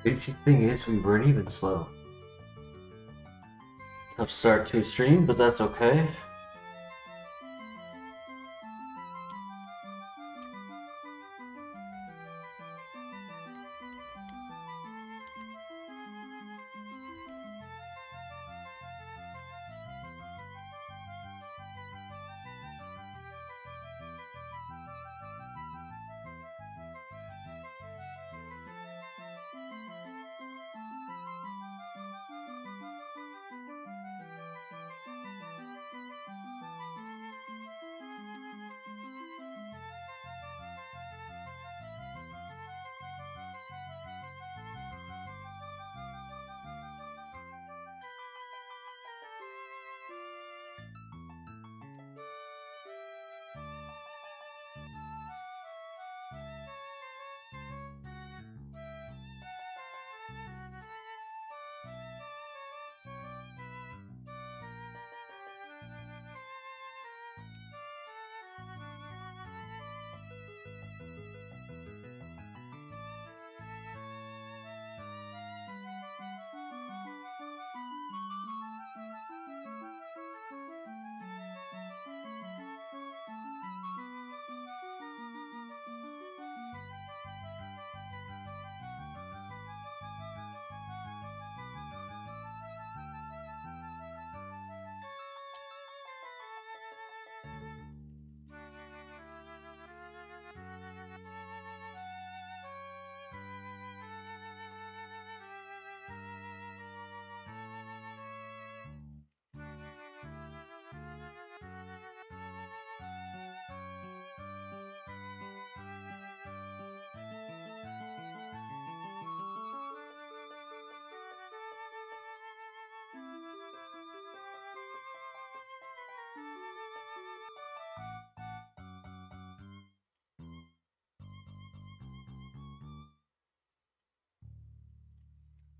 Crazy thing is, we weren't even slow. Tough start to a stream, but that's okay.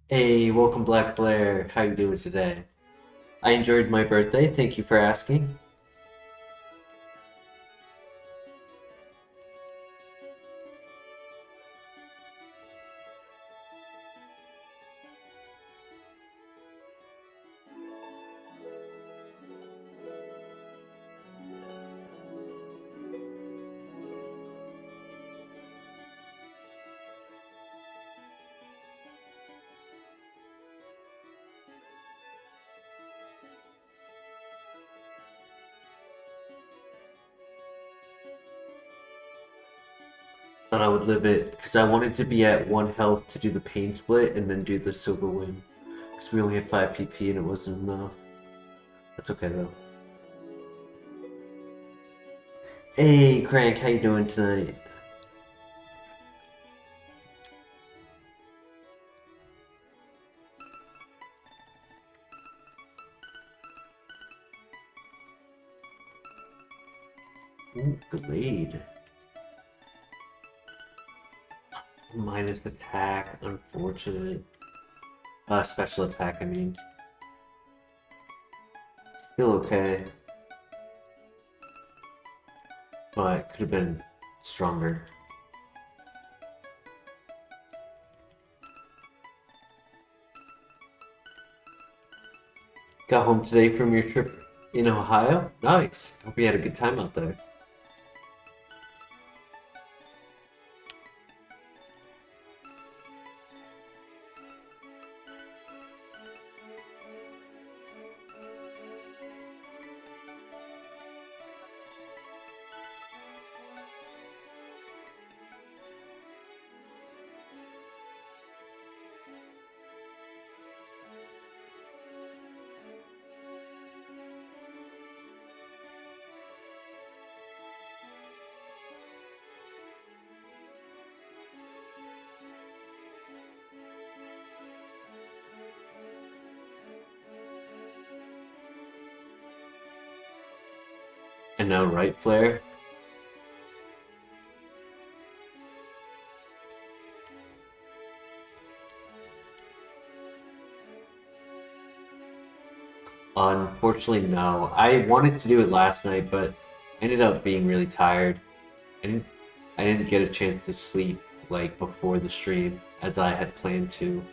Hey, welcome Black Blair. How you doing today? I enjoyed my birthday. Thank you for asking. Thought I would live it because I wanted to be at 1 health to do the pain split and then do the silver win. Because we only had 5 PP and it wasn't enough. That's okay though. Hey, Crank, how you doing tonight? Ooh, Glade. Minus attack, unfortunate. Special attack, I mean. Still okay. But could have been stronger. Got home today from your trip in Ohio? Nice. Hope you had a good time out there. And now right player. Unfortunately, no. I wanted to do it last night, but I ended up being really tired. I didn't get a chance to sleep like before the stream as I had planned to.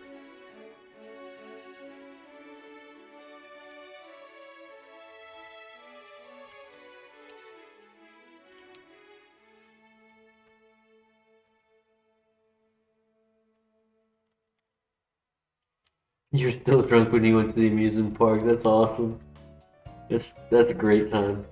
You're still drunk when you went to the amusement park. That's awesome. That's a great time.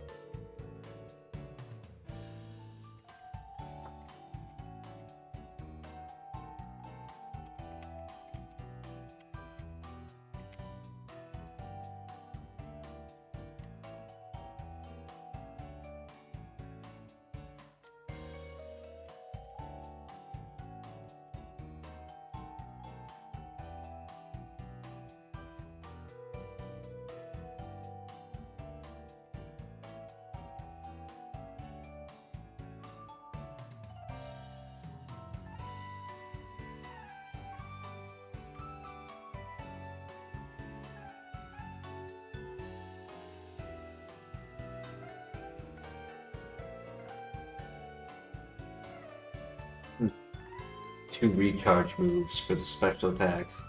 Two recharge moves for the special attacks.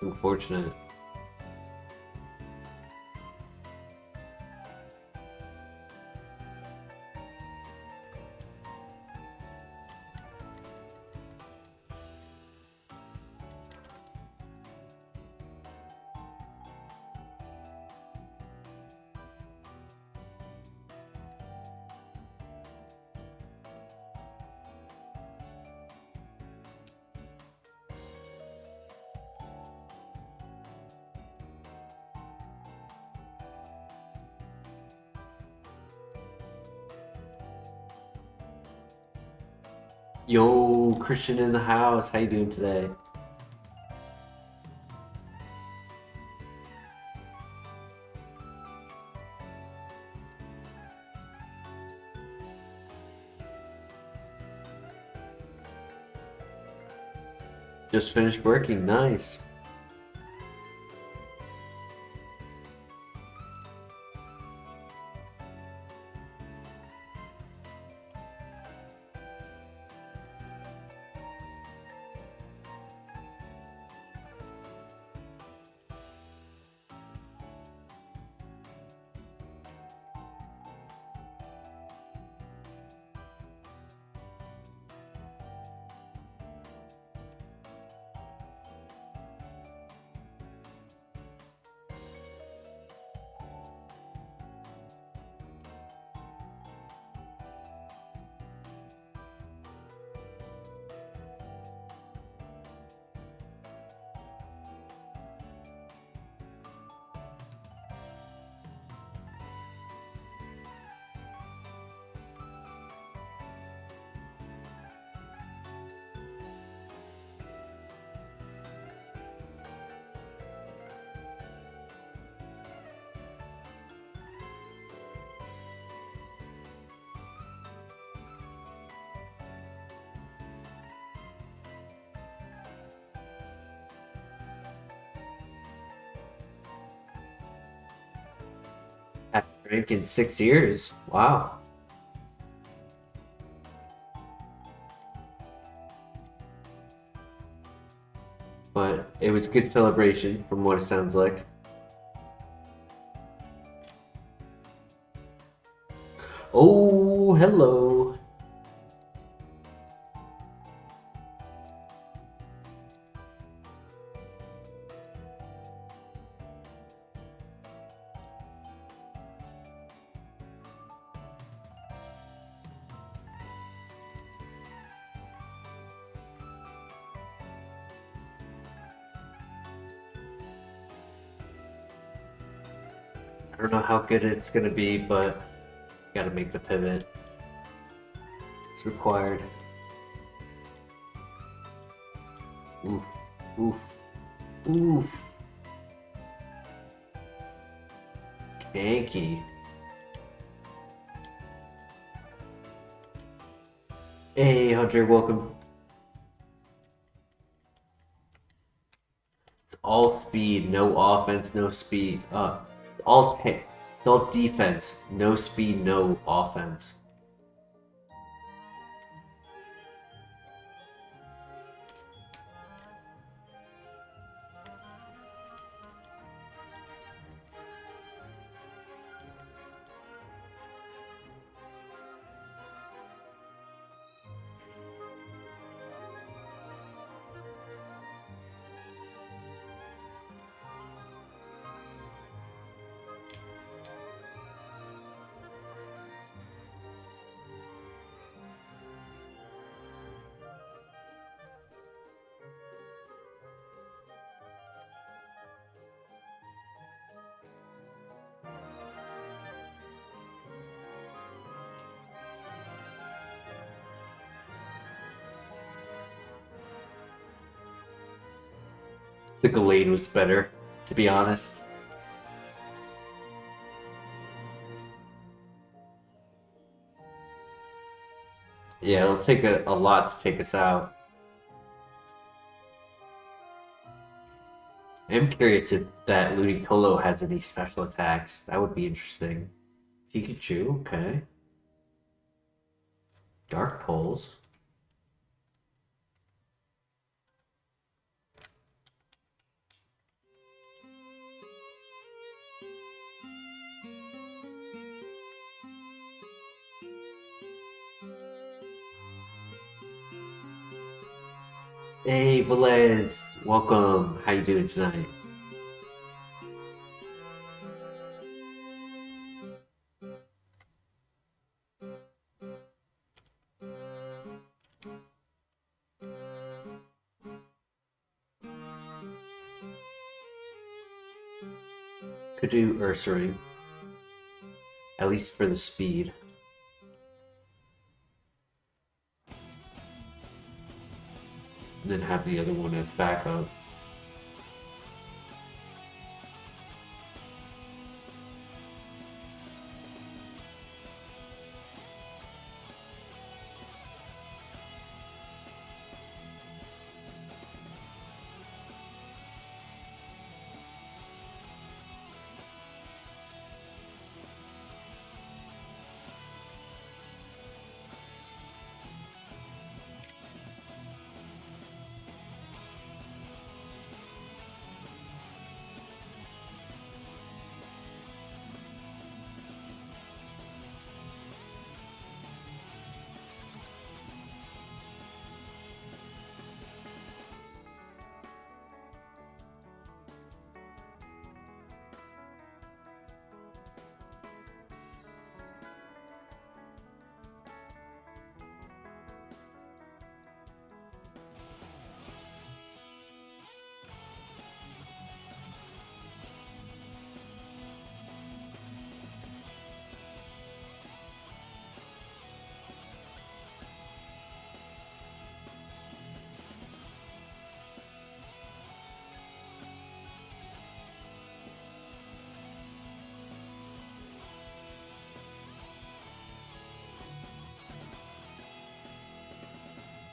Unfortunate. Yo, Christian in the house. How you doing today? Just finished working. Nice. Haven't drank in 6 years. Wow. But it was a good celebration from what it sounds like. Oh, hello. I don't know how good it's gonna be, but gotta make the pivot. It's required. Oof. Oof. Oof. Tanky. Hey, Hunter, welcome. It's all speed, no offense, no speed. It's all defense, no speed, no offense. The Gallade was better, to be honest. Yeah, it'll take a lot to take us out. I'm curious if that Ludicolo has any special attacks. That would be interesting. Pikachu, okay. Dark Pulse. Hey, Velez, welcome. How you doing tonight? Could do Ursaring. At least for the speed. And then have the other one as backup.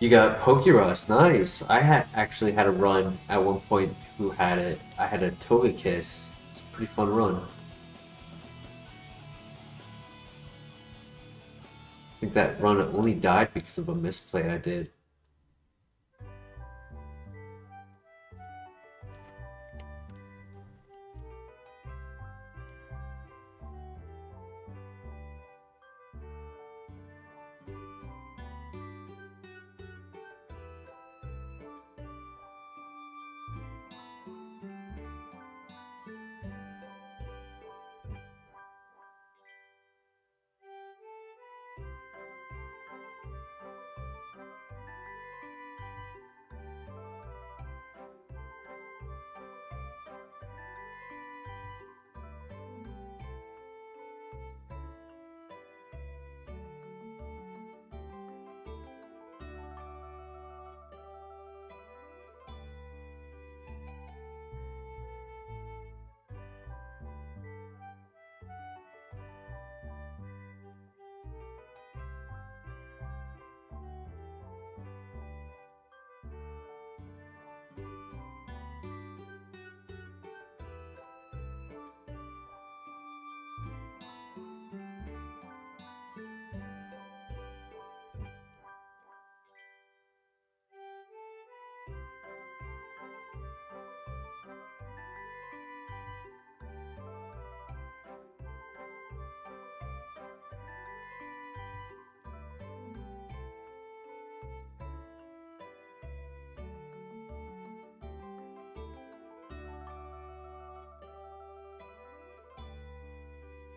You got Pokerus, nice. I had actually had a run at one point who had it. I had a Togekiss. It's a pretty fun run. I think that run only died because of a misplay I did.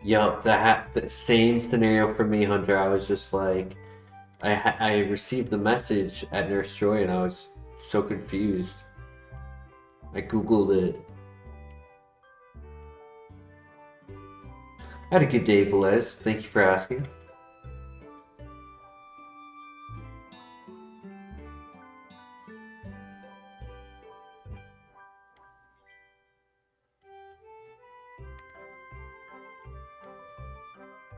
Yup, the same scenario for me, Hunter. I was just like, I received the message at Nurse Joy and I was so confused. I googled it. I had a good day, Velez. Thank you for asking.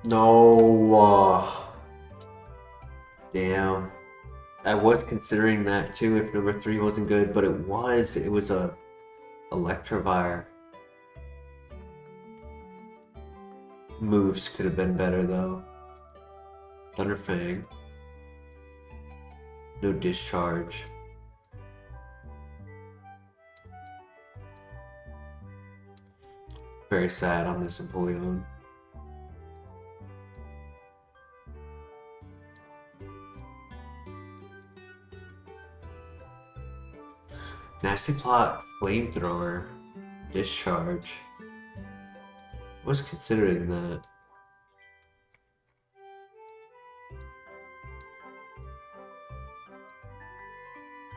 No. Damn. I was considering that too if number 3 wasn't good, but it was. It was a Electivire. Moves could have been better though. Thunderfang. No discharge. Very sad on this Empoleon. Nasty Plot, Flamethrower, Discharge. I was considering that.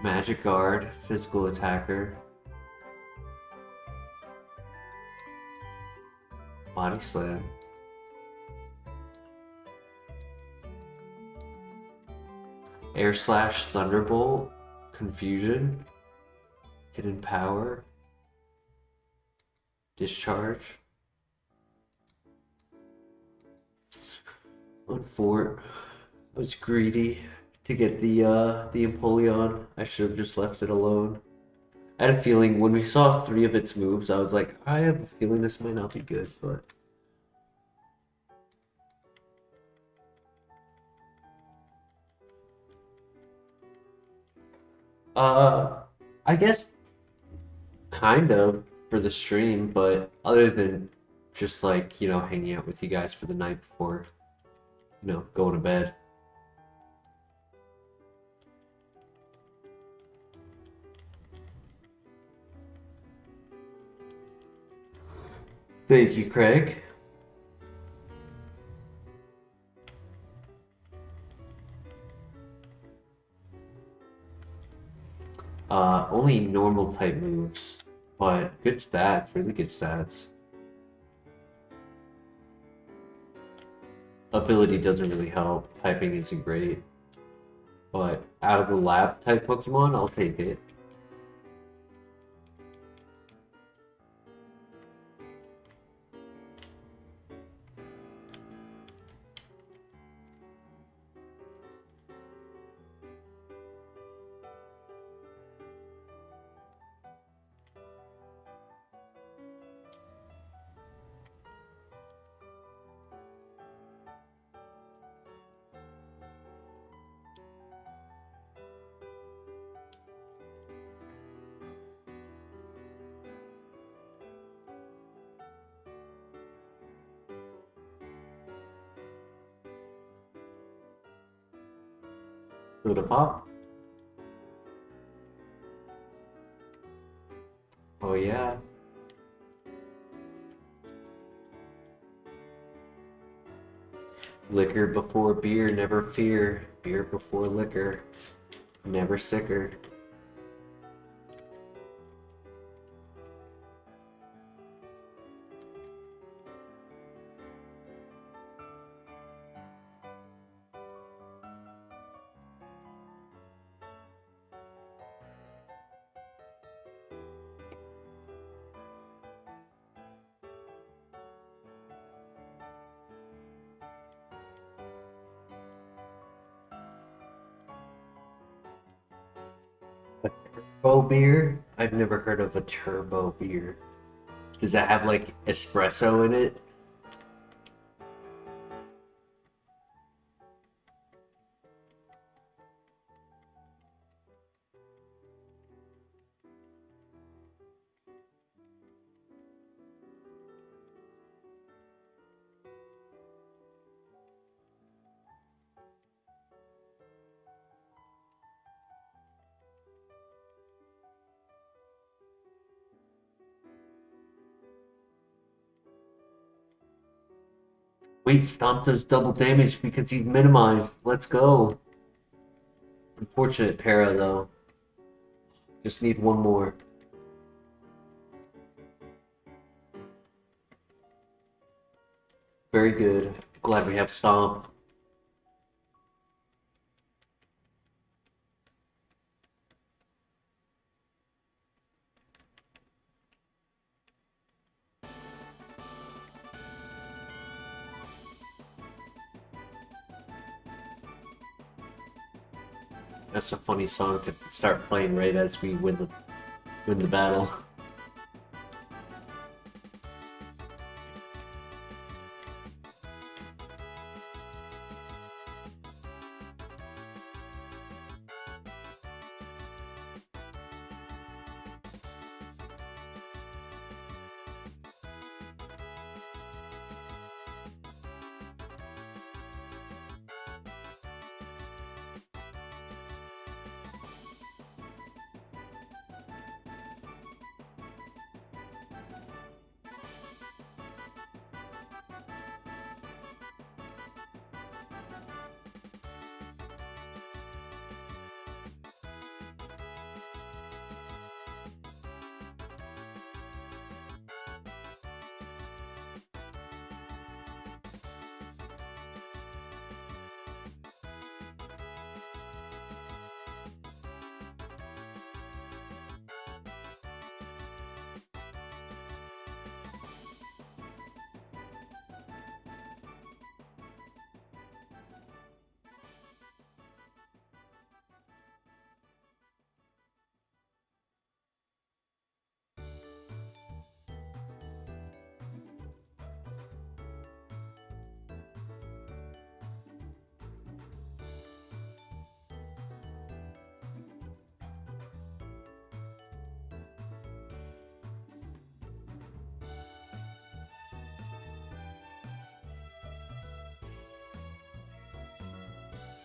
Magic Guard, Physical Attacker. Body Slam. Air Slash, Thunderbolt, Confusion. Hidden Power. Discharge. Unfort. I was greedy to get the Empoleon. I should have just left it alone. I had a feeling when we saw 3 of its moves, I was like, I have a feeling this might not be good, but I guess kind of for the stream, but other than just like, you know, hanging out with you guys for the night before, you know, going to bed. Thank you, Craig. Only normal type moves, but good stats, really good stats. Ability doesn't really help, typing isn't great. But out of the lab type Pokemon, I'll take it. Go to pop. Oh yeah. Liquor before beer, never fear. Beer before liquor, never sicker. A turbo beer? I've never heard of a turbo beer. Does that have like espresso in it? Wait, Stomp does double damage because he's minimized. Let's go. Unfortunate para though. Just need one more. Very good. Glad we have Stomp. That's a funny song to start playing right as we win the battle.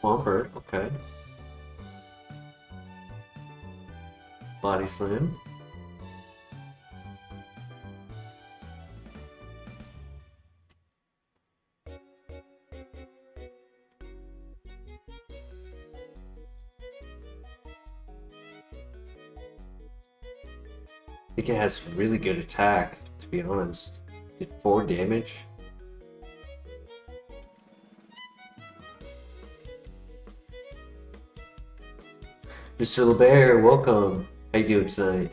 Swampert, okay. Body Slam. I think it has really good attack, to be honest. Did 4 damage. Mr. LeBear, welcome. How you doing tonight?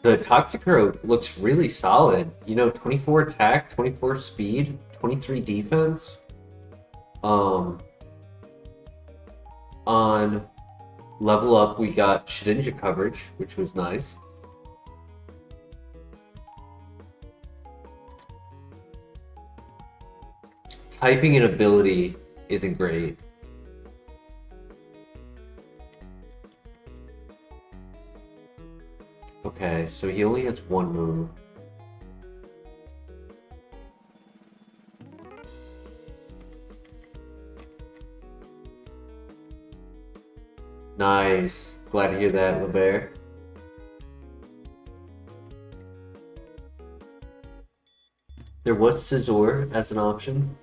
The Toxicroak looks really solid. You know, 24 attack, 24 speed, 23 defense. On level up, we got Shedinja coverage, which was nice. Typing and ability isn't great. Okay, so he only has 1 move. Nice. Glad to hear that, LeBear. There was Scizor as an option.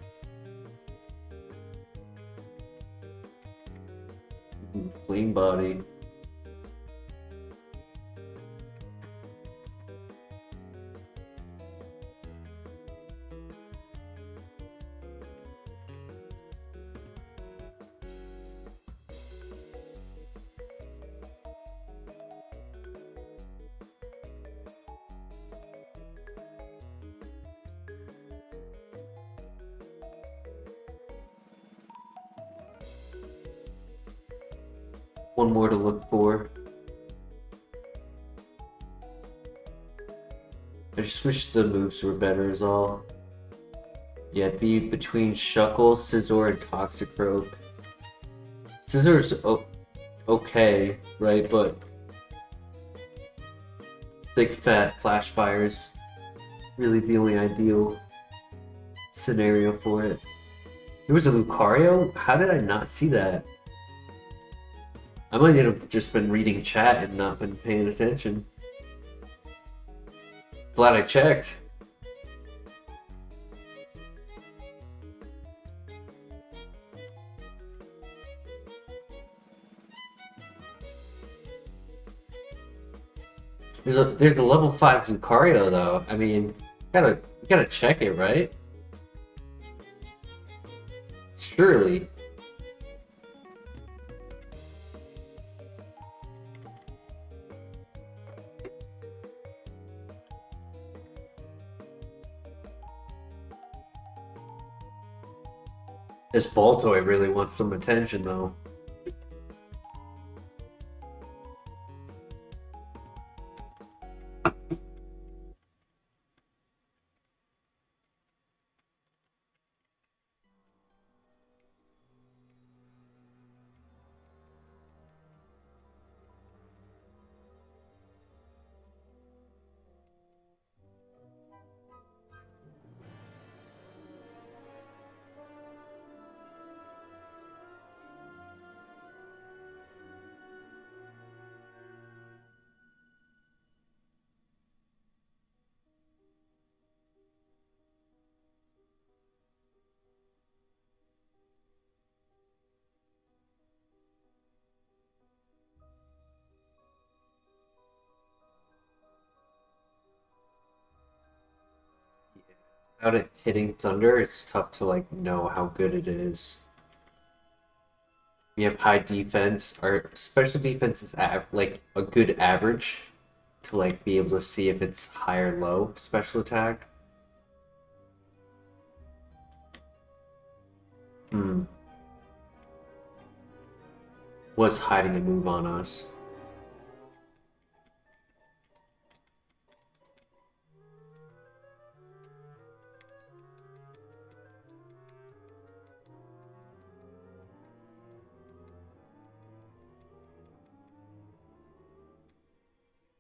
Clean body. One more to look for. I just wish the moves were better is all. Yeah, it'd be between Shuckle, Scizor, and Toxicroak. Scizor's okay, right? But thick, fat Flash Fire is really the only ideal scenario for it. There was a Lucario? How did I not see that? I might have just been reading chat and not been paying attention. Glad I checked. There's a level 5 Lucario though. I mean, you gotta check it, right? Surely. This Baltoy really wants some attention though. Without it hitting thunder, it's tough to like know how good it is. We have high defense. Our special defense is like a good average to like be able to see if it's high or low special attack. Hmm. Was hiding a move on us.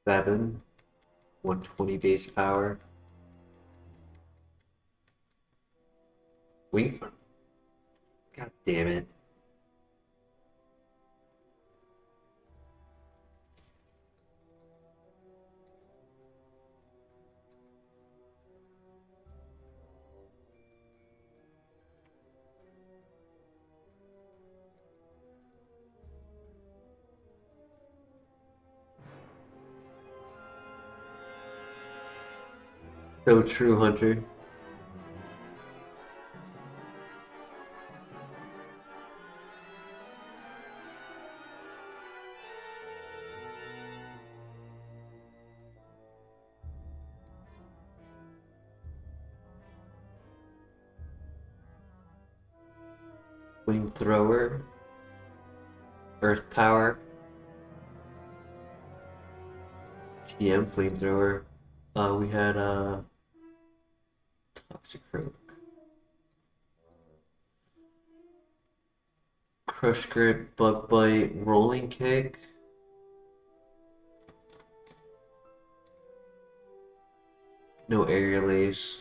Seven, 120 base power. We. God damn it. So true, Hunter. Flamethrower. Earth power. TM flamethrower. We had Toxic Croak. Crush Grip, Bug Bite, Rolling Kick. No Aerial Ace.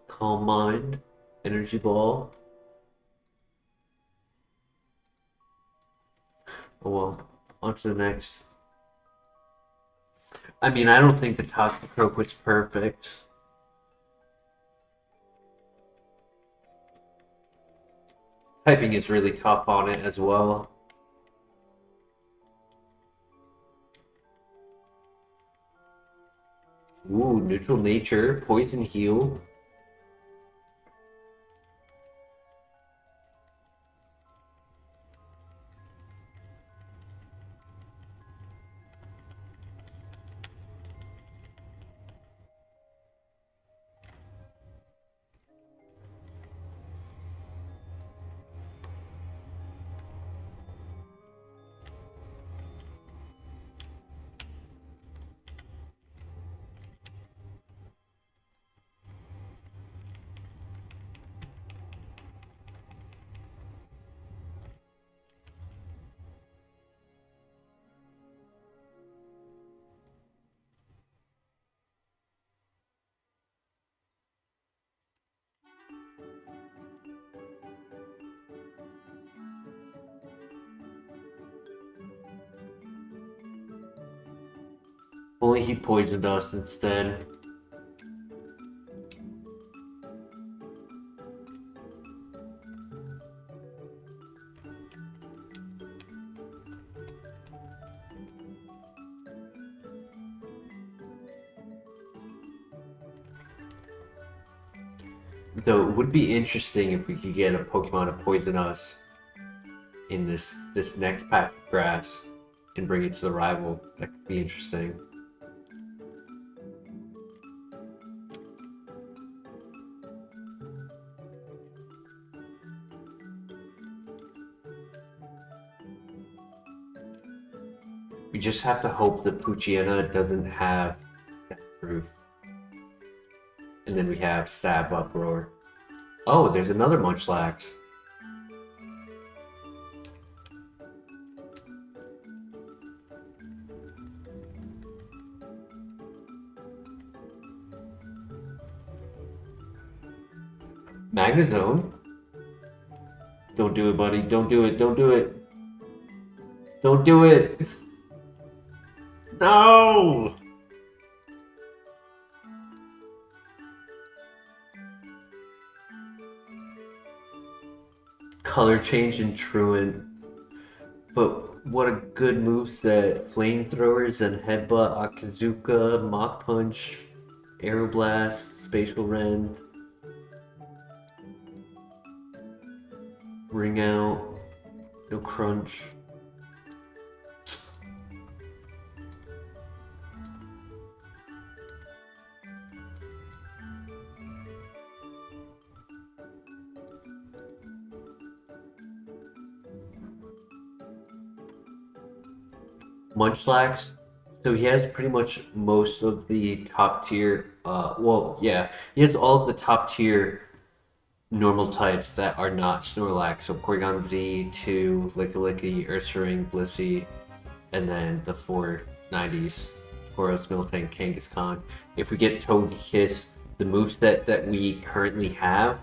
Calm Mind. Energy Ball. Oh well, on to the next. I mean, I don't think the Toxic Croak was perfect. Typing is really tough on it as well. Ooh, Neutral Nature, Poison Heal. Only he poisoned us instead. Though it would be interesting if we could get a Pokemon to poison us in this next patch of grass and bring it to the rival. That could be interesting. We just have to hope the Poochyena doesn't have proof. And then we have Stab Uproar. Oh, there's another Munchlax. Magnezone? Don't do it, buddy. Don't do it. Don't do it. Don't do it. No! Color change in Truant. But what a good moveset. Flamethrowers and Headbutt, Octazooka, Mach Punch, Aeroblast, Spatial Rend. Ring Out. No Crunch. Munchlax, so he has pretty much most of the top tier, well, yeah, he has all of the top tier normal types that are not Snorlax. So Porygon Z, 2, Lickilicky, Ursaring, Blissey, and then the 490s, Tauros, Miltank, Kangaskhan. If we get Togekiss, the moveset that we currently have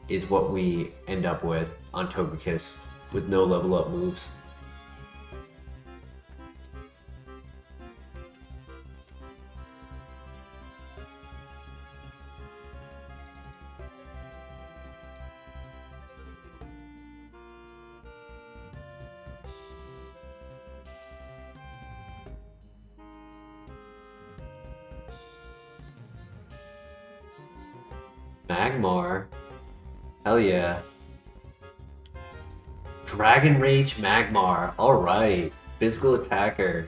is what we end up with on Togekiss with no level up moves. Magmar? Hell yeah. Dragon Rage Magmar. Alright. Physical attacker.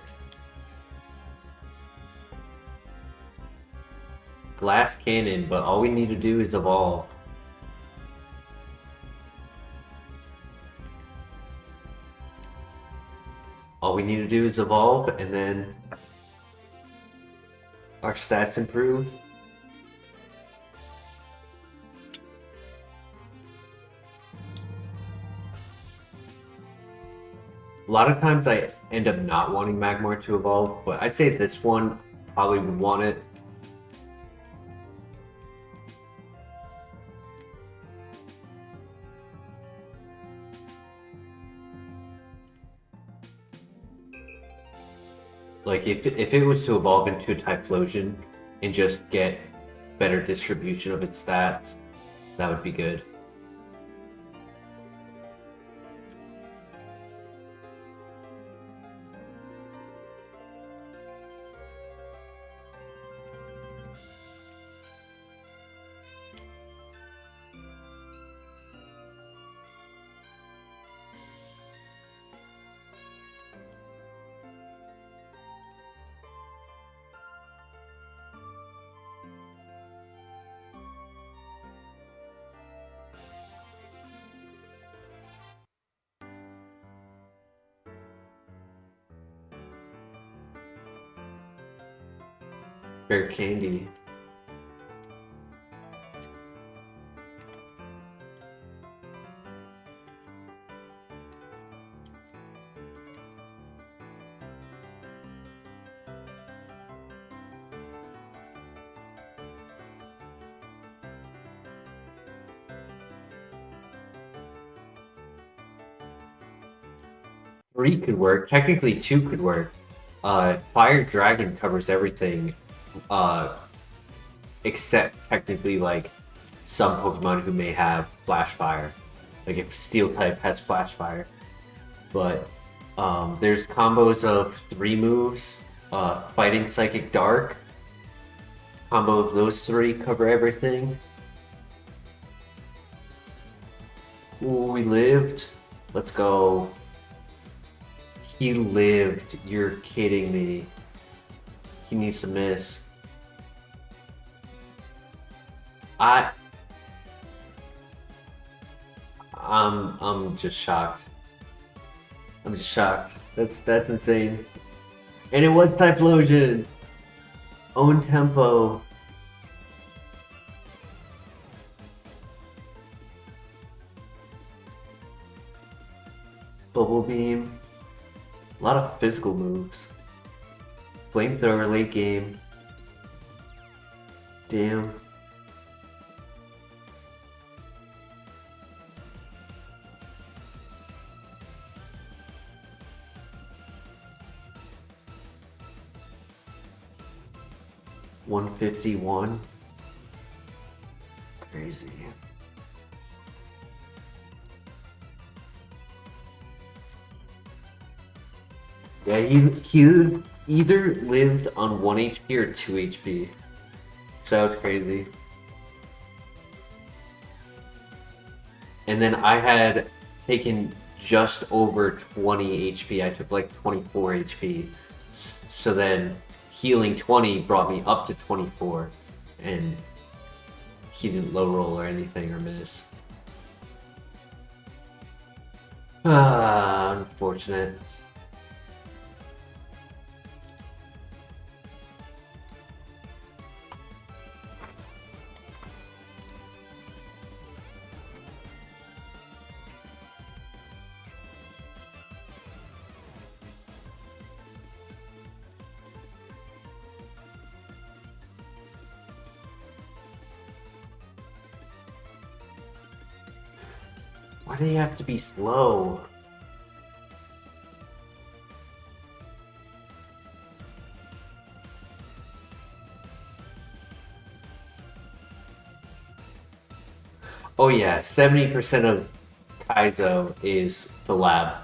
Glass Cannon, but all we need to do is evolve. All we need to do is evolve, and then our stats improve. A lot of times I end up not wanting Magmar to evolve, but I'd say this one probably would want it. Like, if it was to evolve into a Typhlosion and just get better distribution of its stats, that would be good. Bear Candy. Three could work. Technically, two could work. Fire Dragon covers everything, except technically like some Pokemon who may have Flash Fire. Like if Steel type has Flash Fire. But there's combos of 3 moves. Fighting Psychic Dark. Combo of those 3 cover everything. Ooh, we lived. Let's go. He lived. You're kidding me. He needs to miss. I'm just shocked. I'm just shocked. That's insane. And it was Typhlosion! Own tempo. Bubble Beam. A lot of physical moves. Flamethrower late game. Damn. $151. Crazy. Yeah, he either lived on 1 HP or 2 HP. So that was crazy. And then I had taken just over 20 HP. I took like 24 HP. So then healing 20 brought me up to 24. And he didn't low roll or anything or miss. Ah, unfortunate. Why do you have to be slow? Oh yeah, 70% of Kaizo is the lab.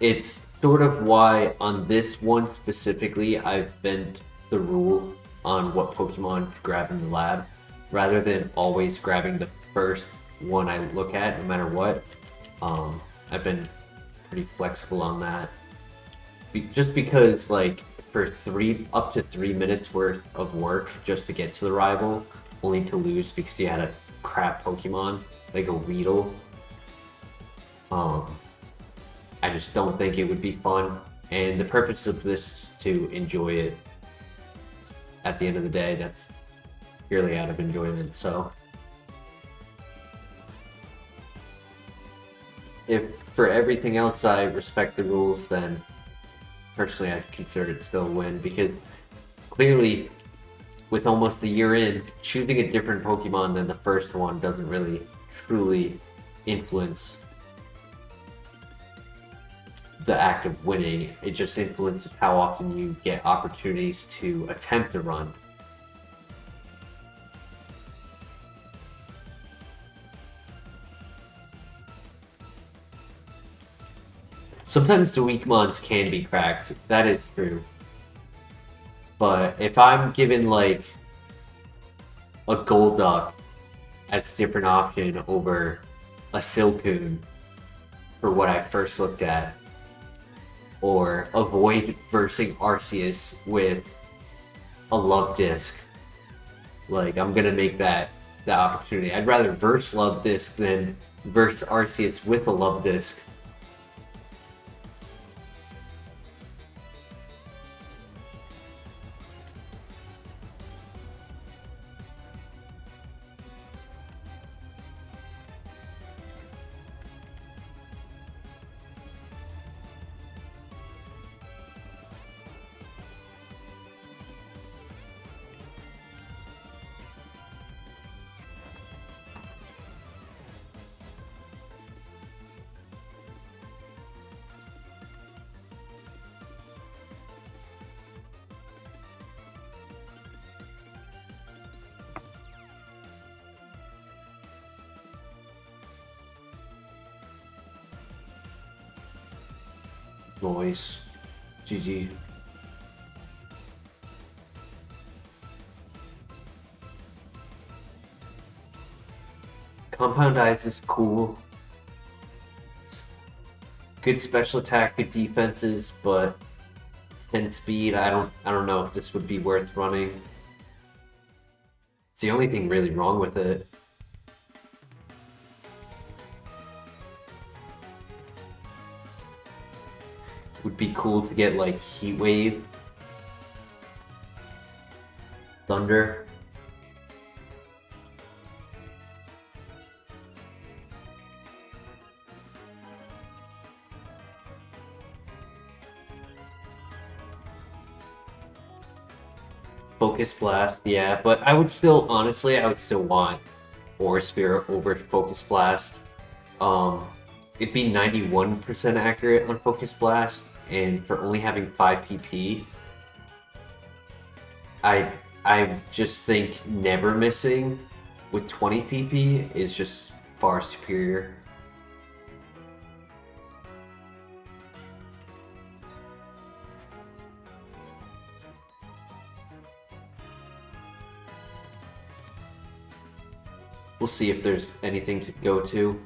It's sort of why on this one specifically I've bent the rule on what Pokemon to grab in the lab, rather than always grabbing the first one I look at no matter what. I've been pretty flexible on that. Just because like for up to 3 minutes worth of work just to get to the rival, only to lose because you had a crap Pokemon like a Weedle. I just don't think it would be fun, and the purpose of this is to enjoy it. At the end of the day, that's purely out of enjoyment. So if for everything else I respect the rules, then personally I consider it still a win, because clearly with almost a year in, choosing a different Pokemon than the first one doesn't really truly influence the act of winning. It just influences how often you get opportunities to attempt a run. Sometimes the weak mons can be cracked, that is true. But if I'm given like a Golduck as a different option over a Silcoon for what I first looked at, or avoid versing Arceus with a Love Disc, like I'm gonna make that the opportunity. I'd rather verse Love Disc than verse Arceus with a Love Disc. Noise. GG. Compound Eyes is cool. Good special attack, good defenses, but 10 speed, I don't know if this would be worth running. It's the only thing really wrong with it. would be cool to get like Heat Wave, Thunder. Focus Blast, yeah, but I would still, honestly, I would still want Aura Sphere over Focus Blast. It'd be 91% accurate on Focus Blast, and for only having 5 PP, I just think never missing with 20 PP is just far superior. We'll see if there's anything to go to.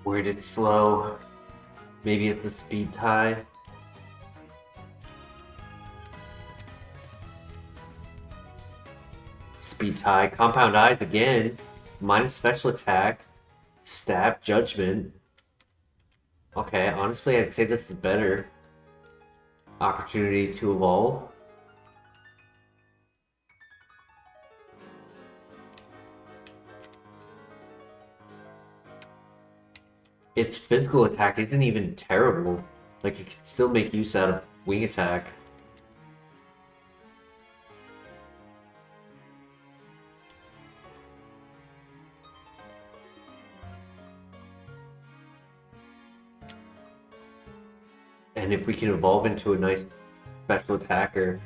Where did it slow? Maybe it's the speed tie. Speed tie. Compound Eyes again. Minus special attack. Stab Judgment. Okay, honestly, I'd say this is better. Opportunity to evolve. Its physical attack isn't even terrible. Like, it can still make use out of wing attack. And if we can evolve into a nice special attacker,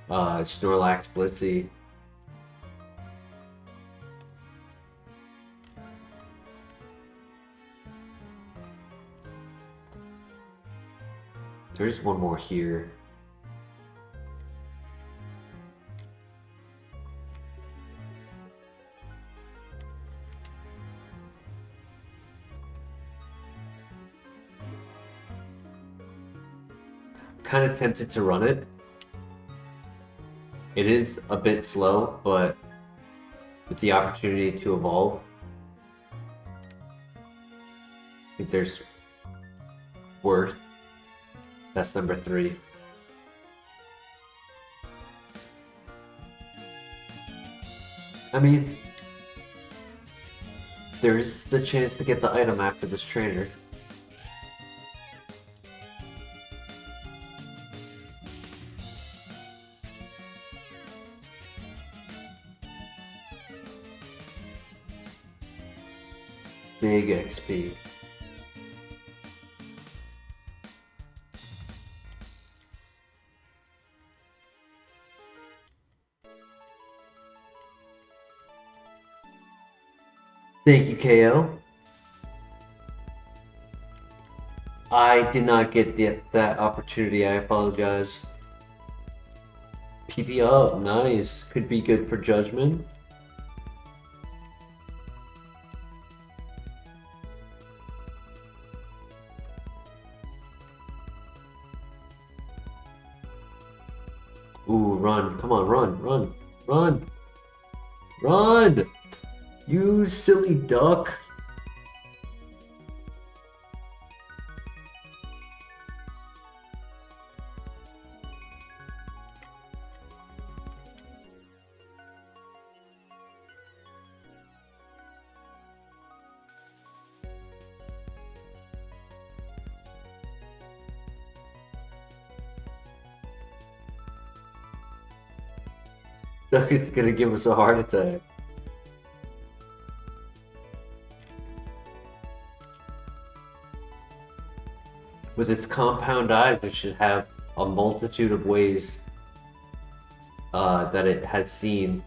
Snorlax Blissey. There's one more here. Kind of tempted to run it. It is a bit slow, but with the opportunity to evolve, I think there's worth. That's number 3. I mean, there's the chance to get the item after this trainer. Big XP. Thank you, KO. I did not get that opportunity. I apologize. PP up, nice. Could be good for judgment. Ooh, run. Come on, run, run, run. Run! You silly duck. Duck is gonna give us a heart attack. With its compound eyes, it should have a multitude of ways that it has seen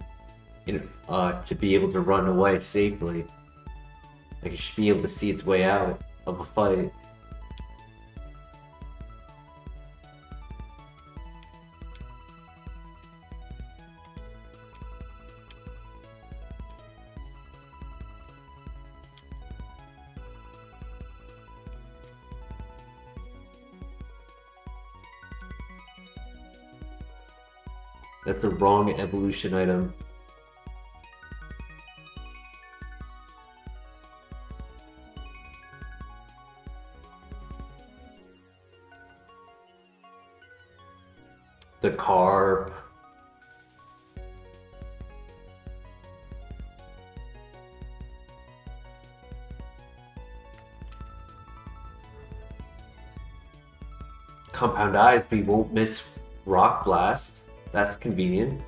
to be able to run away safely. Like it should be able to see its way out of a fight. That's the wrong evolution item. The carp. Compound eyes, we won't miss Rock Blast. That's convenient.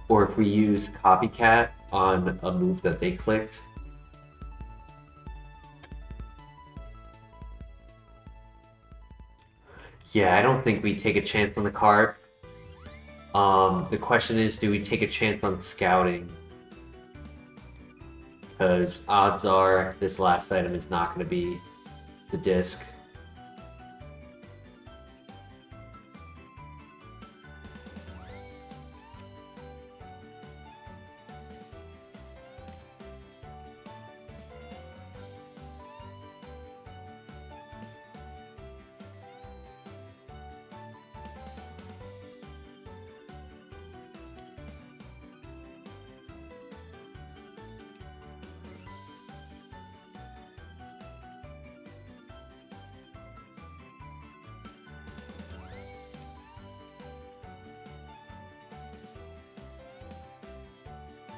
Or if we use Copycat on a move that they clicked. Yeah, I don't think we take a chance on the carp. The question is, do we take a chance on scouting? Because odds are this last item is not going to be the disc.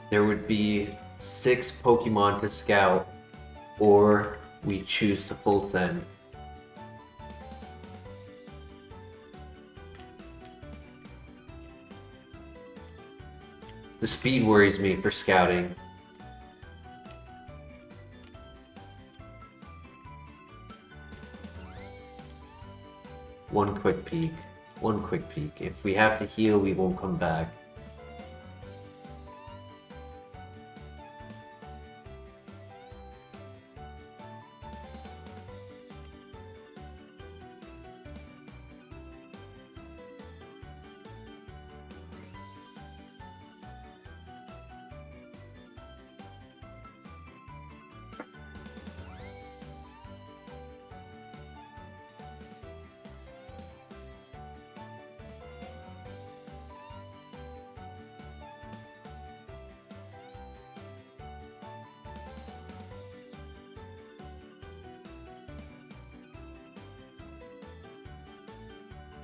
There would be 6 Pokemon to scout, or we choose to full send. The speed worries me for scouting. One quick peek. One quick peek. If we have to heal, we won't come back.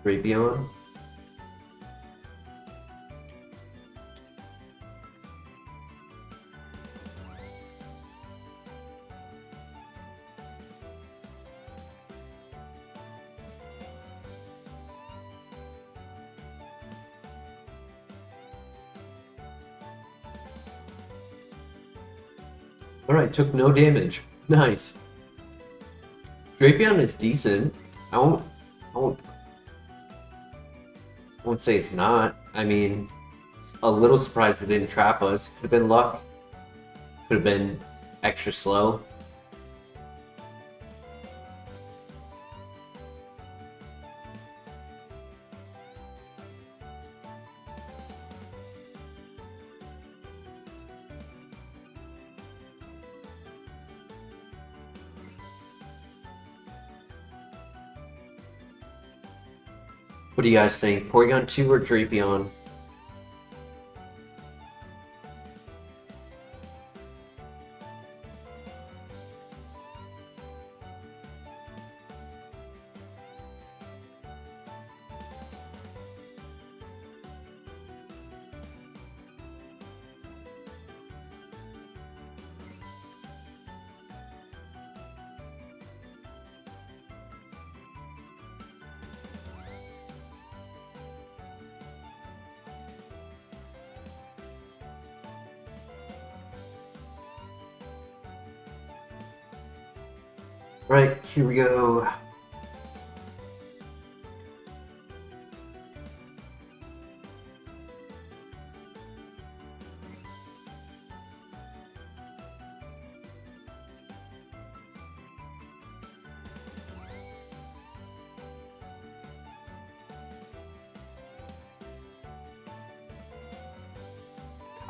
Rapion. Alright, took no damage. Nice. Drapion is decent. I won't I wouldn't say it's not. I mean, a little surprised it didn't trap us. Could have been luck. Could have been extra slow. What do you guys think? Porygon 2 or Drapion? Right, here we go.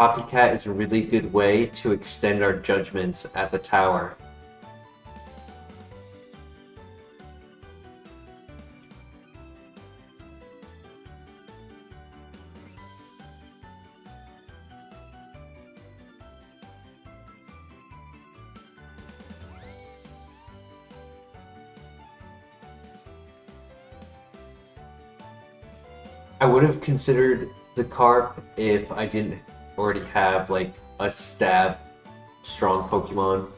Copycat is a really good way to extend our judgments at the tower. I would have considered the Carp if I didn't already have like a stab strong Pokemon.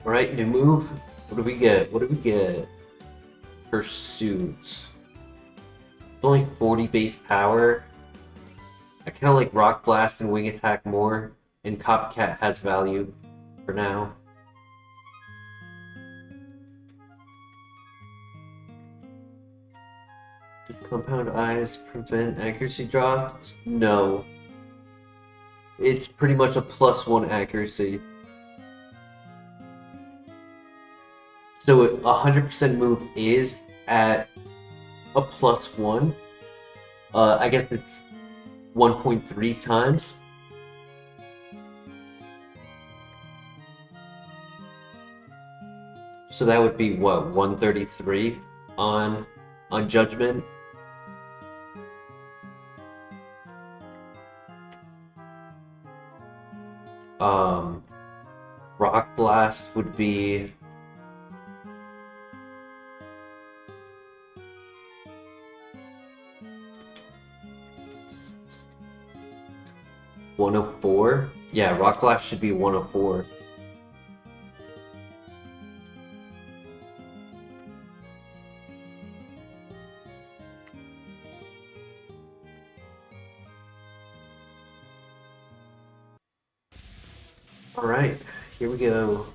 Alright, new move. What do we get? What do we get? Pursuit. It's only 40 base power. I kind of like Rock Blast and Wing Attack more, and Copycat has value for now. Does Compound Eyes prevent accuracy drops? No. It's pretty much a +1 accuracy. So 100% move is at a +1. I guess it's 1.3 times. So that would be what, 133 on Judgment. Rock Blast would be 104. Yeah, Rock Blast should be 104. Alright, here we go.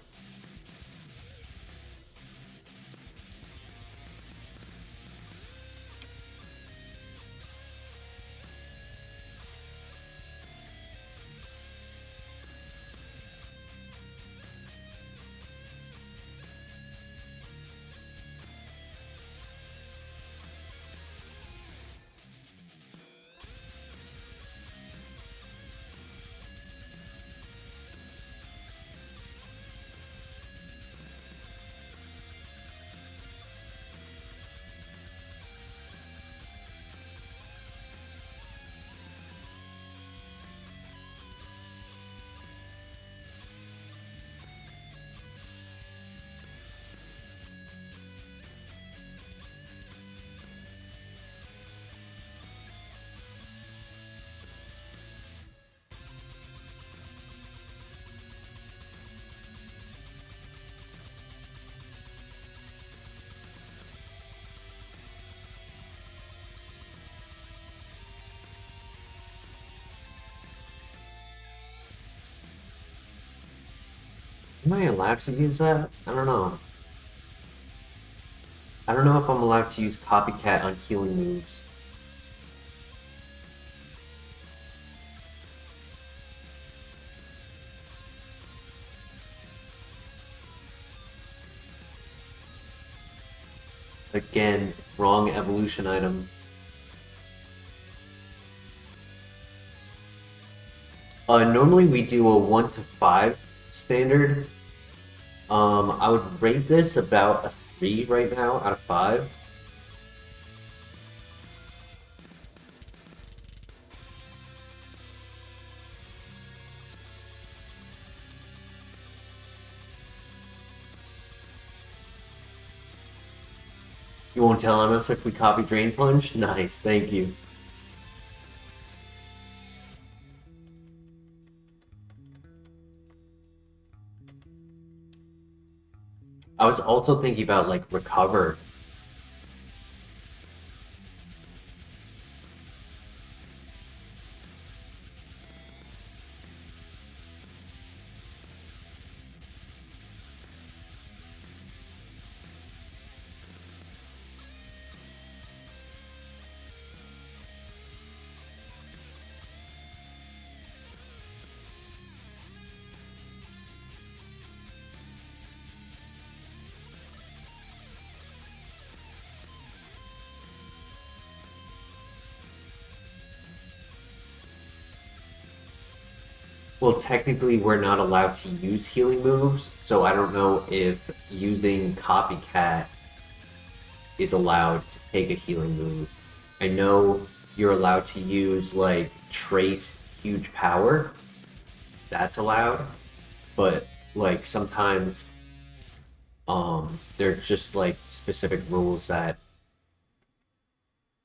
Am I allowed to use that? I don't know. I don't know if I'm allowed to use Copycat on healing moves. Again, wrong evolution item. Normally we do a 1 to 5 standard. I would rate this about a 3 right now out of 5. You won't tell on us if we copy Drain Punch? Nice, thank you. I was also thinking about, like, Recover. Well, technically, we're not allowed to use healing moves, so I don't know if using Copycat is allowed to take a healing move. I know you're allowed to use, like, Trace Huge Power. That's allowed. But, like, sometimes there's just, like, specific rules that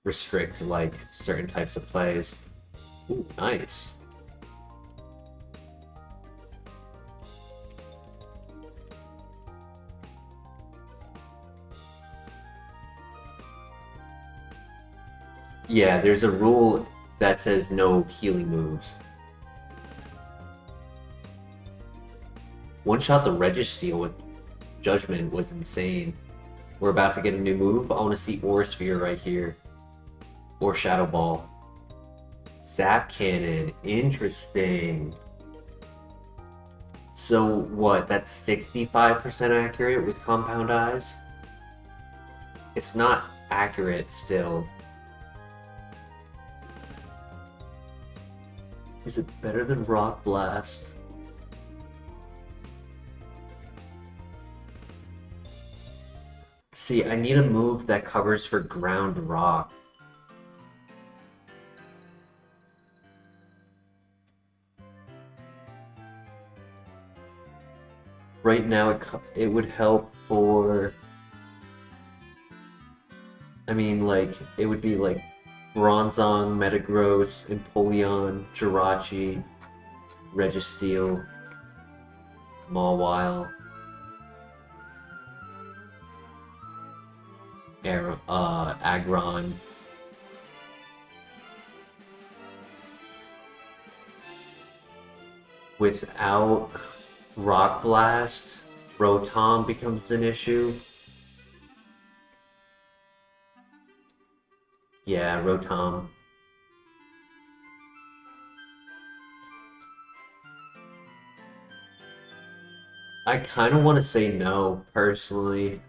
restrict, like, certain types of plays. Ooh, nice. Yeah, there's a rule that says no healing moves. One shot the Registeel with Judgment was insane. We're about to get a new move. I want to see Aura Sphere right here. Or Shadow Ball. Zap Cannon. Interesting. So what? That's 65% accurate with Compound Eyes? It's not accurate still. Is it better than Rock Blast? See, I need a move that covers for Ground Rock. Right now, it would help for... I mean, like, it would be like Bronzong, Metagross, Empoleon, Jirachi, Registeel, Mawile, Aggron. Without Rock Blast, Rotom becomes an issue. Yeah, Rotom. I kind of want to say no, personally.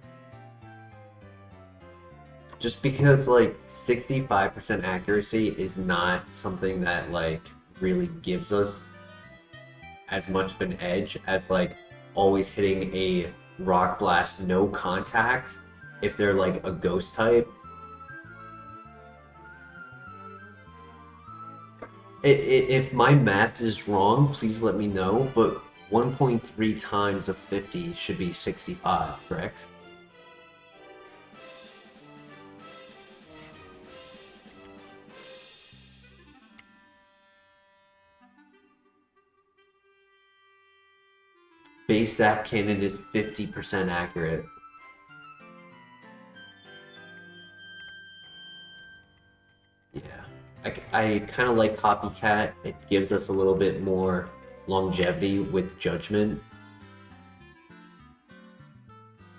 Just because, like, 65% accuracy is not something that, like, really gives us as much of an edge as, like, always hitting a Rock Blast no contact if they're, like, a Ghost type. If my math is wrong, please let me know, but 1.3 times of 50 should be 65, correct? Base Zap Cannon is 50% accurate. Yeah. I kind of like Copycat. It gives us a little bit more longevity with Judgment.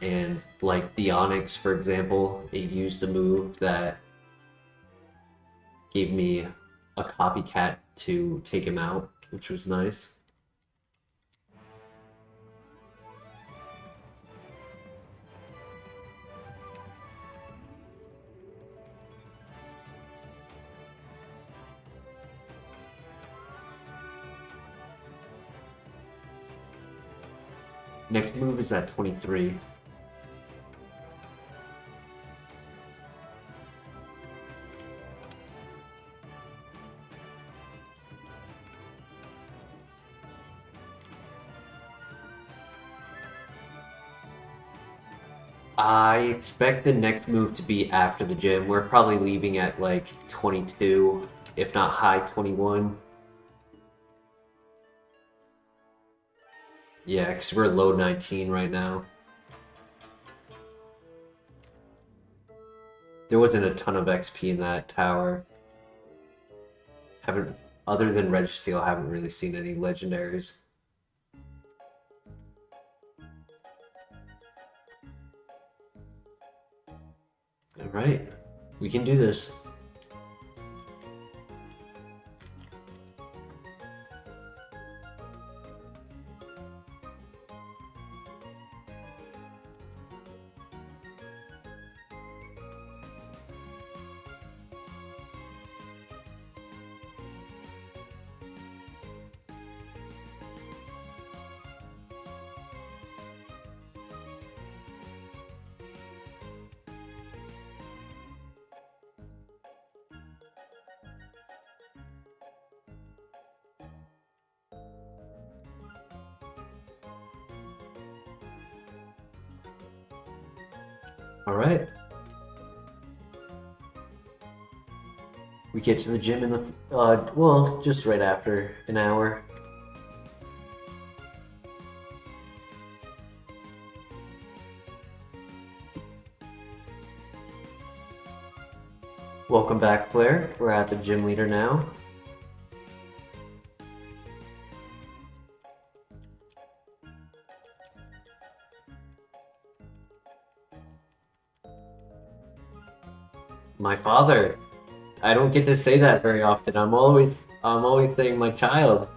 And like the Onyx, for example, it used a move that gave me a copycat to take him out, which was nice. Next move is at 23. I expect the next move to be after the gym. We're probably leaving at like 22, if not high 21. Yeah, because we're low 19 right now. There wasn't a ton of XP in that tower. Other than Registeel, I haven't really seen any legendaries. Alright, we can do this. Alright. We get to the gym in the, well, just right after an hour. Welcome back, Claire. We're at the gym leader now. My father. I don't get to say that very often. I'm always saying my child.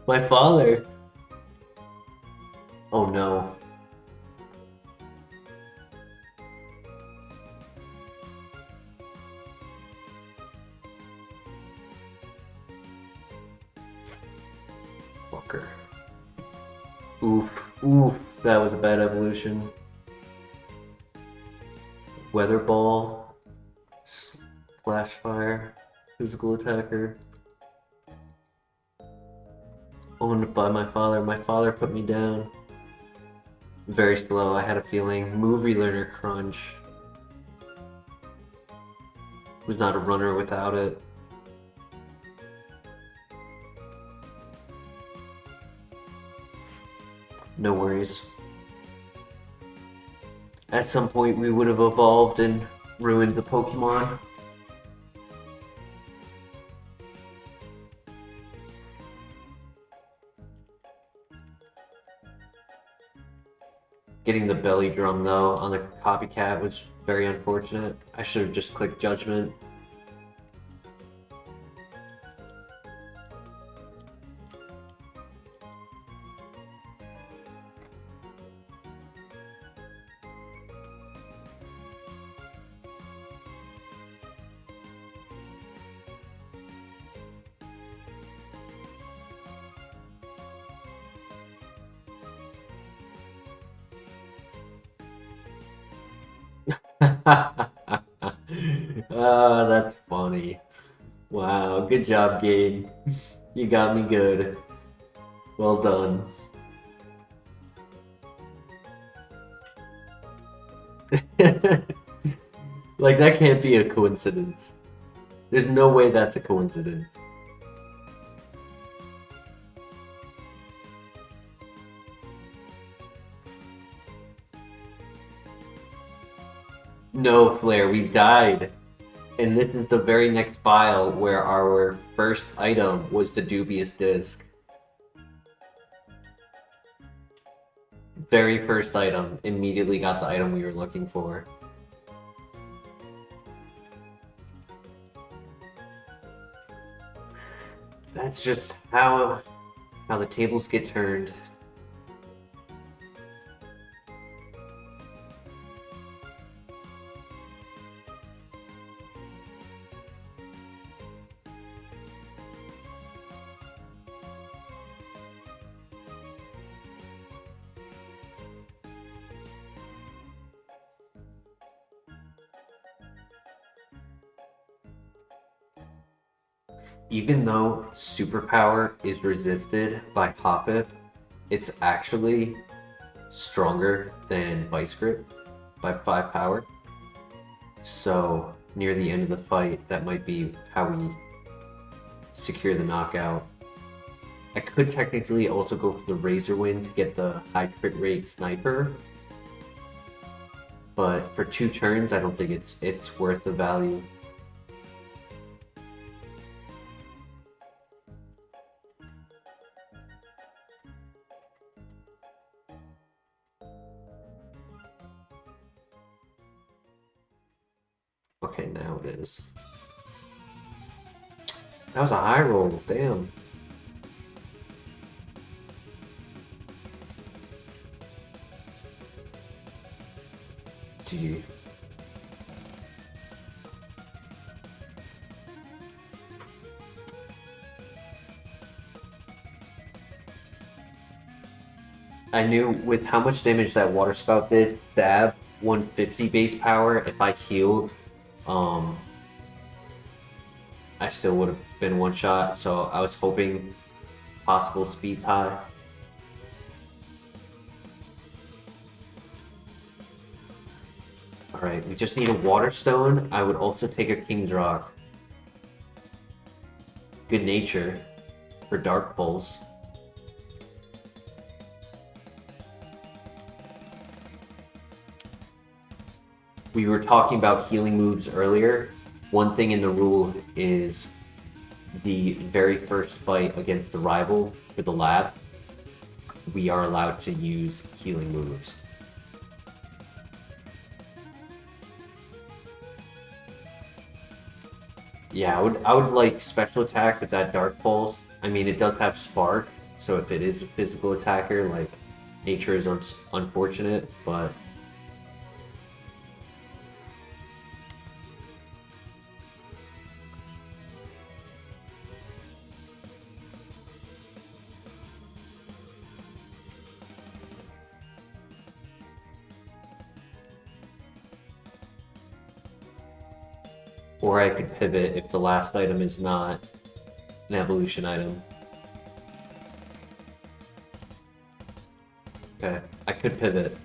My father. Oh no. Fucker. Oof. Oof. That was a bad evolution. Weather Ball. Flash Fire, physical attacker. Owned by my father. My father put me down. Very slow, I had a feeling. Move relearner crunch. Was not a runner without it. No worries. At some point we would have evolved and ruined the Pokemon. Getting the belly drum though on the copycat was very unfortunate. I should have just clicked judgment. That's funny. Wow, good job, Gabe. You got me good. Well done. Like, that can't be a coincidence. There's no way that's a coincidence. No, Flair, we died. And this is the very next file where our first item was the dubious disc. very first item immediately got the item we were looking for. That's just how the tables get turned. Even though superpower is resisted by Pop-It, it's actually stronger than Vice Grip by 5 power. So near the end of the fight, that might be how we secure the knockout. I could technically also go for the Razor Wind to get the high crit rate sniper, but for 2 turns, I don't think it's worth the value. Okay, now it is. That was a high roll, damn. GG. I knew with how much damage that water spout did, stab 150 base power, if I healed, I still would have been one shot, so I was hoping possible speed tie. Alright, we just need a water stone. I would also take a King's Rock. Good nature for Dark Pulse. We were talking about healing moves earlier. One thing in the rule is the very first fight against the rival for the lab, we are allowed to use healing moves. Yeah, I would like special attack with that Dark Pulse. I mean, it does have Spark, so if it is a physical attacker, like, nature is unfortunate, but or I could pivot if the last item is not an evolution item. Okay, I could pivot.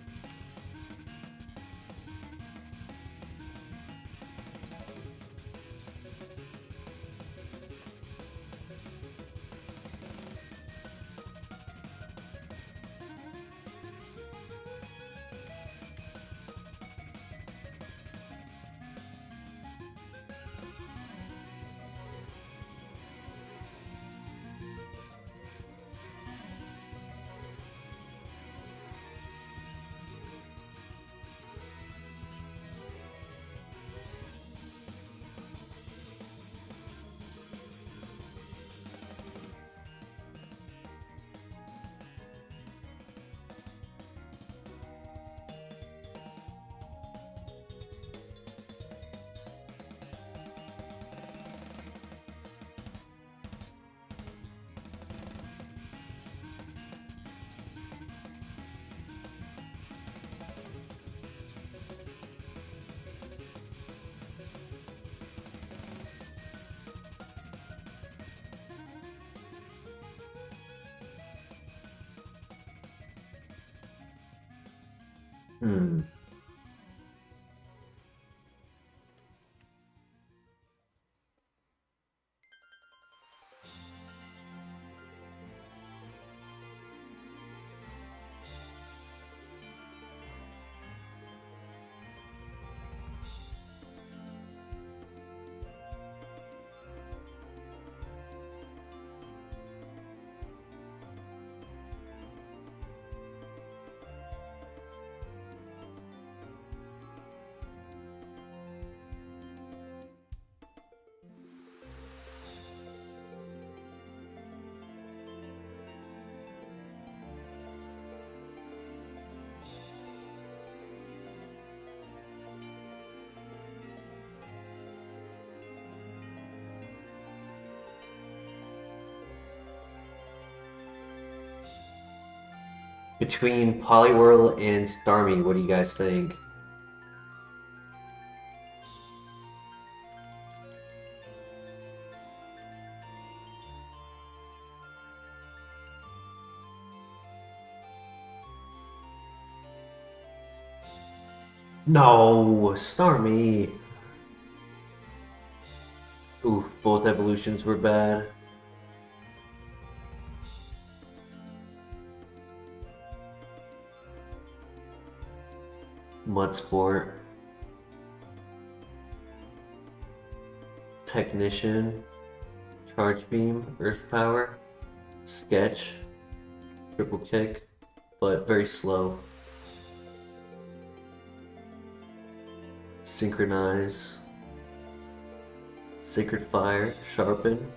Hmm. Between Poliwhirl and Starmie, what do you guys think? No, Starmie. Ooh, both evolutions were bad. Mudsport. Technician. Charge Beam. Earth Power. Sketch. Triple Kick. But very slow. Synchronize. Sacred Fire. Sharpen.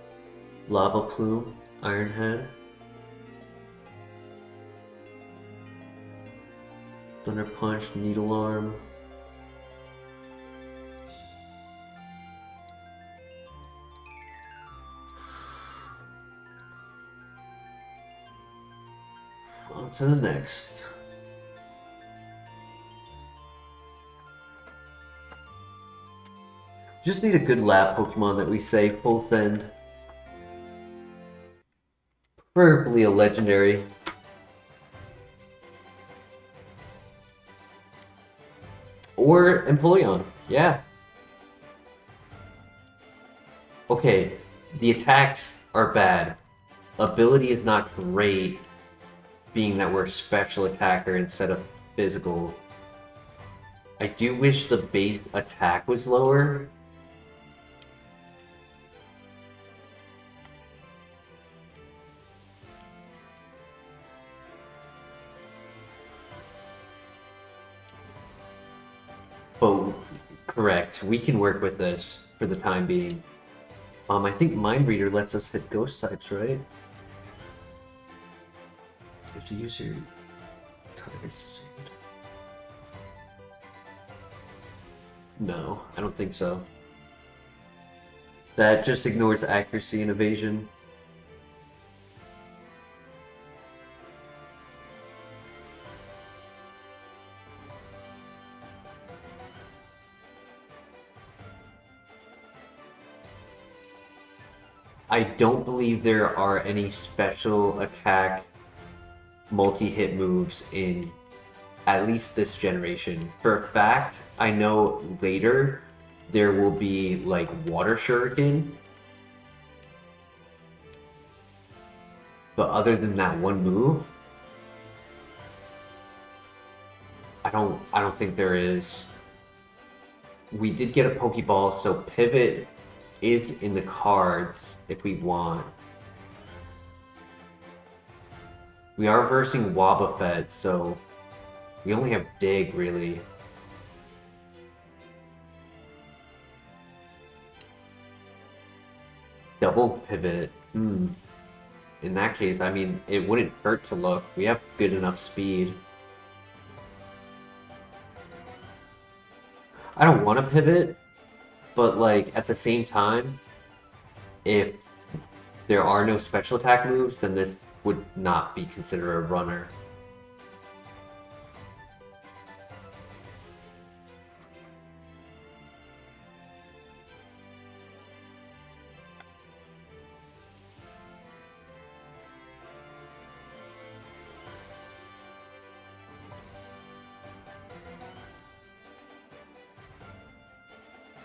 Lava Plume. Iron Head. Thunder Punch, Needle Arm. On to the next. Just need a good lab Pokemon that we say full send. Preferably a legendary. Or Empoleon, yeah. Okay, the attacks are bad. Ability is not great, being that we're a special attacker instead of physical. I do wish the base attack was lower. But correct, we can work with this for the time being. I think Mind Reader lets us hit ghost types, right? If the user targets. No, I don't think so. That just ignores accuracy and evasion. I don't believe there are any special attack multi-hit moves in at least this generation. For a fact, I know later there will be like Water Shuriken. But other than that one move, I don't think there is. We did get a Pokeball, so Pivot is in the cards if we want. We are versing Wobbuffet, so we only have Dig, really. Double Pivot. In that case, I mean, it wouldn't hurt to look. We have good enough speed. I don't want to pivot, but like at the same time, if there are no special attack moves, then this would not be considered a runner.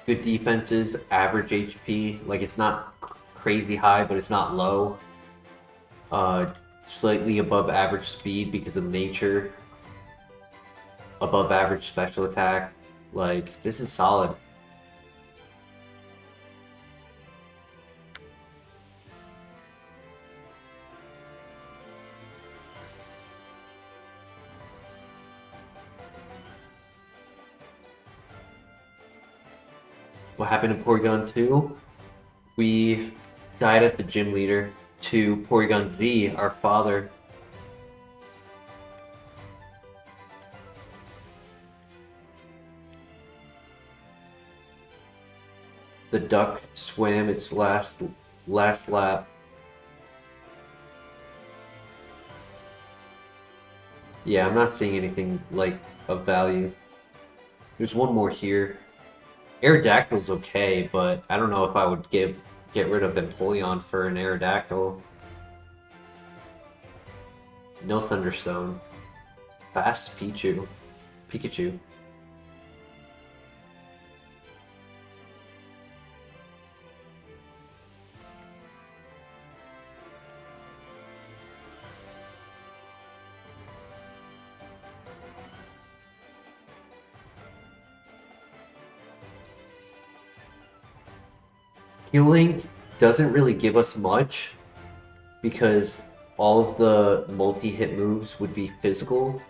Good defenses, average HP, like it's not crazy high, but it's not low. Slightly above average speed because of nature. Above average special attack. Like, this is solid. What happened to Porygon 2? We died at the gym leader to Porygon Z, our father. The duck swam its last lap. Yeah, I'm not seeing anything like of value. There's one more here. Aerodactyl's okay, but I don't know if I would get rid of Empoleon for an Aerodactyl. No Thunderstone. Fast Pichu. Pikachu. Healing doesn't really give us much because all of the multi-hit moves would be physical.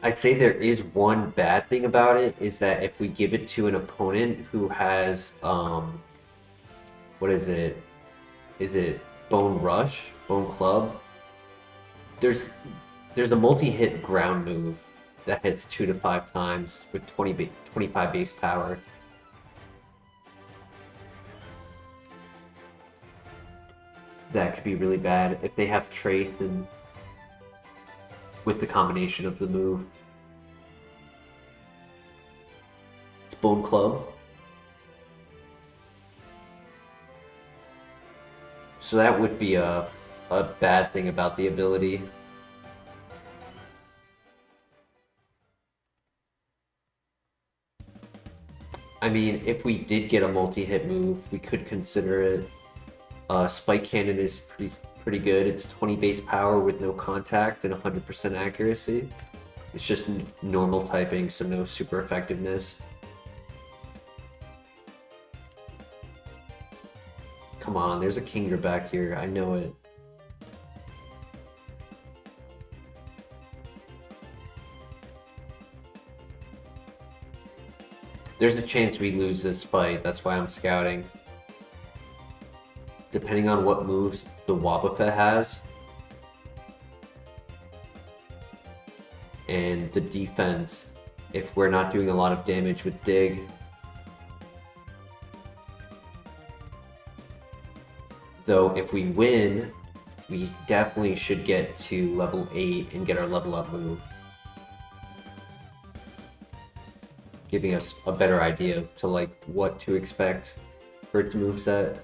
I'd say there is one bad thing about it is that if we give it to an opponent who has what is it? Is it Bone Rush? Bone Club? There's a multi-hit ground move that hits 2 to 5 times with 25 base power. That could be really bad if they have Trace and with the combination of the move. It's Bone Club. So that would be a bad thing about the ability. I mean, if we did get a multi-hit move, we could consider it. Spike Cannon is pretty good. It's 20 base power with no contact and 100% accuracy. It's just normal typing, so no super effectiveness. Come on, there's a Kingdra back here. I know it. There's a chance we lose this fight. That's why I'm scouting. Depending on what moves the Wobbuffet has. And the defense, if we're not doing a lot of damage with Dig. Though if we win, we definitely should get to level 8 and get our level up move. Giving us a better idea to like what to expect for its moveset.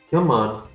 Come on.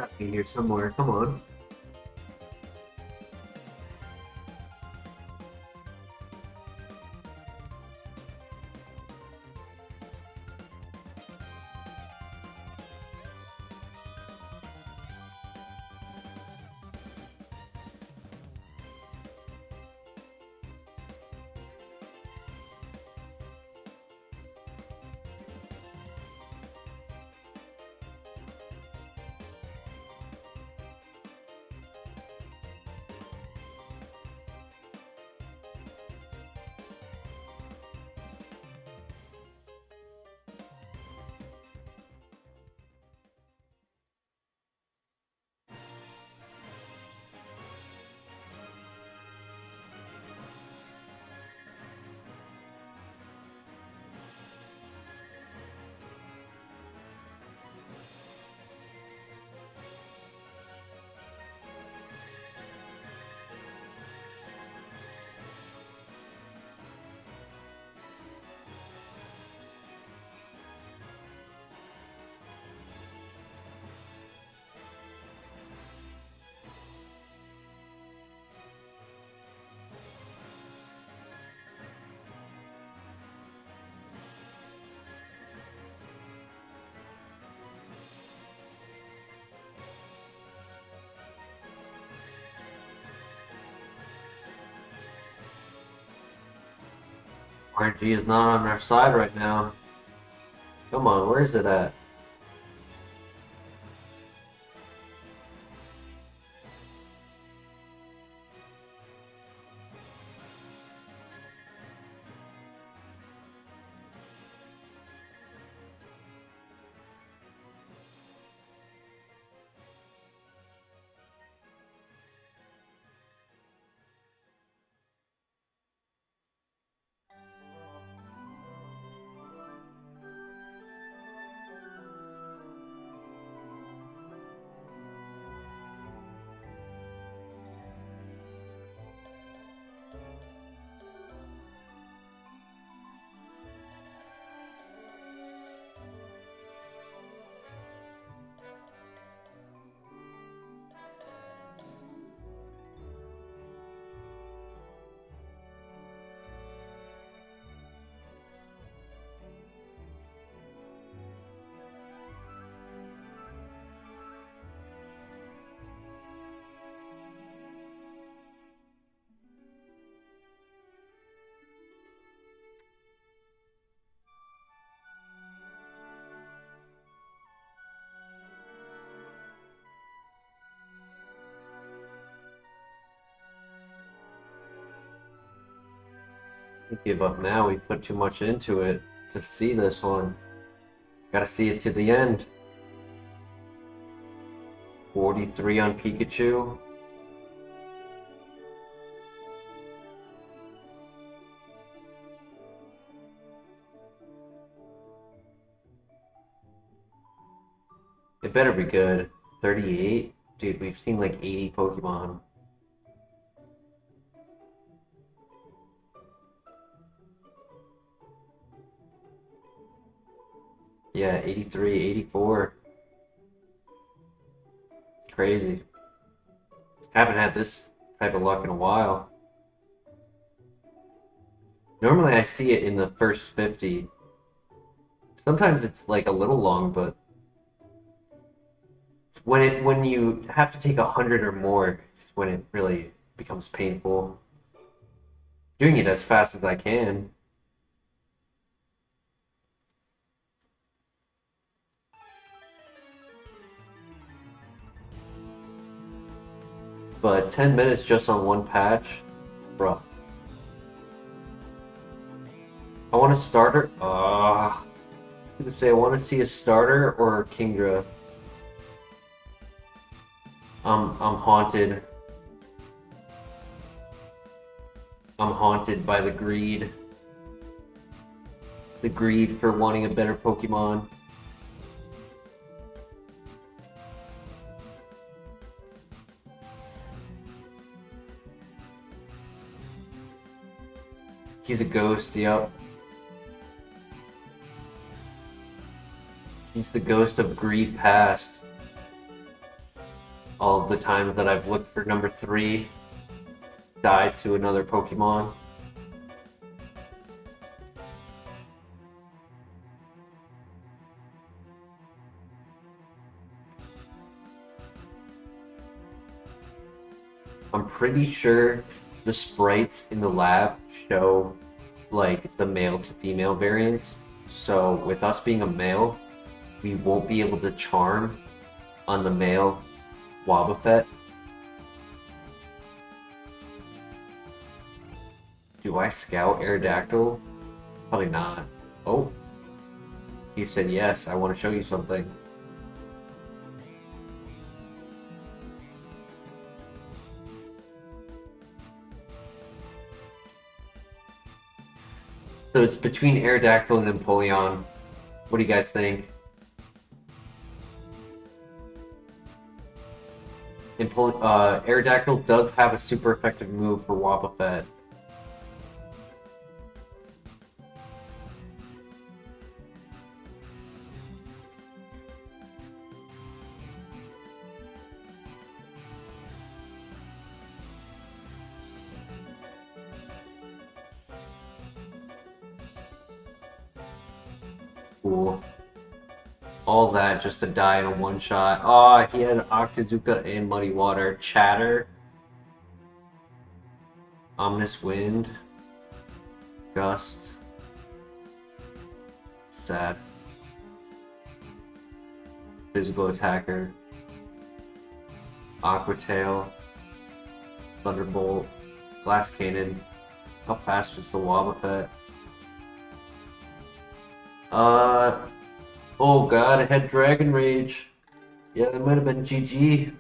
Gotta be here somewhere. Come on. RNG is not on our side right now. Come on, where is it at? We give up now. We put too much into it to see this one. Gotta see it to the end. 43 on Pikachu. It better be good. 38? Dude, we've seen like 80 Pokemon. Yeah, 83, 84. Crazy. Haven't had this type of luck in a while. Normally I see it in the first 50. Sometimes it's like a little long, but when you have to take 100 or more is when it really becomes painful. Doing it as fast as I can. But 10 minutes just on one patch, rough. I want a starter. I'm gonna say I want to see a starter or a Kingdra. I'm haunted. I'm haunted by the greed. The greed for wanting a better Pokemon. He's a ghost, yep. He's the ghost of greed past. all of the times that I've looked for number 3 died to another Pokemon. I'm pretty sure the sprites in the lab show like the male to female variants. So with us being a male, we won't be able to charm on the male Wobbuffet. Do I scout Aerodactyl? Probably not. Oh, he said yes, I want to show you something. So it's between Aerodactyl and Empoleon. What do you guys think? Aerodactyl does have a super effective move for Wobbuffet. Cool. All that just to die in a one-shot. Oh, he had Octazooka and Muddy Water. Chatter. Ominous Wind. Gust. Sad. Physical Attacker. Aqua Tail. Thunderbolt. Glass Cannon. How fast was the Wobbuffet? Oh god, I had Dragon Rage. Yeah, that might have been GG.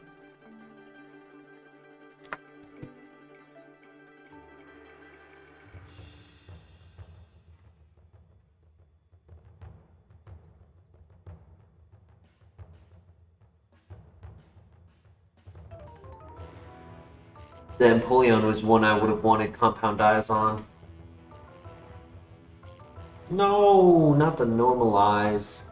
The Empoleon was one I would have wanted Compound Eyes on. No, not the Normalize.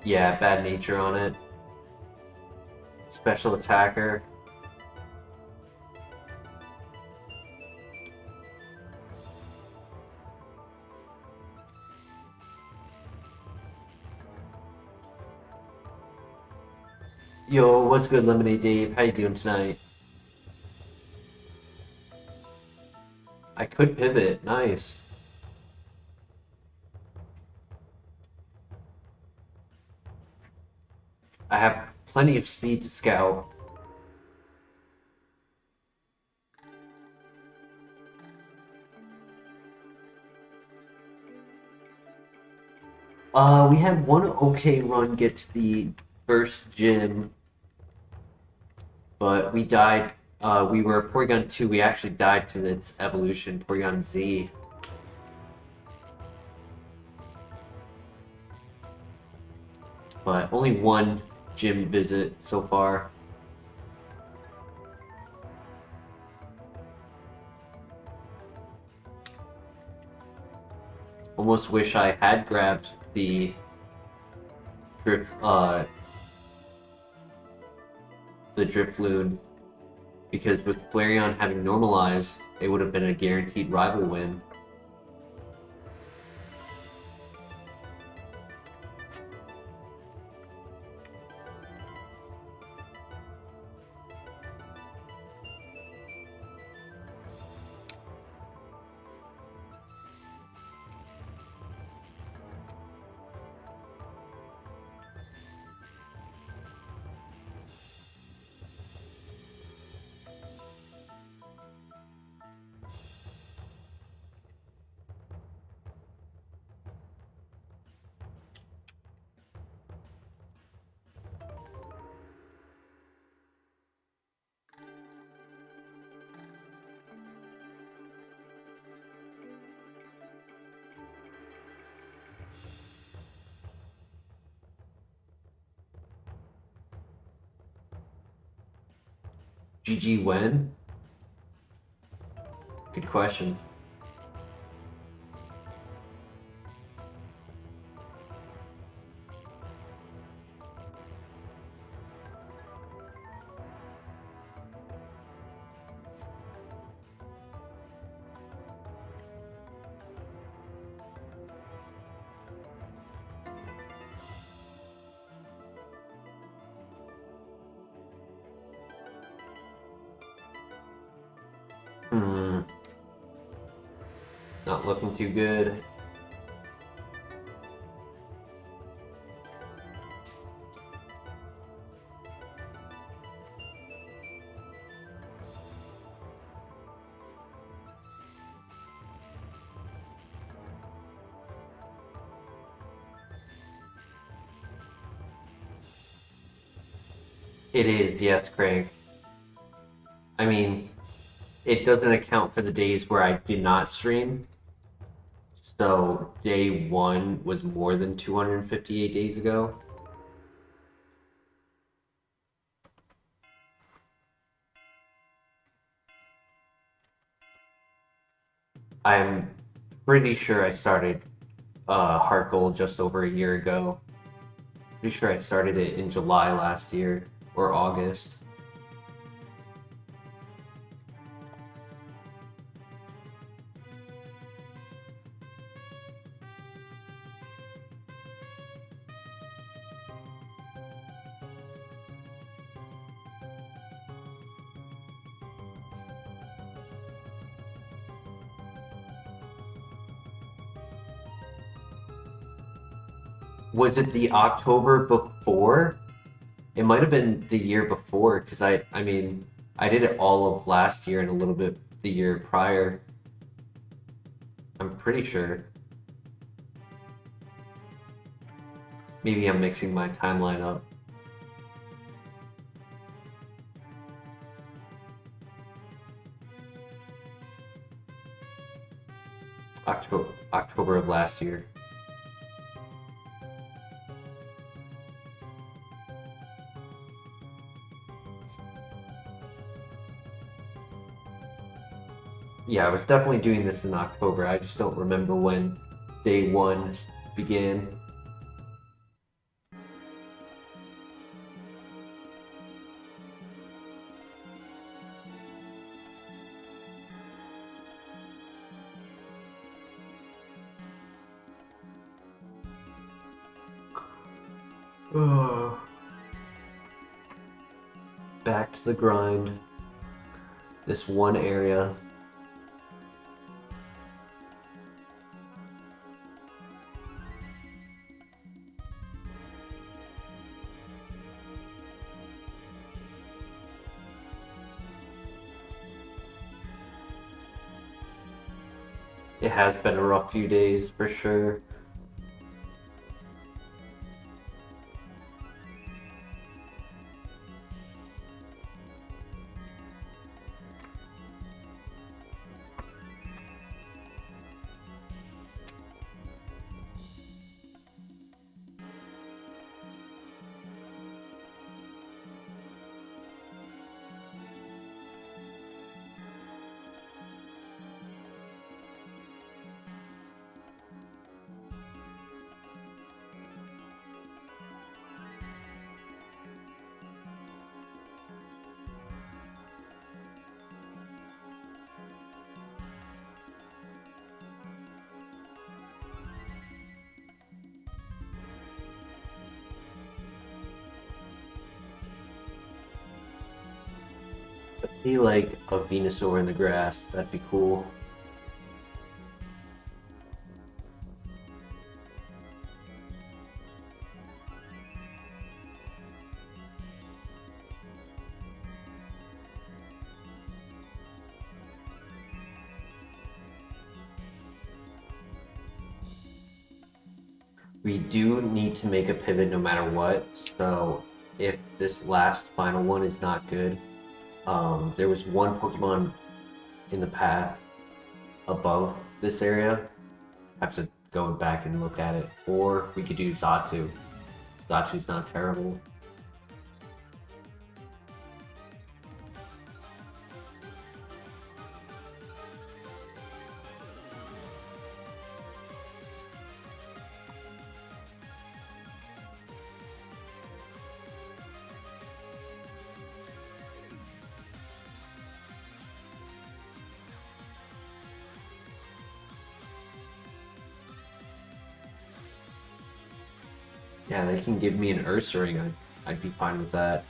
Yeah, bad nature on it. Special attacker. Yo, what's good, Lemonade Dave? How you doing tonight? I could pivot. Nice. I have plenty of speed to scout. We had one okay run get to the first gym, but we died. We were Porygon 2. We actually died to its evolution, Porygon Z. But only one gym visit so far. Almost wish I had grabbed the Drifloon, because with Flareon having normalized, it would have been a guaranteed rival win. GG when? Good question. Not looking too good. It is, yes, Craig. I mean, it doesn't account for the days where I did not stream. So day 1 was more than 258 days ago. I'm pretty sure I started HeartGold just over a year ago. Pretty sure I started it in July last year or August. Was it the October before? It might have been the year before, because I mean, I did it all of last year and a little bit the year prior. I'm pretty sure. Maybe I'm mixing my timeline up. October of last year. Yeah, I was definitely doing this in October. I just don't remember when day 1 began. Back to the grind. This one area. It has been a rough few days for sure. Be like a Venusaur in the grass. That'd be cool. We do need to make a pivot no matter what. So if this last final one is not good, there was one Pokemon in the path above this area. I have to go back and look at it. Or we could do Xatu. Xatu's not terrible. Yeah, they can give me an Ursaring. I'd be fine with that.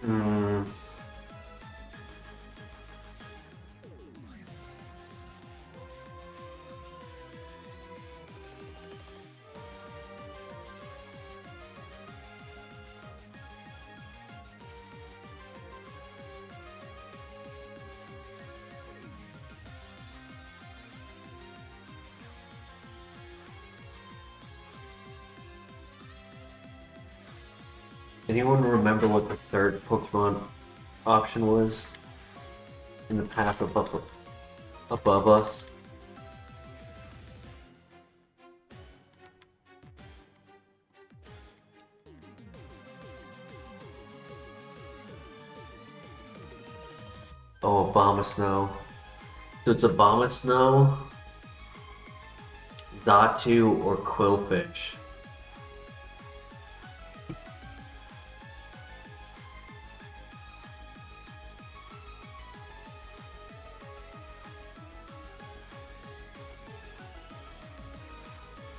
Hmm. Anyone remember what the third Pokemon option was in the path above us? Oh, Abomasnow. So it's Abomasnow, Xatu, or Quillfish.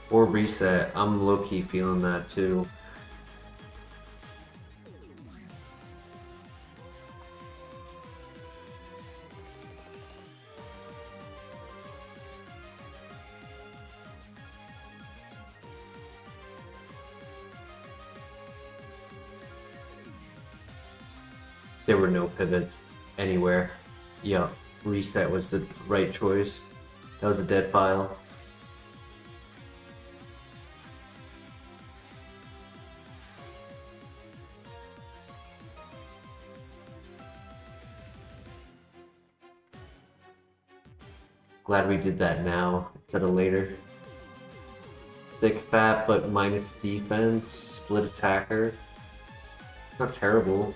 Or Reset. I'm low-key feeling that too. There were no pivots anywhere. Yeah, Reset was the right choice. That was a dead file. Glad we did that now instead of later. Thick fat but minus defense, split attacker. Not terrible.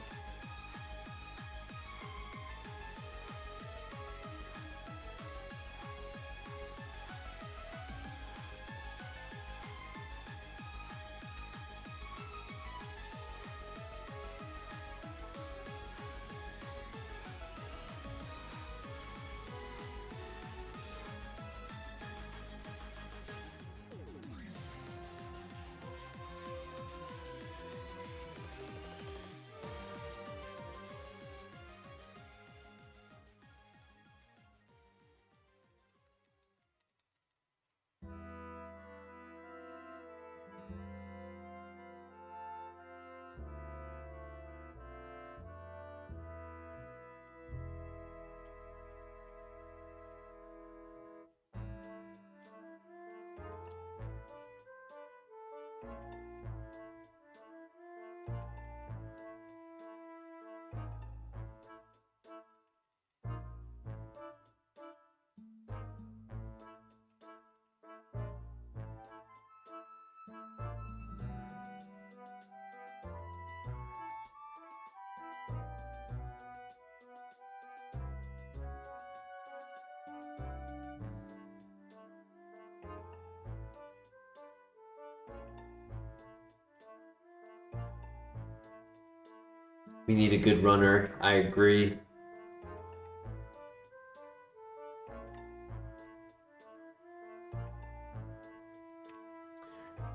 We need a good runner. I agree.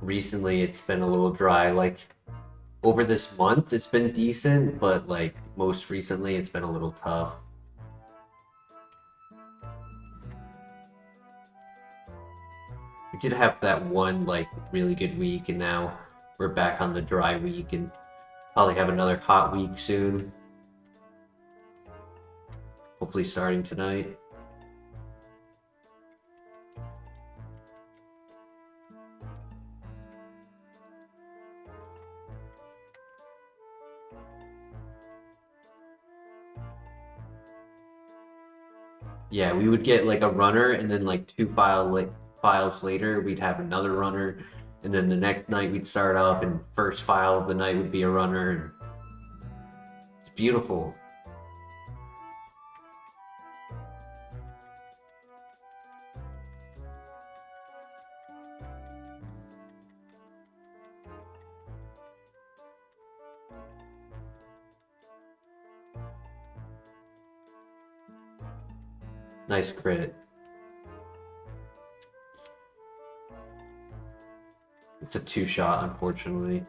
Recently, it's been a little dry. Like, over this month, it's been decent, but like most recently, it's been a little tough. We did have that one like really good week, and now we're back on the dry week, and probably have another hot week soon. Hopefully, starting tonight. Yeah, we would get like a runner, and then like files later, we'd have another runner, and then the next night we'd start up, and first file of the night would be a runner. And it's beautiful. Nice crit. It's a 2-shot, unfortunately.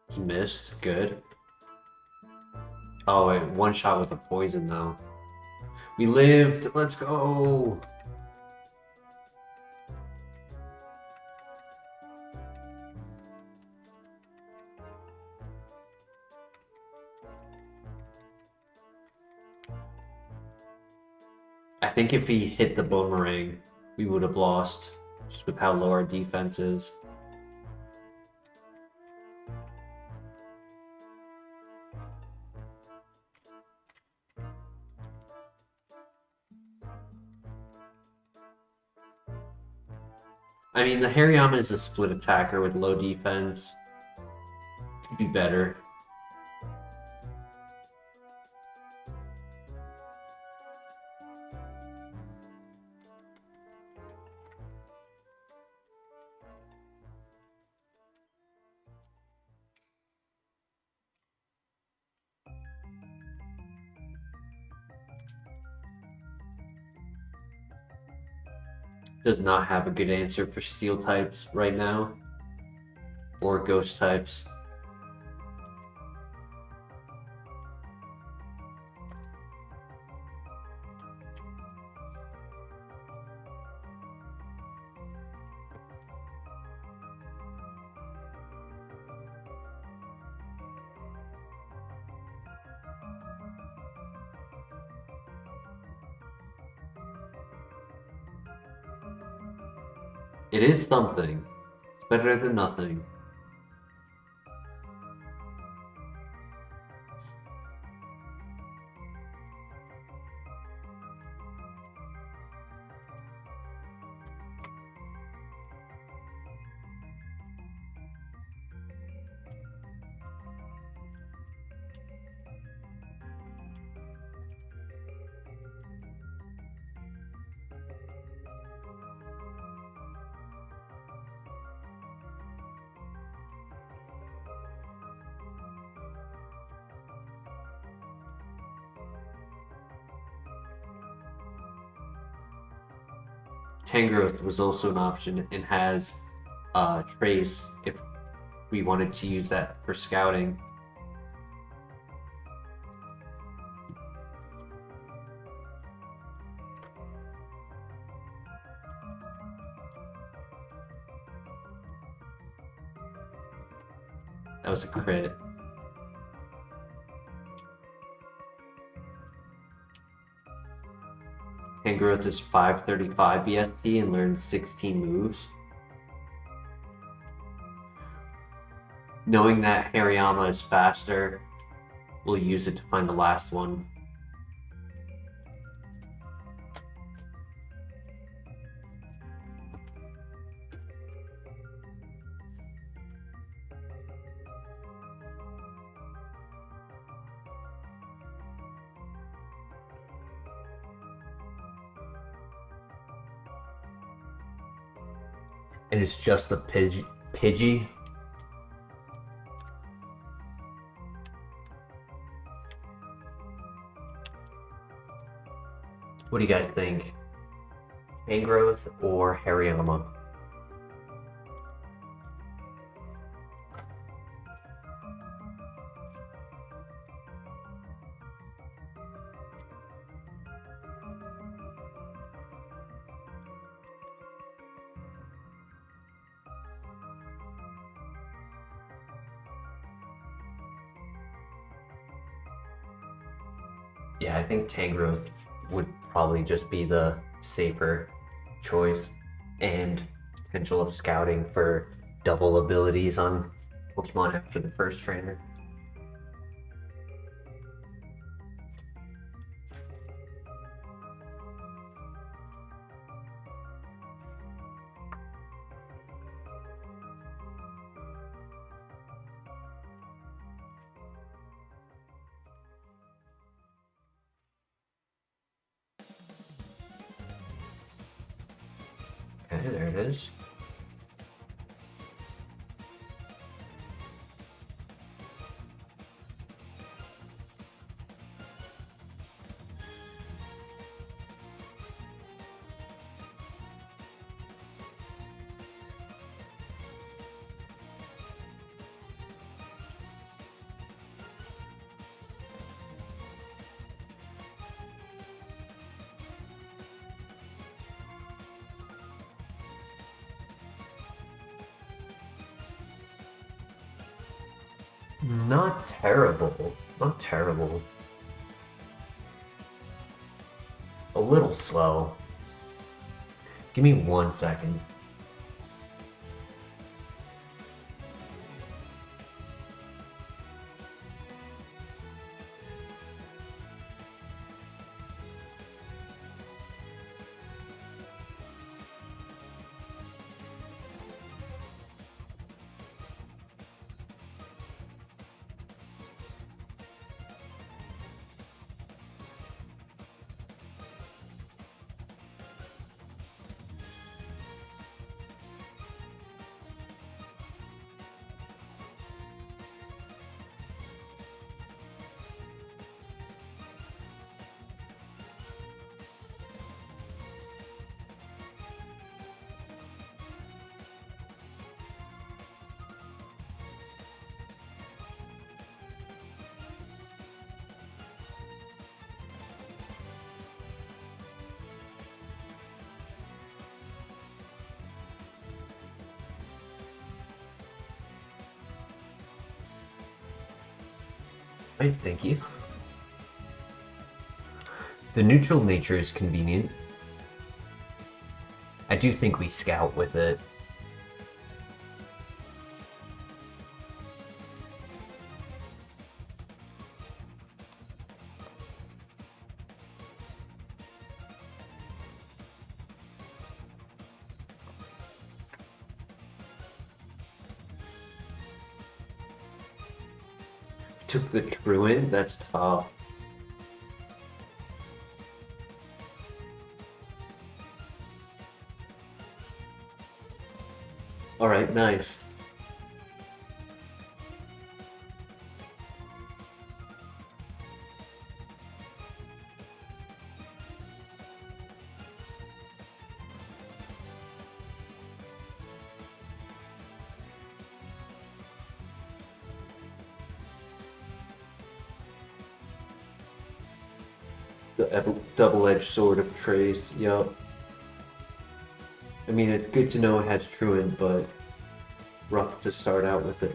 He missed. Good. Oh, wait, 1-shot with a poison, though. We lived! Let's go! I think if he hit the boomerang, we would have lost, just with how low our defense is. I mean, the Hariyama is a split attacker with low defense. Could be better. Does not have a good answer for steel types right now. Or ghost types. It is something. It's better than nothing. Tangrowth was also an option and has Trace if we wanted to use that for scouting. That was a crit. Tangrowth is 535 BSP and learns 16 moves. Knowing that Hariyama is faster, we'll use it to find the last one. And it's just a Pidgey. What do you guys think? Tangrowth or Hariyama? Yeah, I think Tangrowth would probably just be the safer choice, and potential of scouting for double abilities on Pokemon after the first trainer. Okay, there it is. Not terrible. Not terrible. A little slow. Give me 1 second. Right, thank you. The neutral nature is convenient. I do think we scout with it. Took the Truant? That's tough. Alright, nice. The double-edged sword of Trace, yup. I mean, it's good to know it has Truant, but rough to start out with it.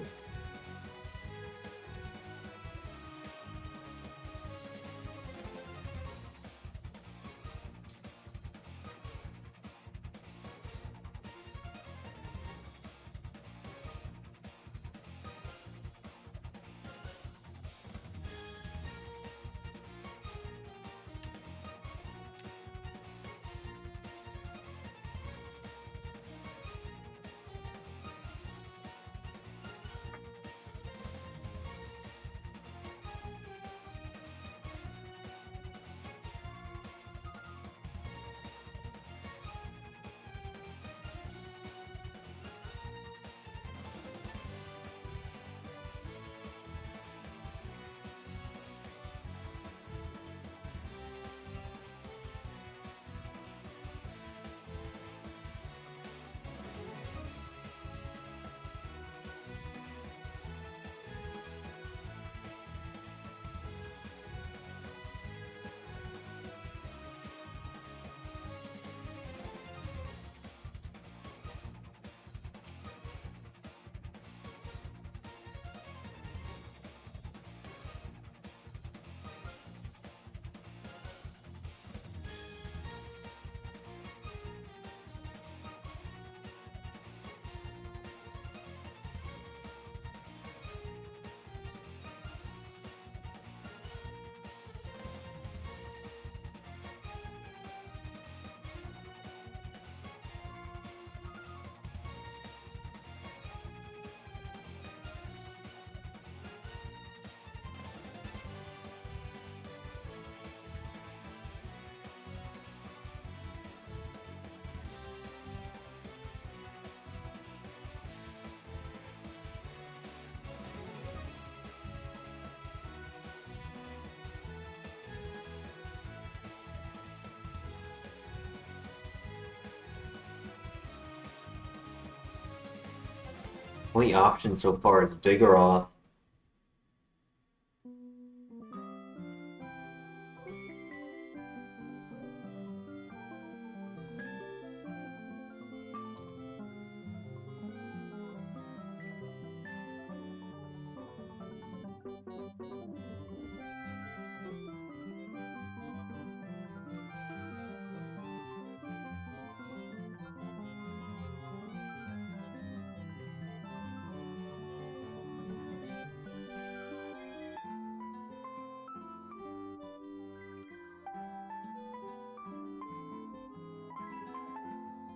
only option so far is Vigoroth.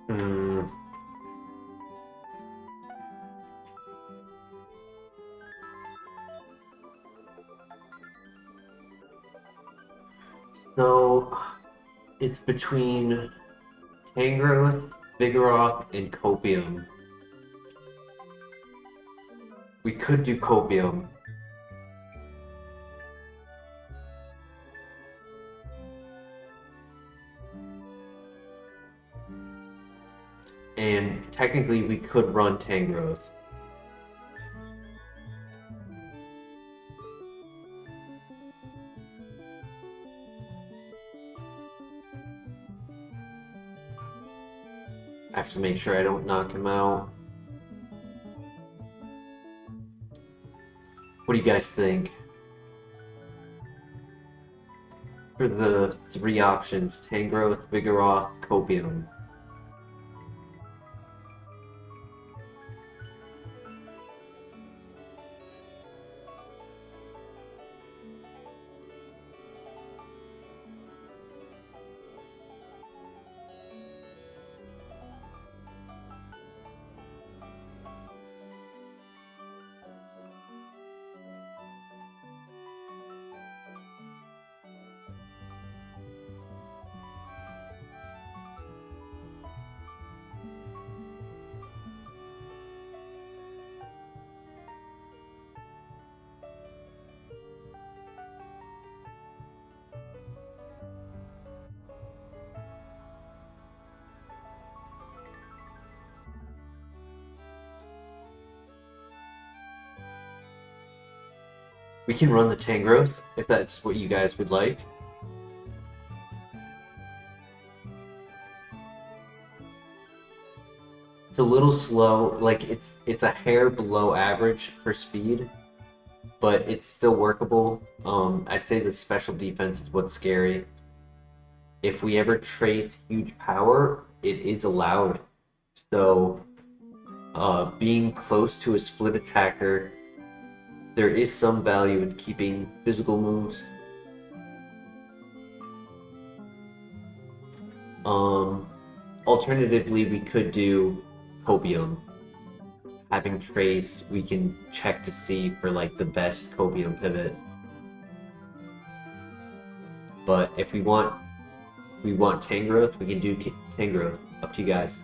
Hmm. So it's between Tangrowth, Vigoroth, and Copium. We could do Copium. And technically we could run Tangrowth. I have to make sure I don't knock him out. What do you guys think? For the three options, Tangrowth, Vigoroth, Copium. We can run the Tangrowth if that's what you guys would like. It's a little slow, like it's a hair below average for speed, but it's still workable. I'd say the special defense is what's scary. If we ever trace huge power, it is allowed. So, being close to a split attacker, there is some value in keeping physical moves. Alternatively, we could do Copium. Having Trace, we can check to see for like the best Copium pivot. But if we want Tangrowth, we can do Tangrowth. Up to you guys.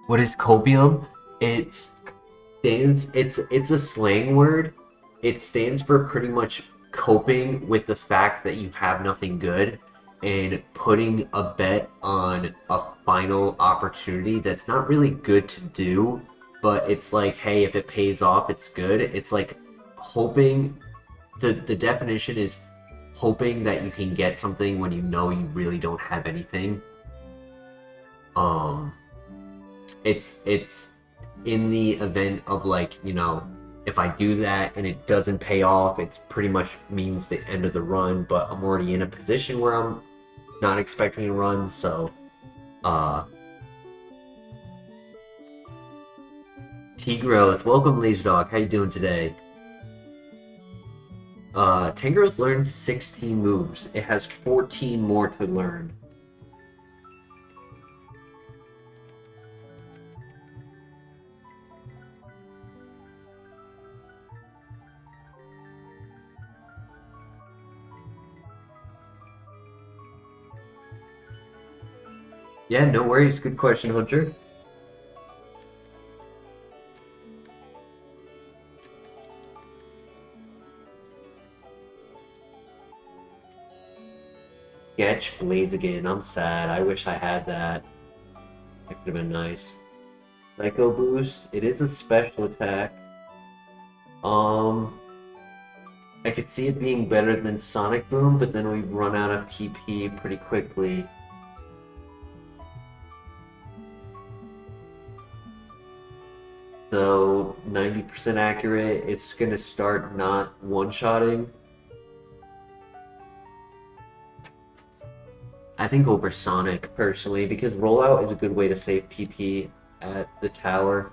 What is copium? It's a slang word. It stands for pretty much coping with the fact that you have nothing good and putting a bet on a final opportunity that's not really good to do, but it's like, hey, if it pays off, it's good. It's like hoping the definition is hoping that you can get something when you know you really don't have anything. Um it's in the event of like, you know, if I do that and it doesn't pay off, it pretty much means the end of the run, but I'm already in a position where I'm not expecting a run, so T-Growth, welcome LaserDog, how you doing today? Tangrowth learns 16 moves. It has 14 more to learn. Yeah, no worries. Good question, Hunter. sketch Blaziken. I'm sad. I wish I had that. That could have been nice. Psycho Boost. It is a special attack. I could see it being better than Sonic Boom, but then we run out of PP pretty quickly. So 90% accurate, it's gonna start not one-shotting. I think over Sonic, personally, because rollout is a good way to save PP at the tower.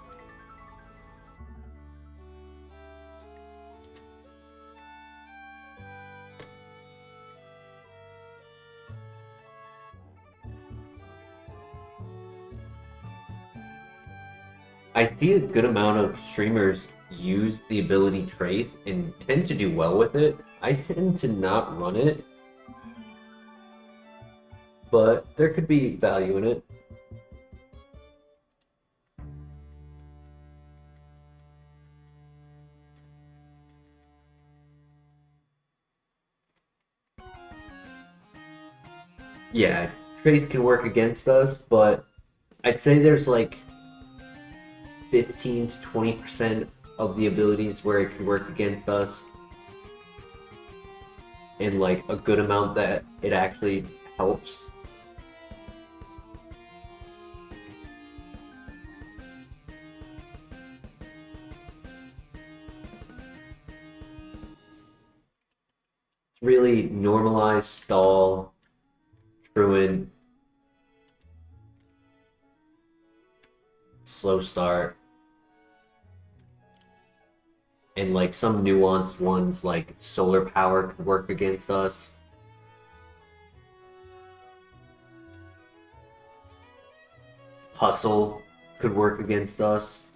I see a good amount of streamers use the ability Trace and tend to do well with it. I tend to not run it, but there could be value in it. Yeah, Trace can work against us, but I'd say there's like 15 to 20% of the abilities where it can work against us, and like a good amount that it actually helps. It's really normalized stall, truant, slow start, and like some nuanced ones like solar power could work against us. Hustle could work against us.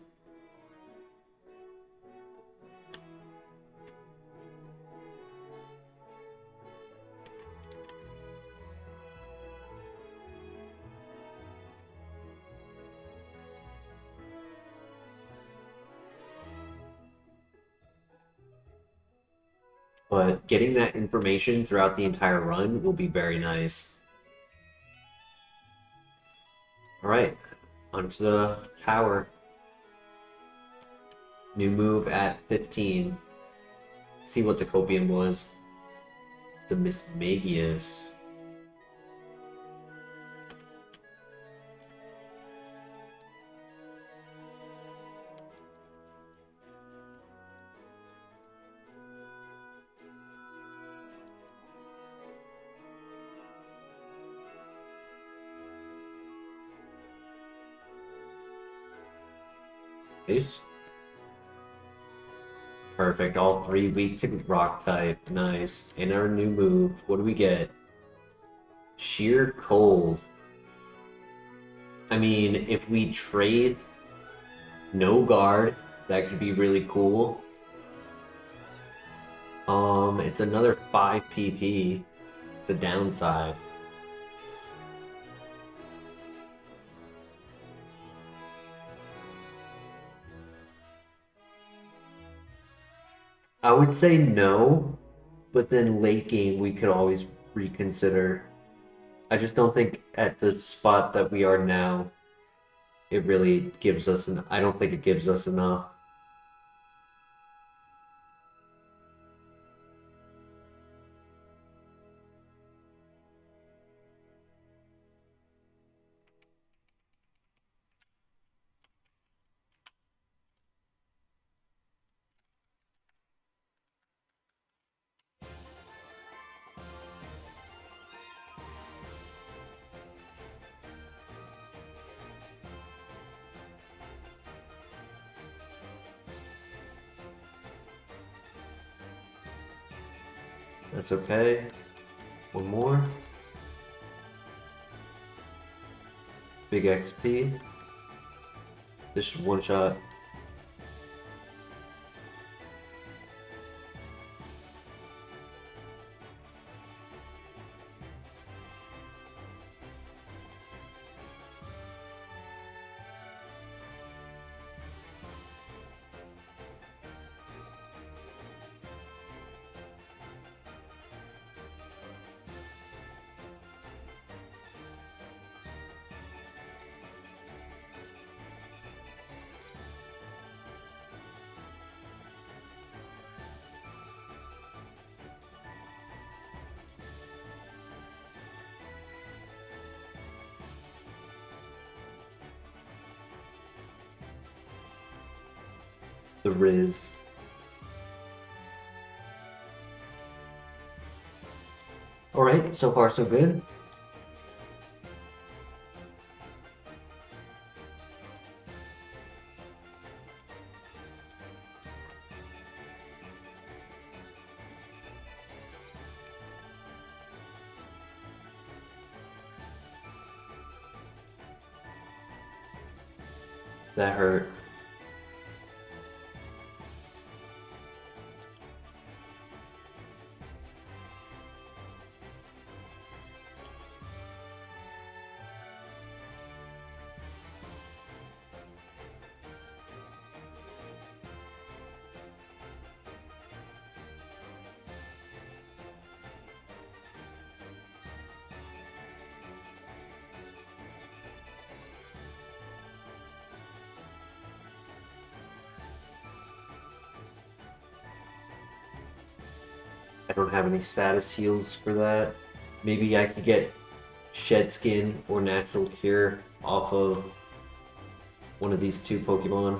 But getting that information throughout the entire run will be very nice. Alright, onto the tower. New move at 15. See what the Copium was. The Mismagius. Base. Perfect, all three weak to rock type. Nice. And our new move, what do we get? Sheer Cold. I mean, if we trade no guard, that could be really cool. It's another 5 PP. It's a downside. I would say no, but then late game we could always reconsider. I just don't think at the spot that we are now, it really gives us I don't think it gives us enough. That's okay. One more. Big XP. This should one shot. The Riz. Alright, so far so good. That hurt. I don't have any status heals for that. Maybe I could get Shed Skin or Natural Cure off of one of these two Pokemon.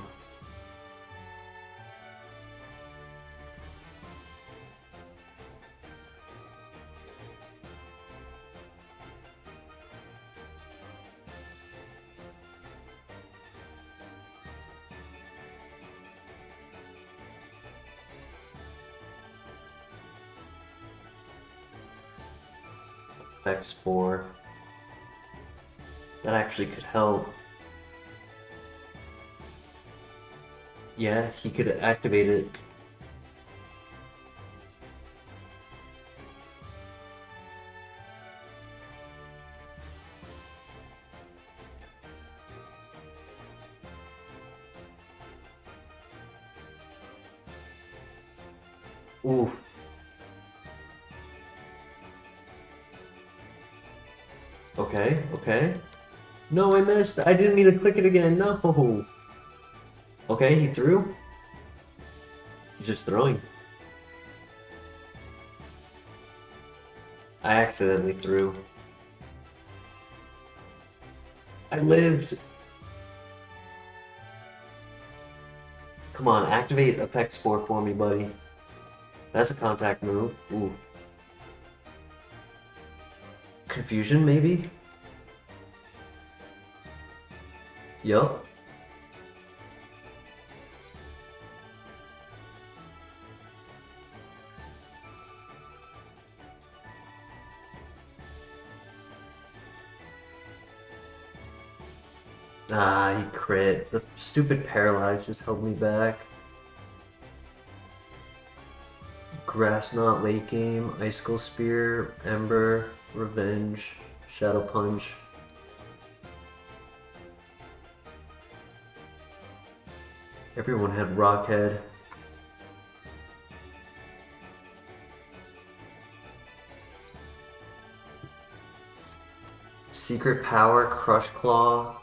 X4. That actually could help. Yeah, he could activate it. Ooh. Okay, okay. No, I missed. I didn't mean to click it again. No. Okay, he threw. He's just throwing. I accidentally threw. I lived. Come on, activate Effect Spore for me, buddy. That's a contact move. Ooh. Confusion, maybe? Yup. Ah, he crit. The stupid paralyze just held me back. Grass Knot late game, Icicle Spear, Ember, Revenge, Shadow Punch. Everyone had Rockhead. Secret Power, Crush Claw,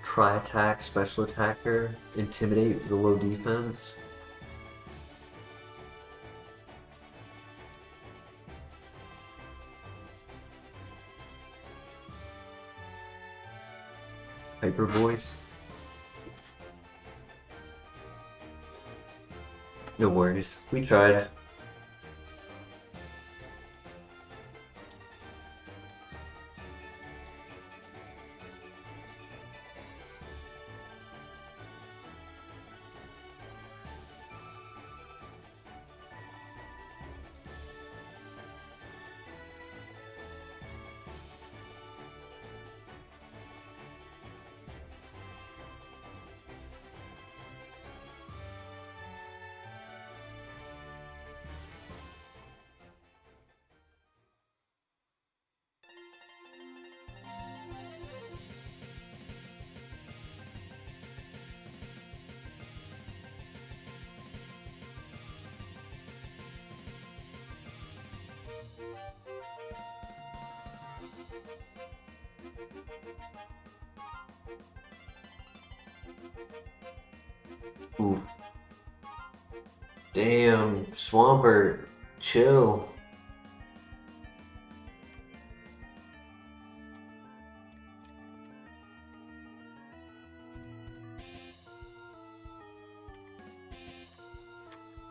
Tri-Attack, Special Attacker, Intimidate with the low defense. Hyper Voice. No worries, we tried. Oof. Damn, Swampert, chill.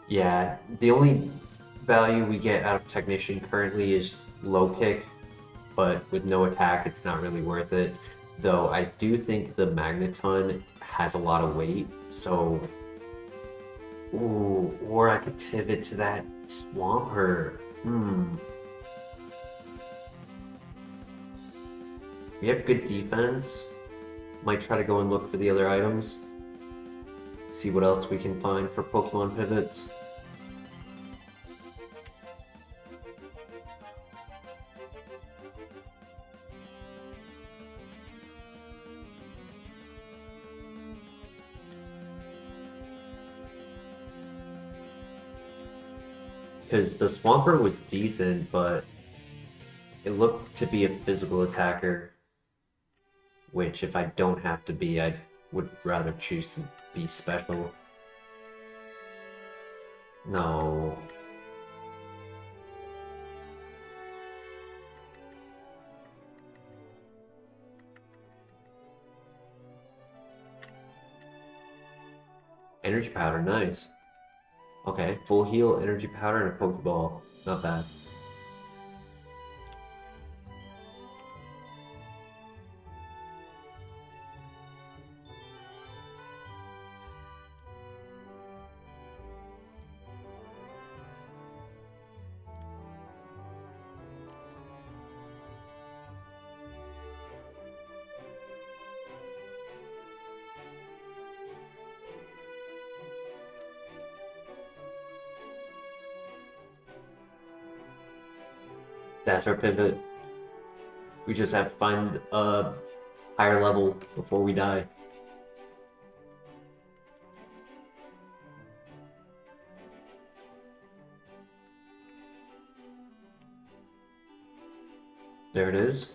Yeah, the only value we get out of Technician currently is low kick, but with no attack, it's not really worth it. Though I do think the Magneton has a lot of weight, so... Ooh, or I could pivot to that Swampert. We have good defense. Might try to go and look for the other items. See what else we can find for Pokemon pivots. Because the Swampert was decent, but it looked to be a physical attacker. Which, if I don't have to be, I would rather choose to be special. No. Energy powder, nice. Okay, full heal, energy powder, and a Pokeball. Not bad. That's our pivot. We just have to find a higher level before we die. There it is.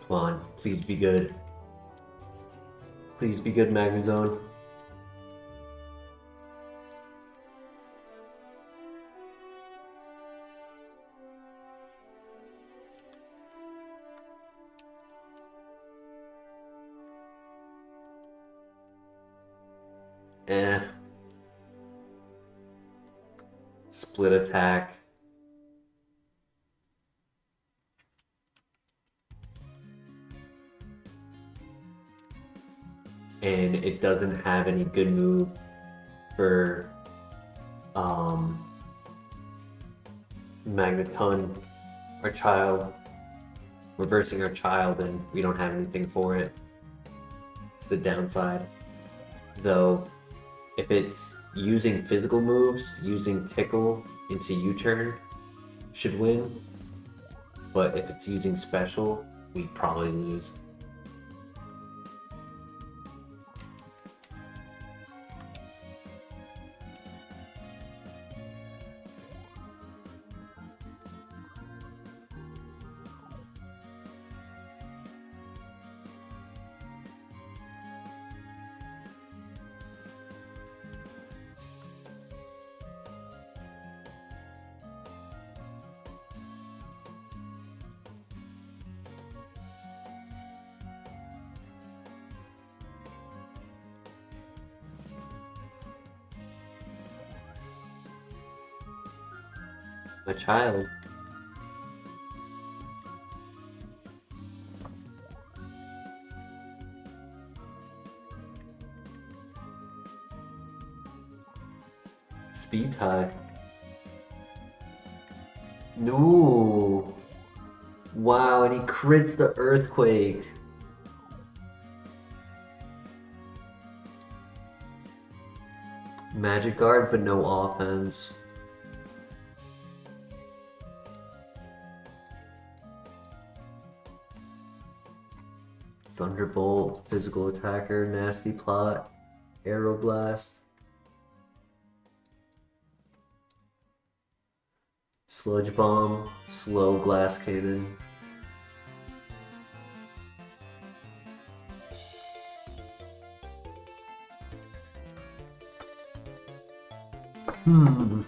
Come on, please be good. Please be good, Magnezone. Eh. Split attack. And it doesn't have any good move for Magneton, our child, reversing our child, and we don't have anything for it. It's the downside. Though, if it's using physical moves, using Tickle into U-turn should win. But if it's using special, we'd probably lose. My child. Speed tie. No. Wow, and he crits the earthquake. Magic guard, but no offense. Thunderbolt, physical attacker, nasty plot, Aeroblast. Sludge bomb, slow glass cannon. Hmm.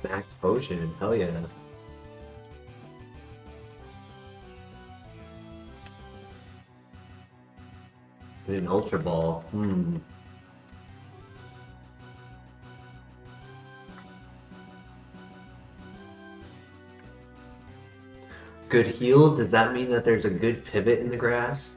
Max potion, hell yeah. And an ultra ball. Good heal, does that mean that there's a good pivot in the grass?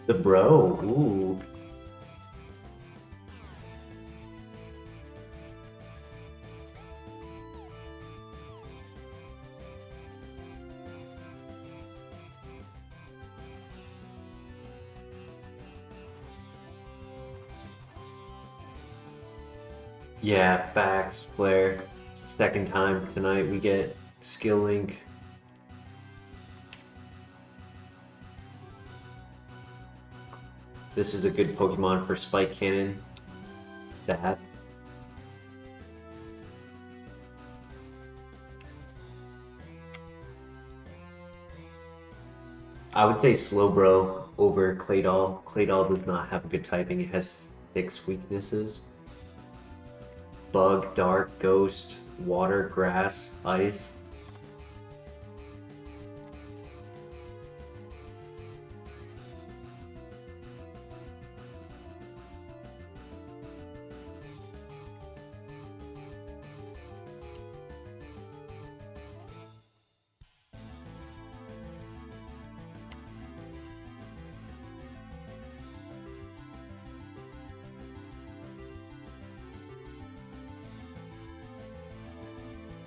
The bro, ooh. Yeah, facts, Blair. Second time tonight we get skill link. This is a good Pokemon for Spike Cannon. That. I would say Slowbro over Claydol. Claydol does not have a good typing. It has 6 weaknesses. Bug, Dark, Ghost, Water, Grass, Ice.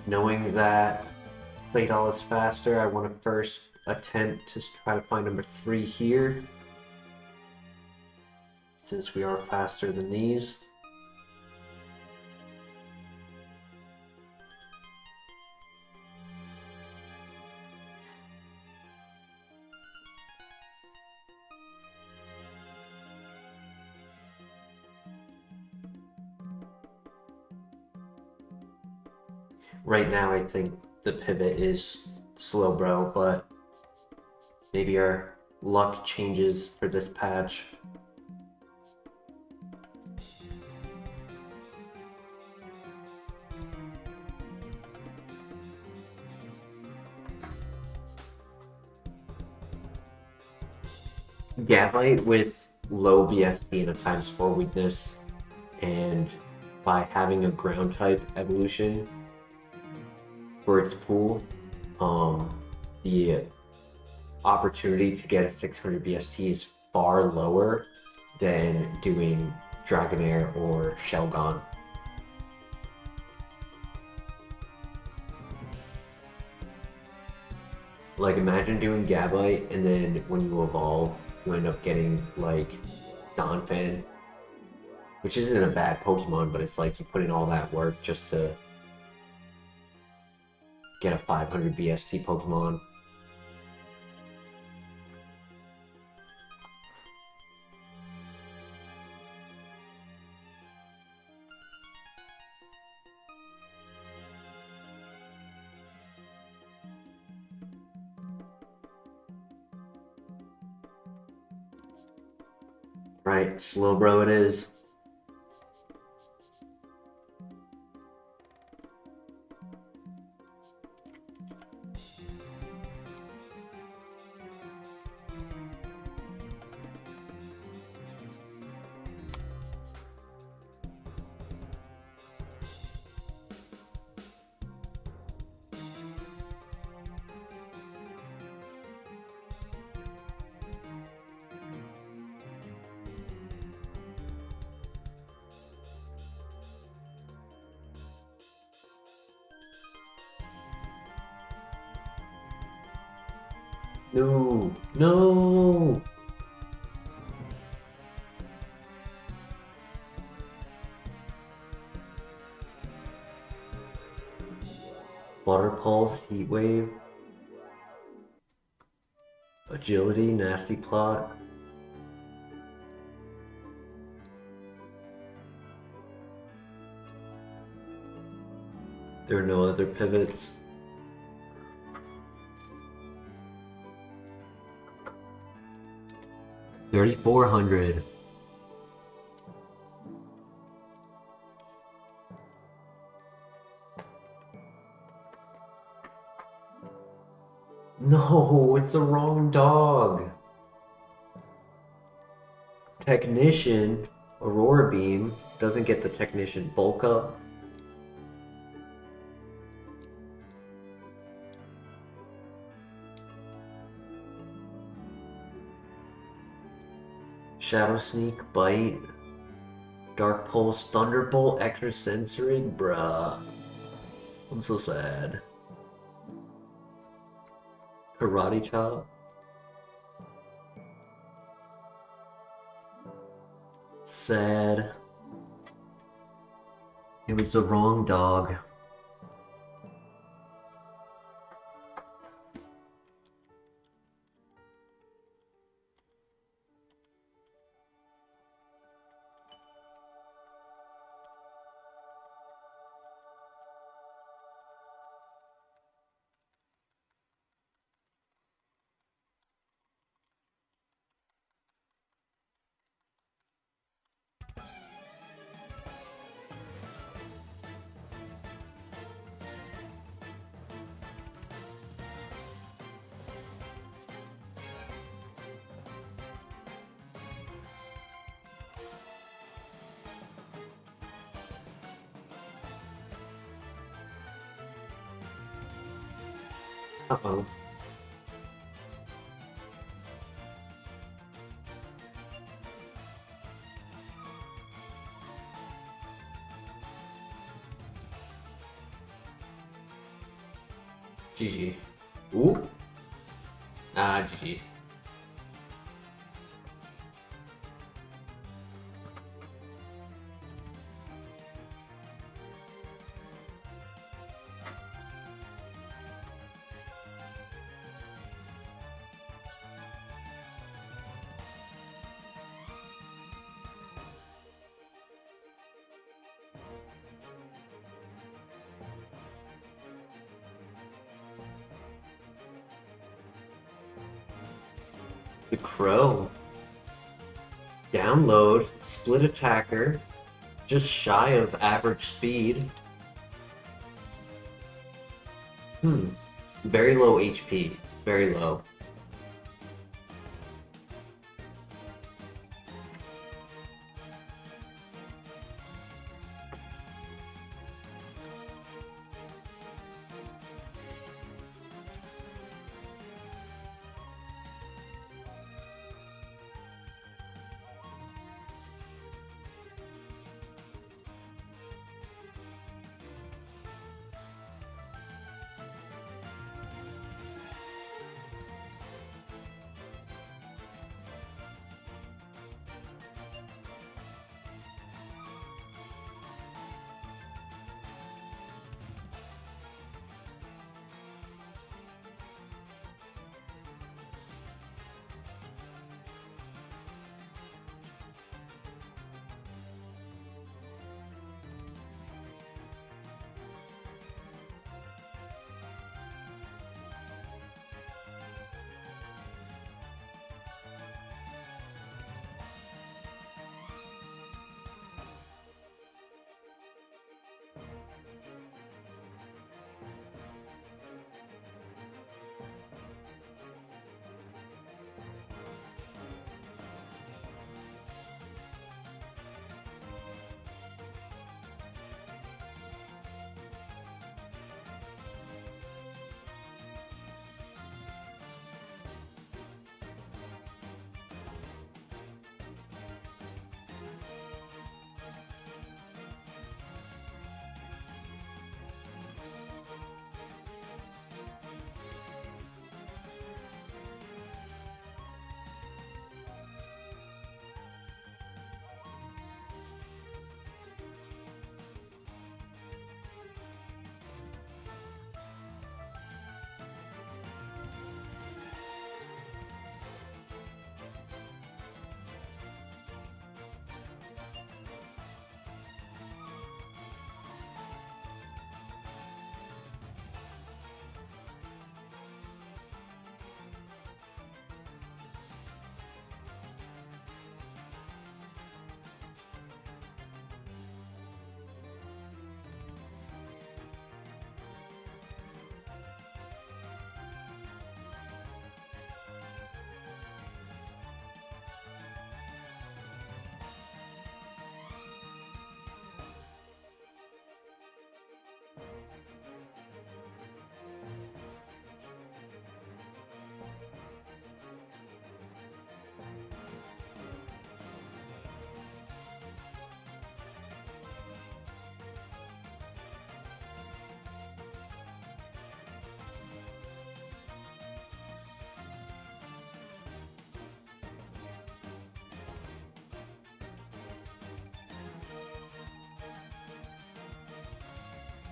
Knowing that Claydol is faster, I want to first attempt to try to find number 3 here. Since we are faster than these. Right now, I think the pivot is Slowbro, but maybe our luck changes for this patch. Gabite with low BFP and a ×4 weakness, and by having a ground type evolution for its pool, the opportunity to get a 600 BST is far lower than doing Dragonair or Shelgon. Like, imagine doing Gabite, and then when you evolve, you end up getting, like, Donphan, which isn't a bad Pokemon, but it's like you put in all that work just to get a 500 BST Pokemon. Right, Slowbro it is. No, no! Water Pulse, Heat Wave, Agility, Nasty Plot. There are no other pivots. $3,400. No, it's the wrong dog. Technician, Aurora Beam, doesn't get the Technician bulk up. Shadow Sneak, Bite, Dark Pulse, Thunderbolt, Extrasensory, bruh. I'm so sad. Karate Chop. Sad. It was the wrong dog. Uh-oh. GG. Ooh. Ah, GG. The Crow. Download, split attacker, just shy of average speed. Very low HP. Very low.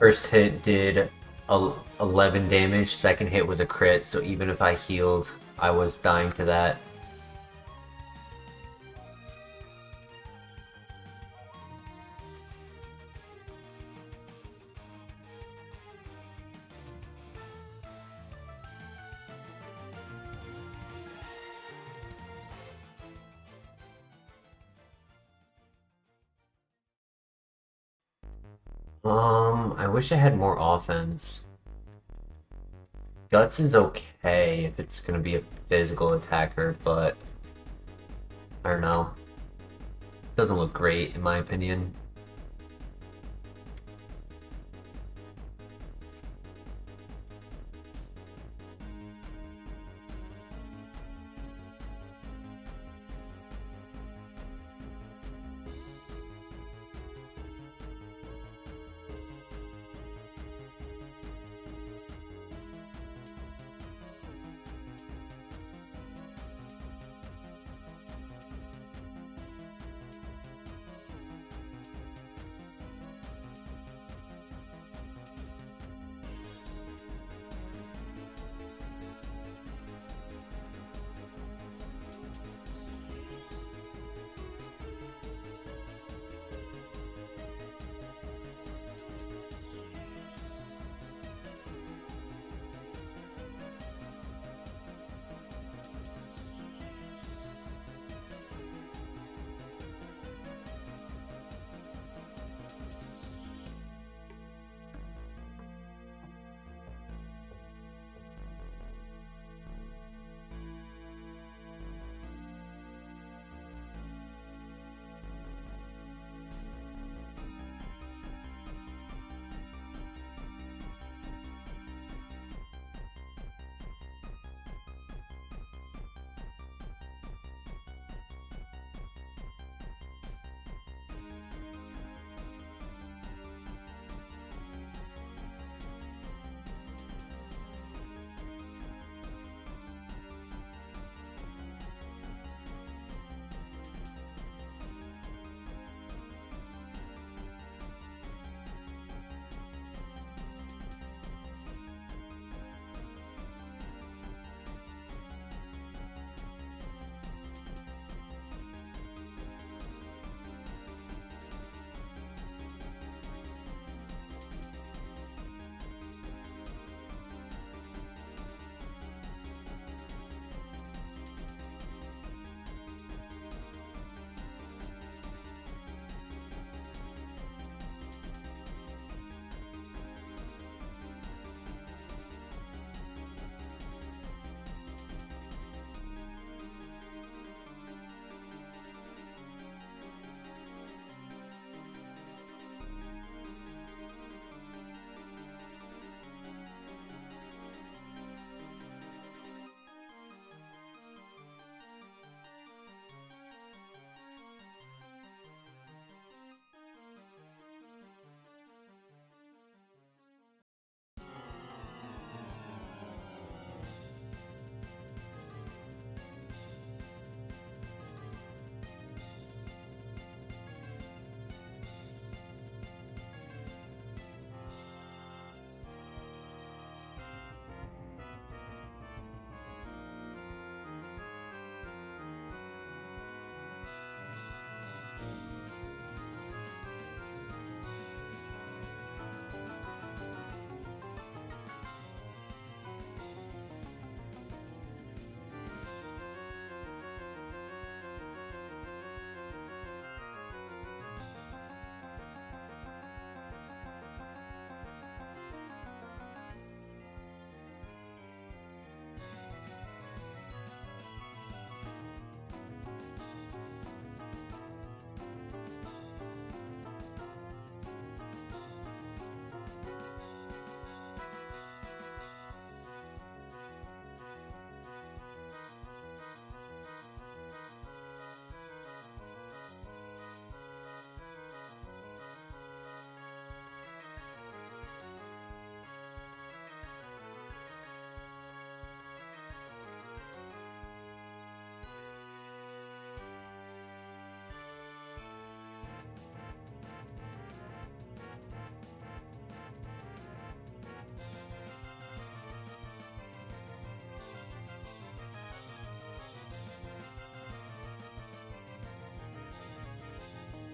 First hit did 11 damage, second hit was a crit, so even if I healed, I was dying to that. I wish I had more offense. Guts is okay if it's gonna be a physical attacker, but I don't know. Doesn't look great in my opinion.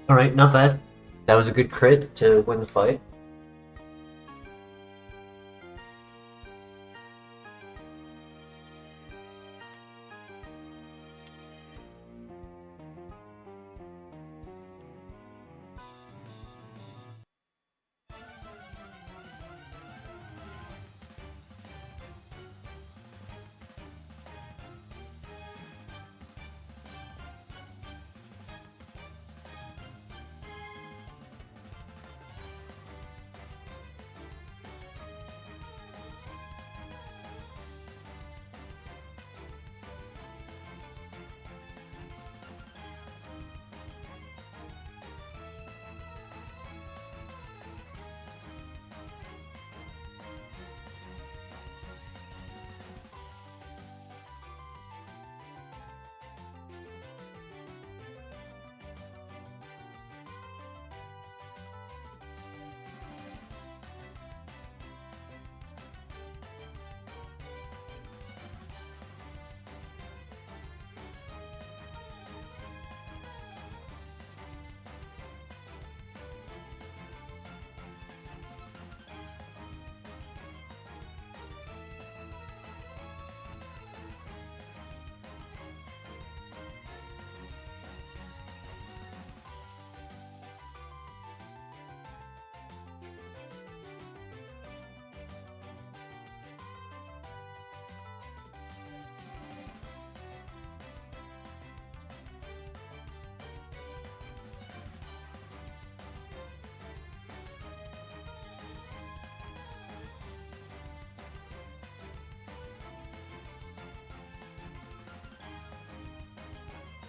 Alright, not bad. That was a good crit to win the fight.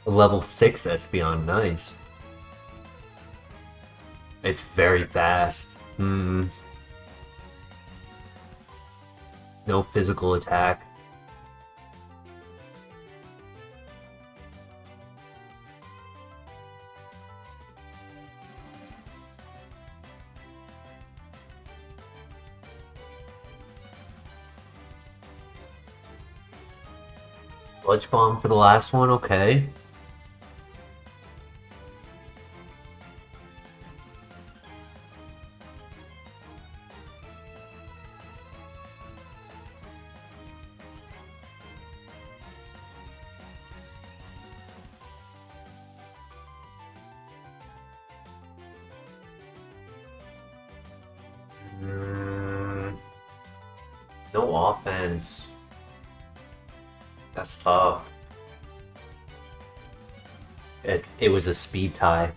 Level 6 Espeon, nice. It's very fast. No physical attack. Sludge Bomb for the last one, okay. No offense. That's tough. It was a speed tie.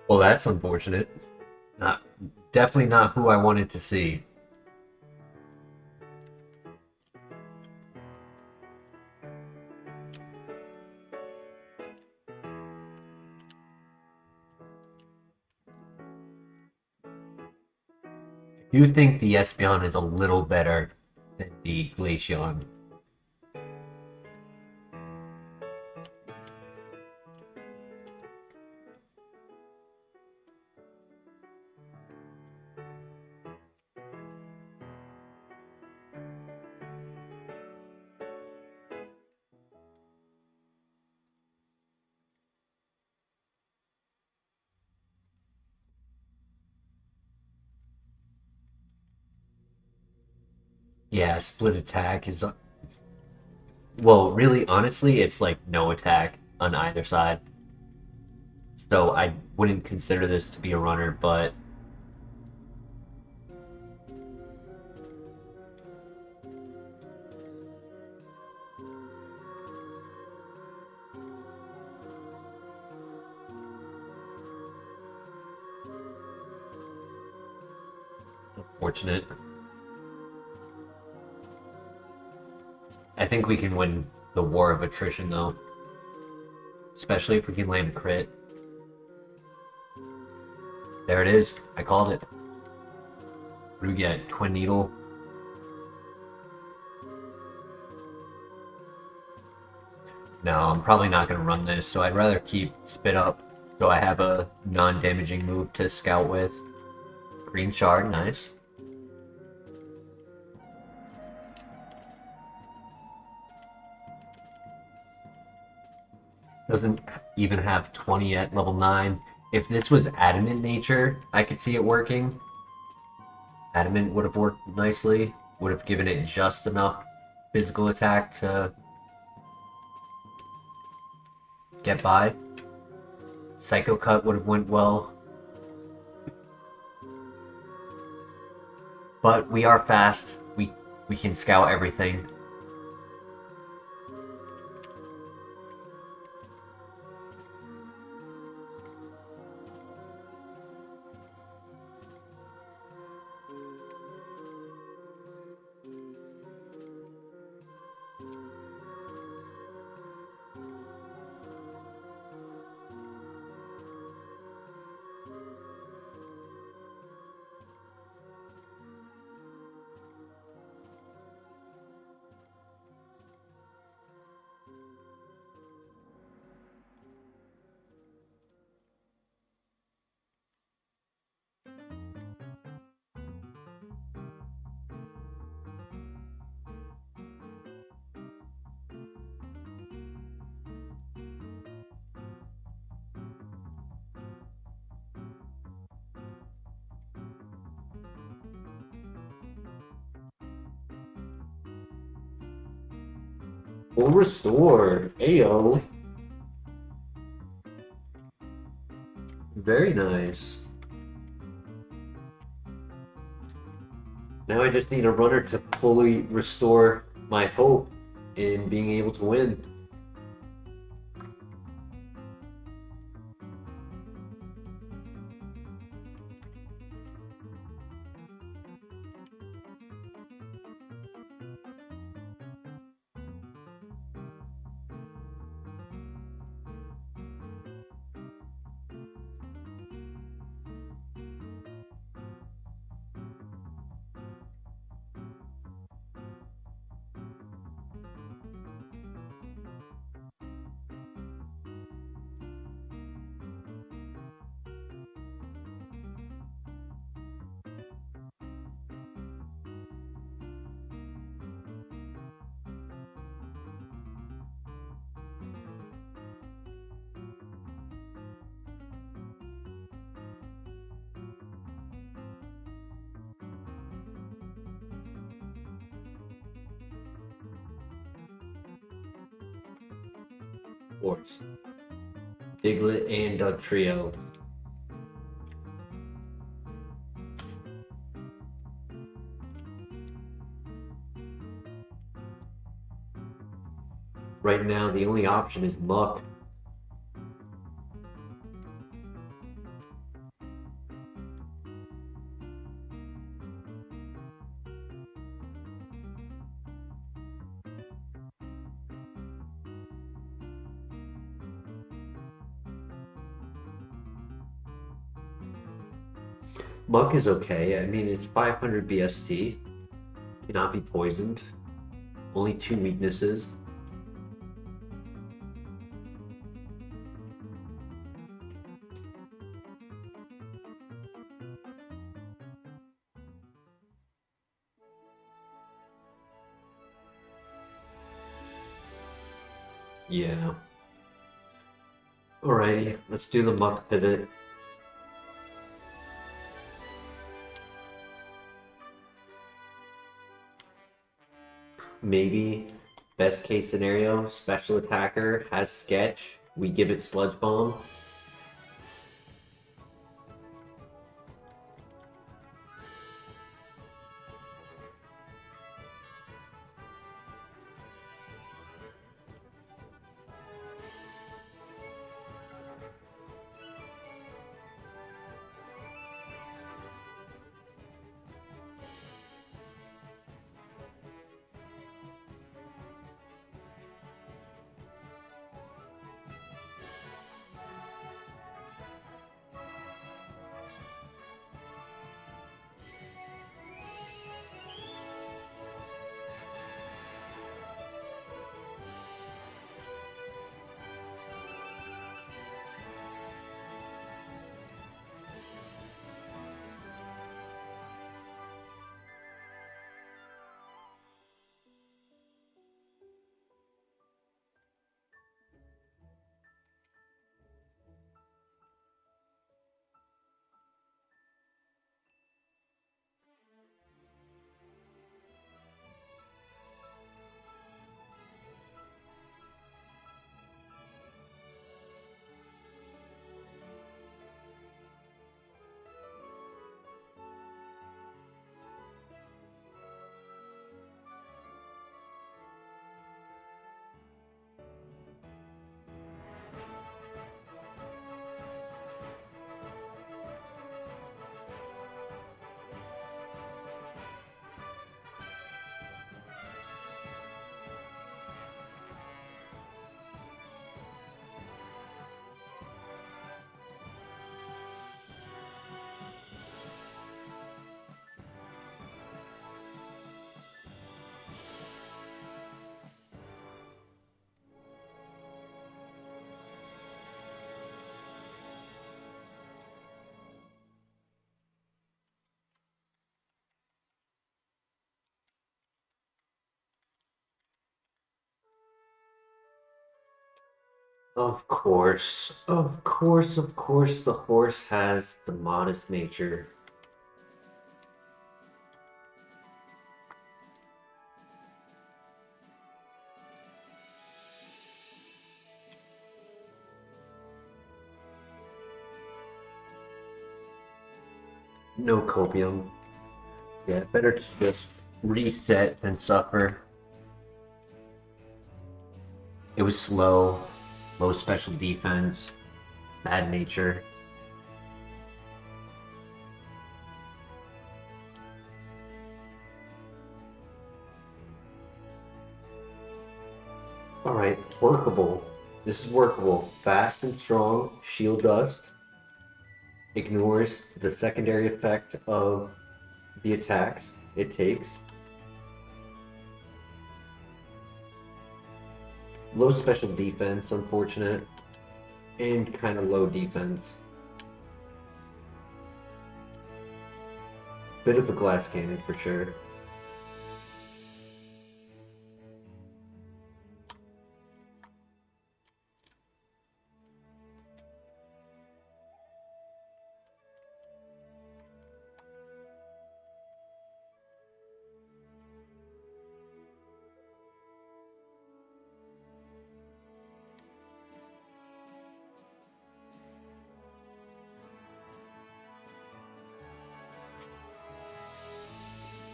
Well, that's unfortunate. Not definitely not who I wanted to see. I do think the Espeon is a little better than the Glaceon. Yeah, split attack is well, really, honestly, it's like no attack on either side. So I wouldn't consider this to be a runner, but unfortunate. I think we can win the war of attrition though, especially if we can land a crit. There it is. I called it. What do we get? Twin Needle. No, I'm probably not going to run this, so I'd rather keep Spit Up so I have a non-damaging move to scout with. Green Shard, nice. Doesn't even have 20 at level 9. If this was Adamant Nature, I could see it working. Adamant would have worked nicely. Would have given it just enough physical attack to get by. Psycho Cut would have went well. But we are fast. We can scout everything. Full restore. Ayo. Very nice. Now I just need a runner to fully restore my hope in being able to win. Of course. Diglett and Dugtrio. Right now, the only option is Muck. Muck is okay. I mean, it's 500 BST. Cannot be poisoned. Only 2 weaknesses. Yeah. Alrighty, let's do the Muck pivot. Maybe best case scenario, special attacker has sketch. We give it sludge bomb. Of course, of course, of course, the horse has the modest nature. No copium. Yeah, better to just reset than suffer. It was slow, low special defense, bad nature. Alright, workable. This is workable. Fast and strong, shield dust. Ignores the secondary effect of the attacks it takes. Low special defense, unfortunate. And kind of low defense. Bit of a glass cannon for sure.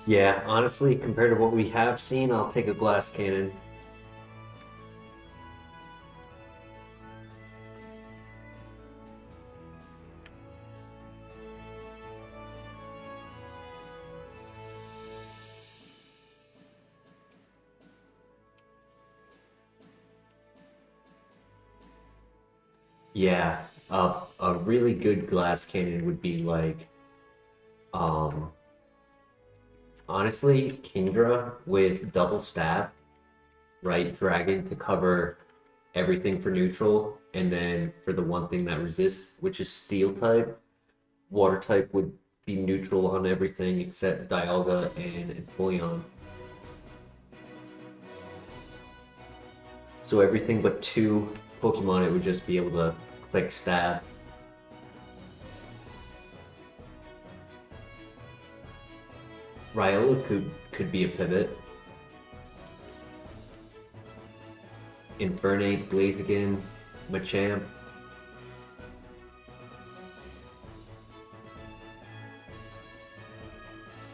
Yeah, honestly, compared to what we have seen, I'll take a glass cannon. Yeah, a really good glass cannon would be like Um, Honestly, Kingdra with double stab, right? Dragon to cover everything for neutral, and then for the one thing that resists, which is steel type, water type would be neutral on everything except Dialga and Empoleon. So everything but two Pokemon, it would just be able to click stab. Ryola could be a pivot. Infernape, Blaziken, Machamp.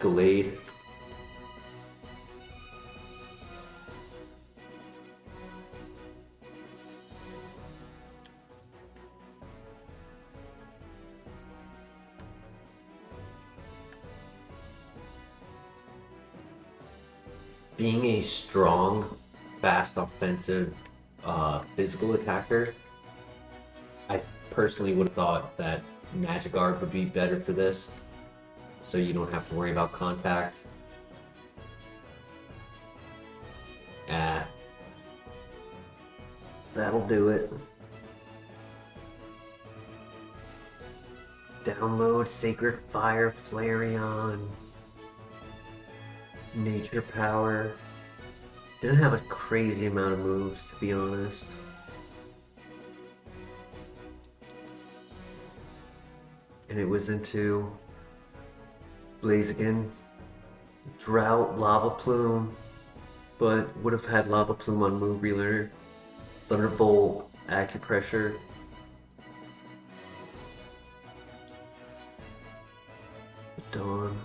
Gallade. Being a strong, fast, offensive, physical attacker, I personally would have thought that Magikarp would be better for this, so you don't have to worry about contact. Ah, that'll do it. Download Sacred Fire Flareon. Nature Power. Didn't have a crazy amount of moves, to be honest. And it was into Blaziken, Drought, Lava Plume, but would have had Lava Plume on Move Relearner, Thunderbolt, Acupressure. Dawn.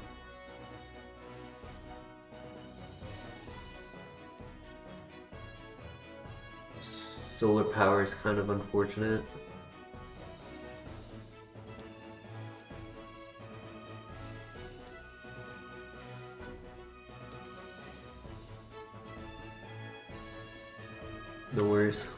Solar Power is kind of unfortunate. No worries.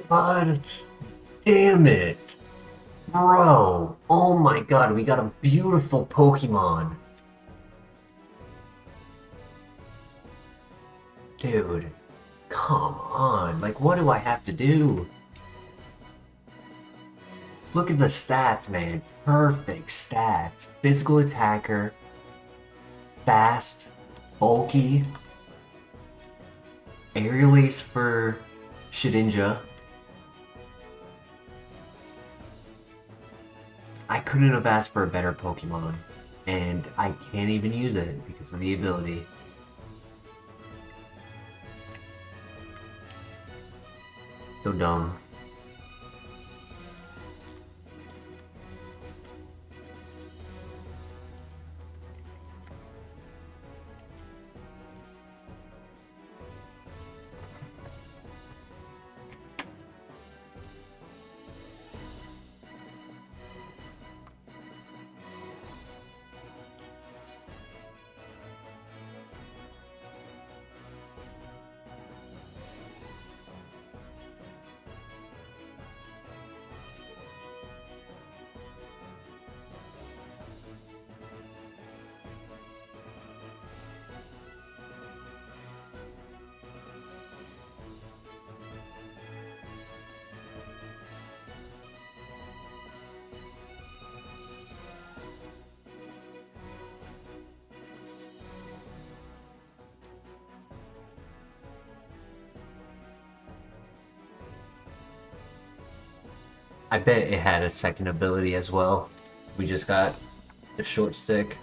God damn it. Bro, oh my god, we got a beautiful Pokemon. Dude, come on. Like, what do I have to do? Look at the stats, man. Perfect stats. Physical attacker, fast, bulky, aerial ace for Shedinja. I couldn't have asked for a better Pokemon, and I can't even use it because of the ability. So dumb. I bet it had a second ability as well. We just got the short stick.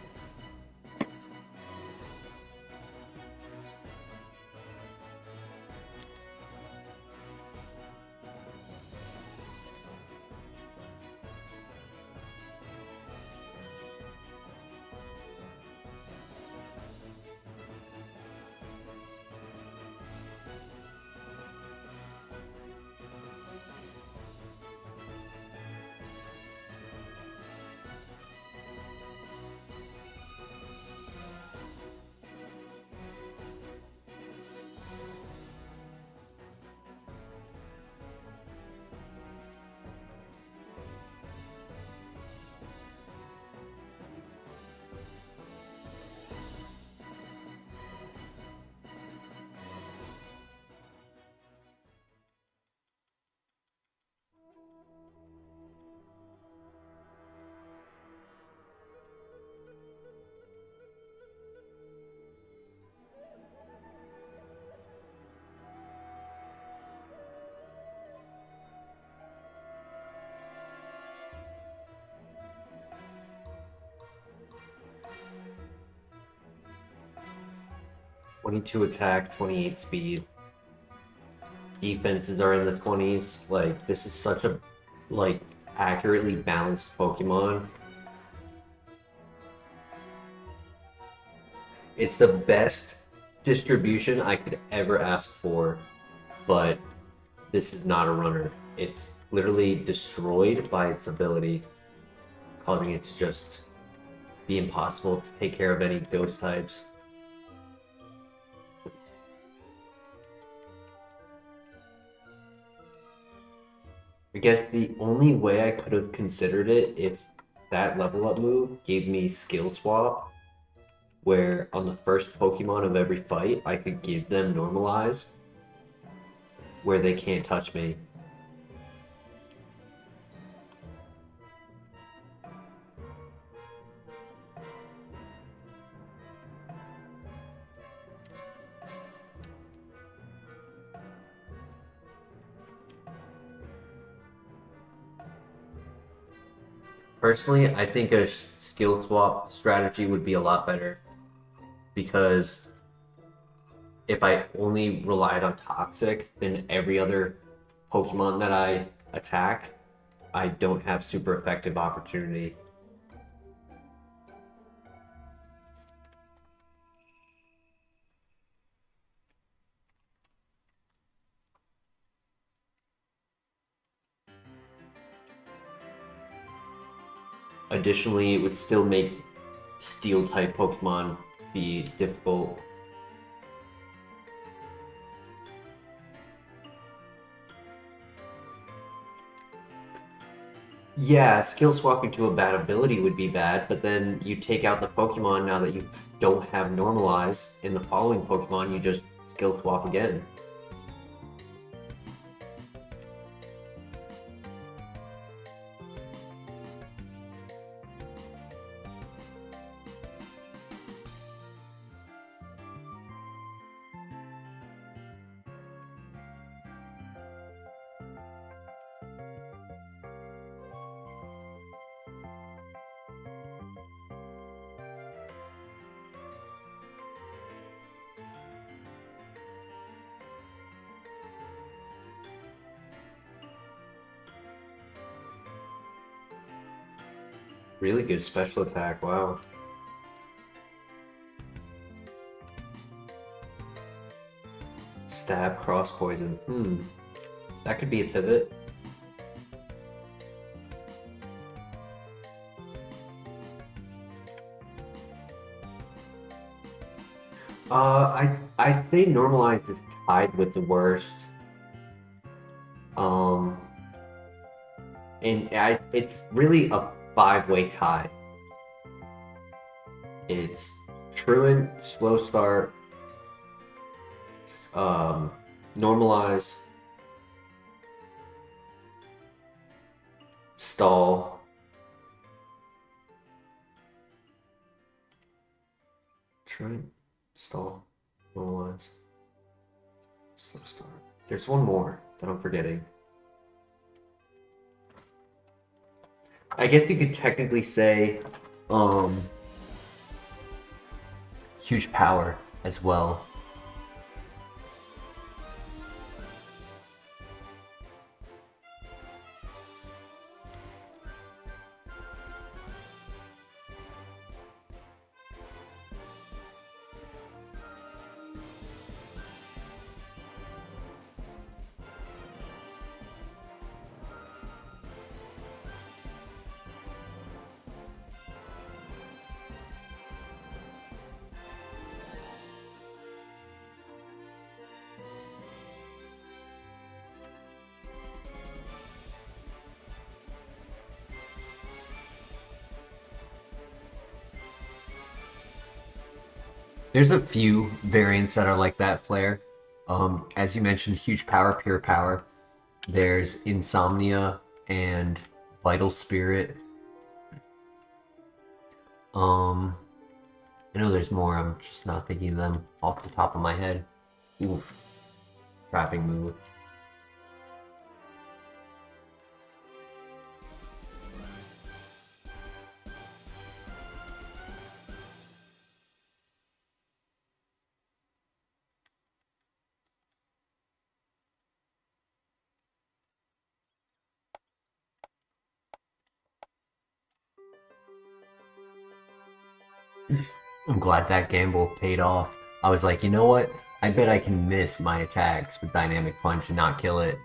"22 attack, 28 speed. Defenses are in the 20s. Like, this is such a, like, accurately balanced Pokemon. It's the best distribution I could ever ask for, but this is not a runner. It's literally destroyed by its ability, causing it to just be impossible to take care of any ghost types. I guess the only way I could have considered it if that level up move gave me skill swap, where on the first Pokemon of every fight I could give them normalize, where they can't touch me. Personally, I think a skill swap strategy would be a lot better, because if I only relied on Toxic, then every other Pokemon that I attack, I don't have super effective opportunity. Additionally, it would still make Steel type Pokemon be difficult. Yeah, skill swapping to a bad ability would be bad, but then you take out the Pokemon now that you don't have Normalize. In the following Pokemon, you just skill swap again. Really good special attack, wow. Stab, cross poison. That could be a pivot. I'd say normalized is tied with the worst. Um, and it's really a five-way tie. It's Truant, Slow Start, Normalize, Stall, Truant, Stall, Normalize, Slow Start. There's one more that I'm forgetting. I guess you could technically say, huge power as well. There's a few variants that are like that, Flare. As you mentioned, huge power, pure power. There's Insomnia and Vital Spirit. I know there's more, I'm just not thinking of them off the top of my head. Oof. Trapping move. I'm glad that gamble paid off. I was like, you know what? I bet I can miss my attacks with Dynamic Punch and not kill it.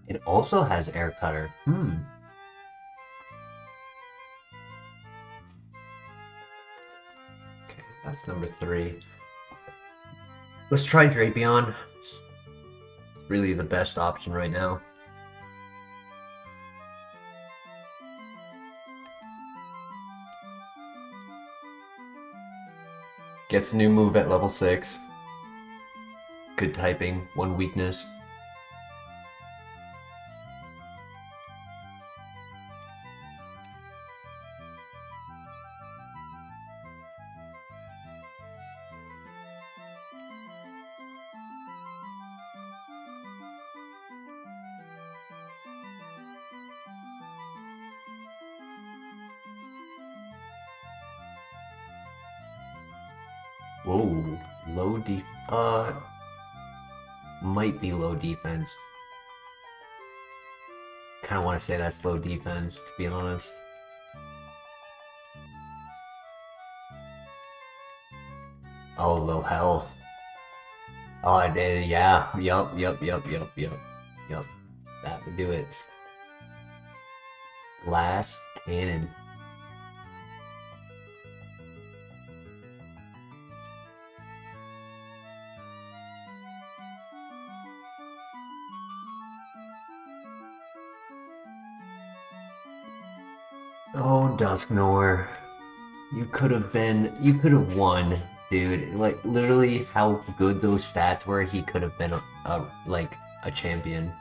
It also has Air Cutter. Okay, that's number 3. Let's try Drapion. It's really the best option right now. Gets a new move at level 6. Good typing, 1 weakness. Whoa, might be low defense. Kinda wanna say that's low defense, to be honest. Oh, low health. Oh, I did, yeah. Yup. That would do it. Glass Cannon. Oh, Dusknoir. You could have won, dude. Like, literally how good those stats were, he could have been like, a champion.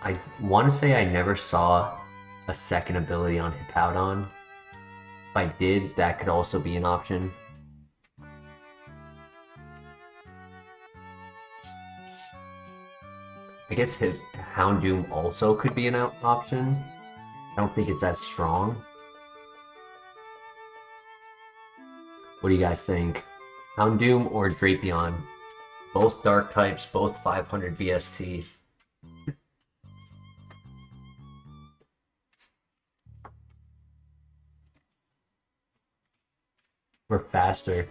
I want to say I never saw a second ability on Hippowdon. If I did, that could also be an option. I guess Houndoom also could be an option. I don't think it's as strong. What do you guys think? Houndoom or Drapion? Both dark types, both 500 BST. We're faster.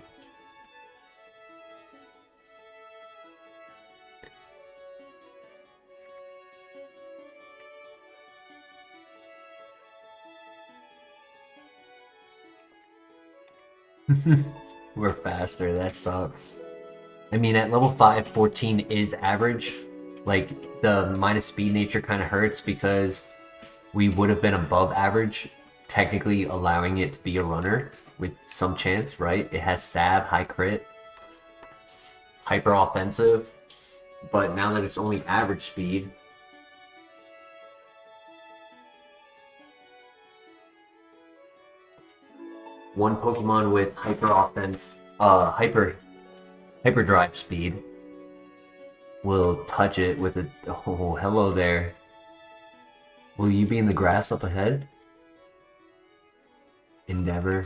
We're faster, that sucks. I mean, at level 5, 14 is average. Like, the minus speed nature kind of hurts because we would have been above average technically allowing it to be a runner with some chance, right? It has stab, high crit, hyper offensive, but now that it's only average speed, one Pokemon with hyper offense, hyperdrive speed will touch it with a, oh, hello there. Will you be in the grass up ahead? Endeavor.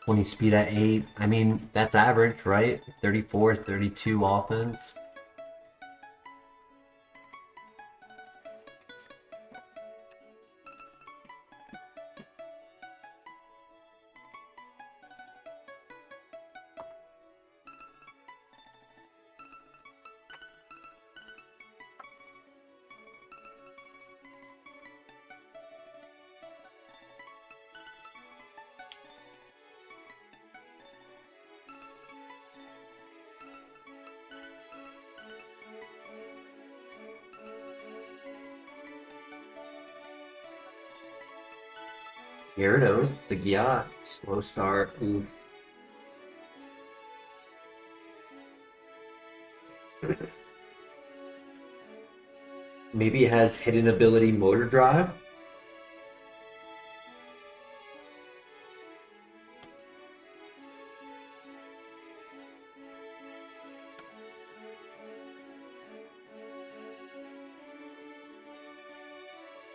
Twenty speed at 8. I mean, that's average, right? 34, 32 offense. Gyarados, the Gyat, slow start. Oof. Maybe it has hidden ability motor drive.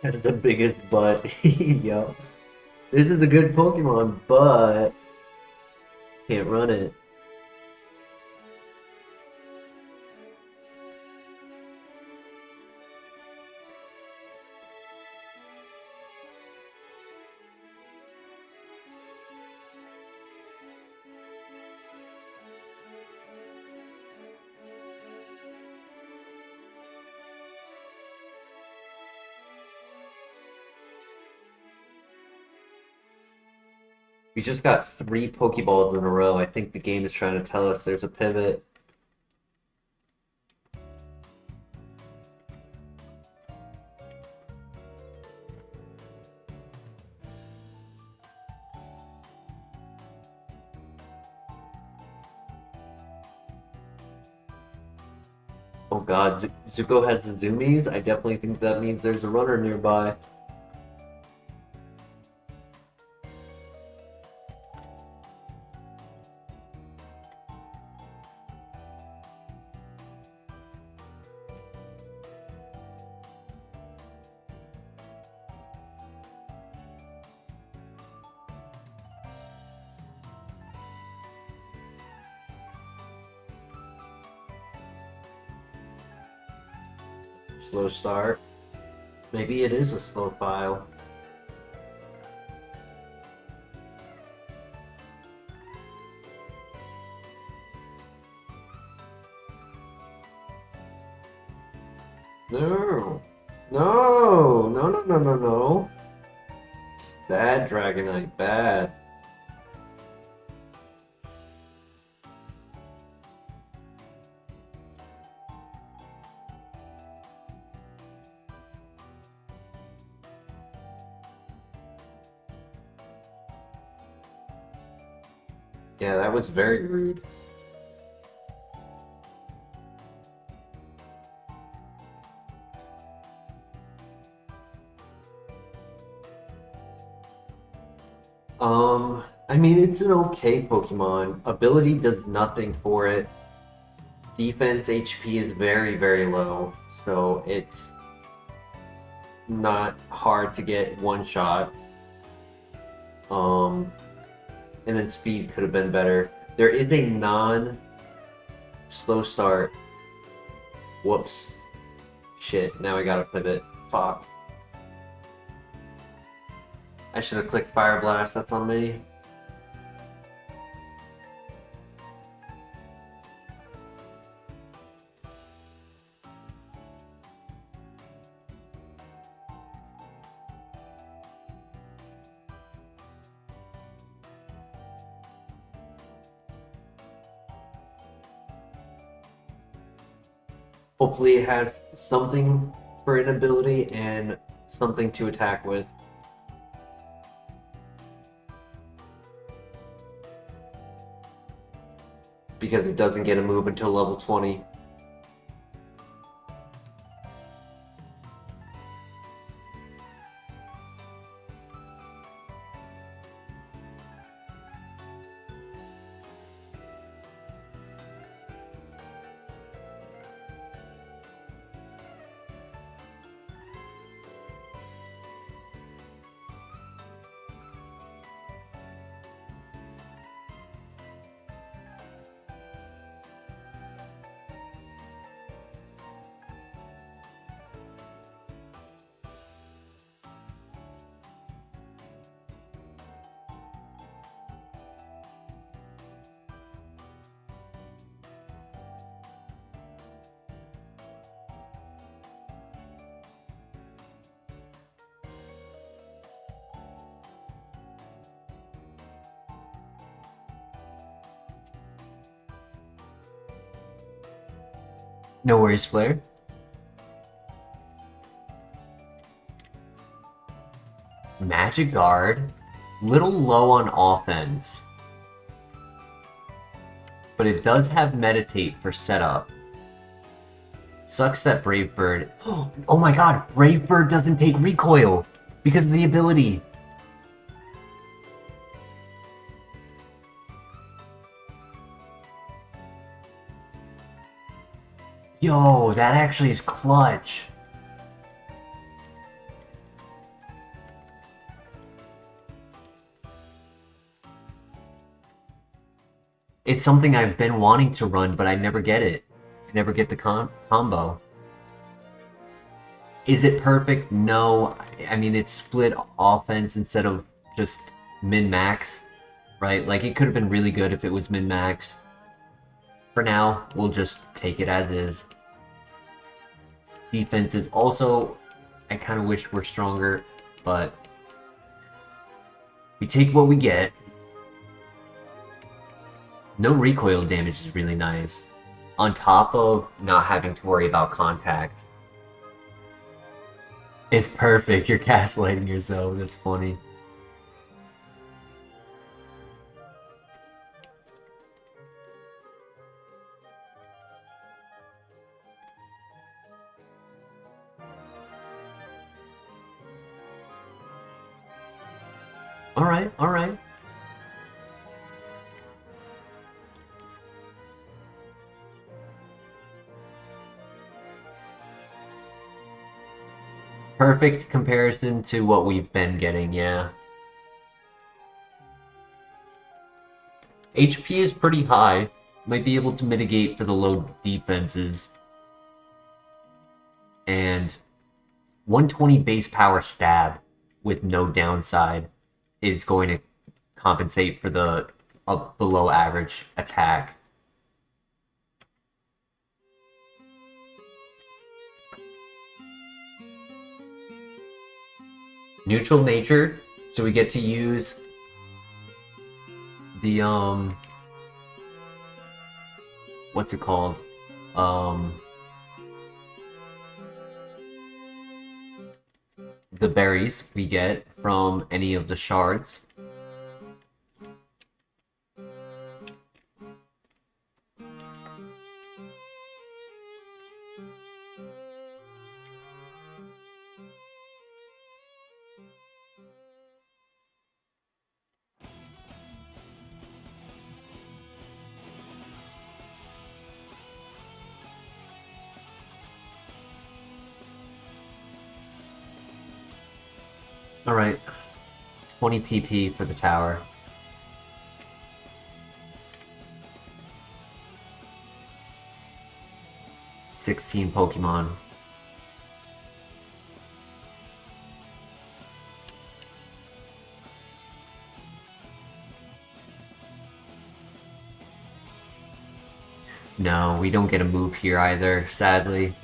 That's the biggest butt. Yo. This is a good Pokemon, but can't run it. We just got 3 Pokeballs in a row. I think the game is trying to tell us there's a pivot. Oh god, Zuko has the zoomies? I definitely think that means there's a runner nearby. Slow start. Maybe it is a slow file. No. No. No, no, no, no, no. Bad Dragonite, bad. Yeah, that was very rude. I mean, it's an okay Pokemon. Ability does nothing for it. Defense HP is very, very low, so it's not hard to get one shot. And then speed could have been better. There is a non-slow start. Whoops. Shit, now I gotta pivot. Fuck. I should have clicked Fire Blast, that's on me. Hopefully it has something for an ability and something to attack with. Because it doesn't get a move until level 20. No worries, Flair. Magic Guard, little low on offense, but it does have Meditate for setup. Sucks that Brave Bird. Oh my god, Brave Bird doesn't take recoil because of the ability. Yo, that actually is clutch. It's something I've been wanting to run, but I never get it. I never get the combo. Is it perfect? No. I mean, it's split offense instead of just min-max, right? Like, it could have been really good if it was min-max. For now, we'll just take it as is. Defense is also, I kind of wish we're stronger, but we take what we get. No recoil damage is really nice, on top of not having to worry about contact. It's perfect, you're gaslighting yourself, that's funny. Alright, alright. Perfect comparison to what we've been getting, yeah. HP is pretty high. Might be able to mitigate for the low defenses. And 120 base power stab with no downside is going to compensate for the below average attack. Neutral nature, so we get to use the what's it called? The berries we get from any of the shards. Alright, 20 PP for the tower. $16 Pokemon. No, we don't get a move here either, sadly.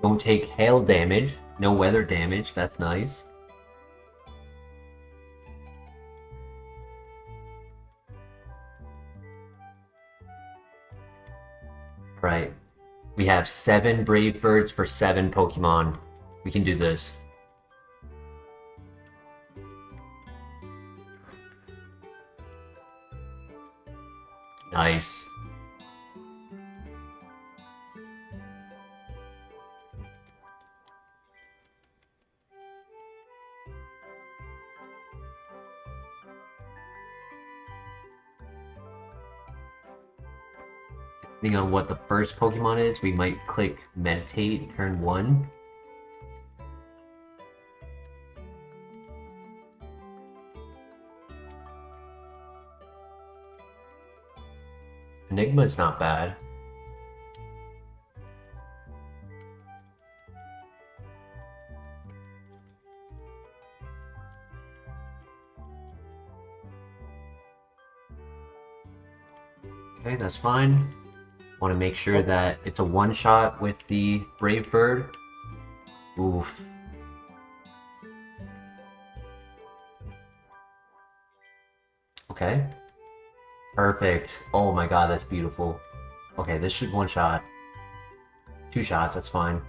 Don't take hail damage. No weather damage. That's nice. Right. We have 7 Brave Birds for 7 Pokemon. We can do this. Nice. Depending on what the first Pokemon is, we might click Meditate turn 1. Enigma's not bad. Okay, that's fine. Want to make sure that it's a one-shot with the Brave Bird. Oof. Okay. Perfect. Oh my god, that's beautiful. Okay, this should one-shot. 2 shots, that's fine.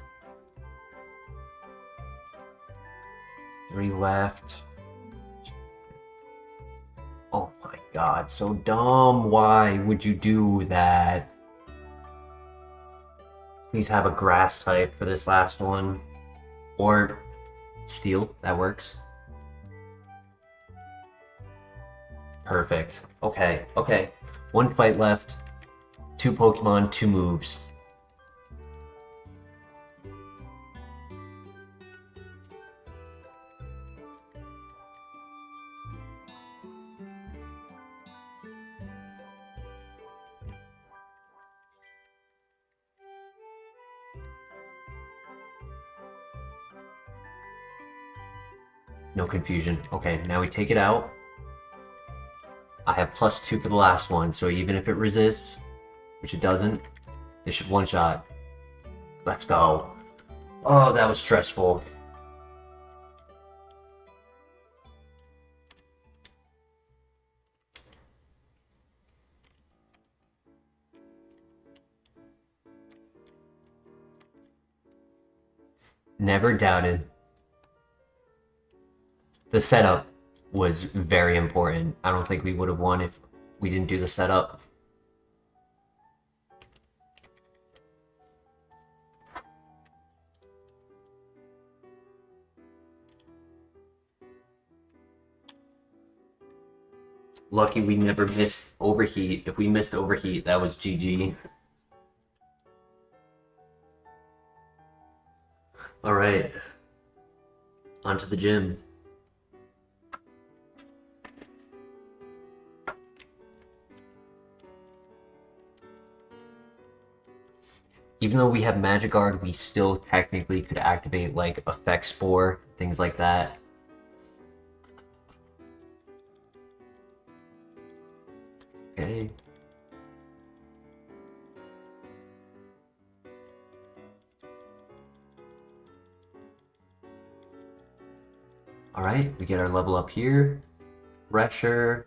3 left. Oh my god, so dumb. Why would you do that? Please have a grass type for this last one. Or steel, that works. Perfect. Okay, okay. 1 fight left. 2 Pokemon, 2 moves. No confusion. Okay, now we take it out. I have +2 for the last one, so even if it resists, which it doesn't, it should one-shot. Let's go. Oh, that was stressful. Never doubted. The setup was very important. I don't think we would have won if we didn't do the setup. Lucky we never missed overheat. If we missed overheat, that was GG. Alright. Onto the gym. Even though we have Magic Guard, we still technically could activate like Effect Spore, things like that. Okay. Alright, we get our level up here. Pressure.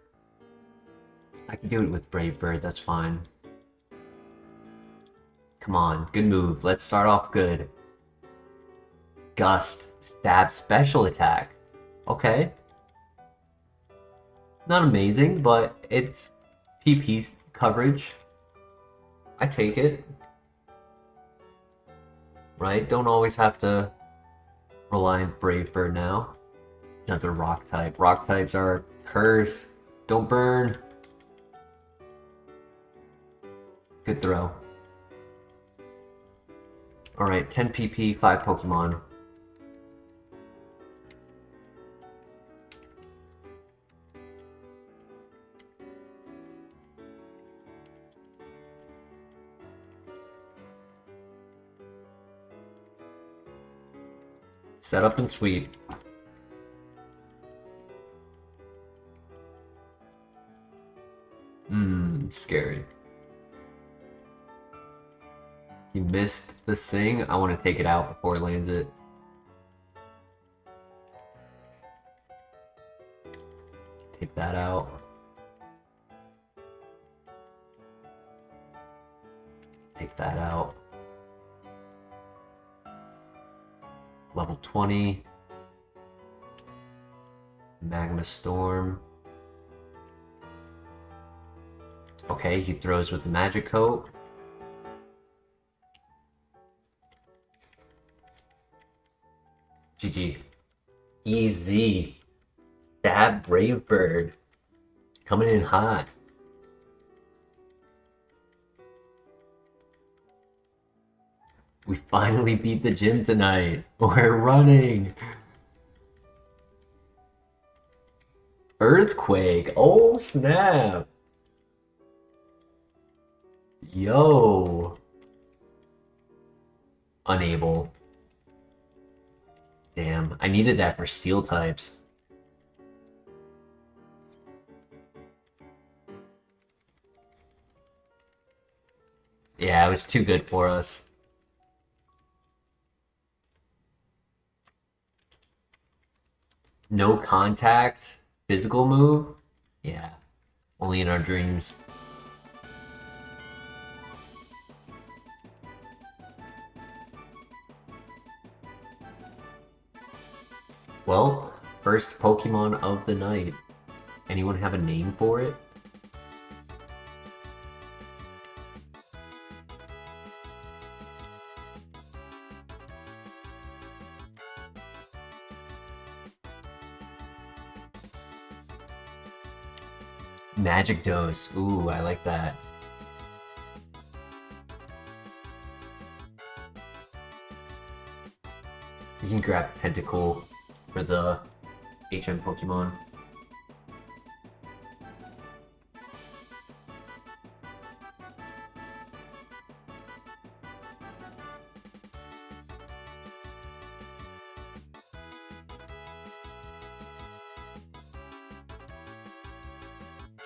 I can do it with Brave Bird, that's fine. Come on, good move. Let's start off good. Gust. Stab special attack. Okay. Not amazing, but it's PP coverage. I take it. Right? Don't always have to rely on Brave Bird now. Another rock type. Rock types are curse. Don't burn. Good throw. Alright, 10 PP, 5 Pokemon. Set up and sweep. Scary. He missed the sing. I want to take it out before it lands it. Take that out. Take that out. Level 20. Magma Storm. Okay, he throws with the Magic Coat. GG. Easy. Stab Brave Bird. Coming in hot. We finally beat the gym tonight. We're running. Earthquake. Oh, snap. Yo. Unable. Damn, I needed that for steel types. Yeah, it was too good for us. No contact, physical move? Yeah, only in our dreams. Well, first Pokemon of the night. Anyone have a name for it? Magic Dose. Ooh, I like that. You can grab Tentacle for the HM Pokemon.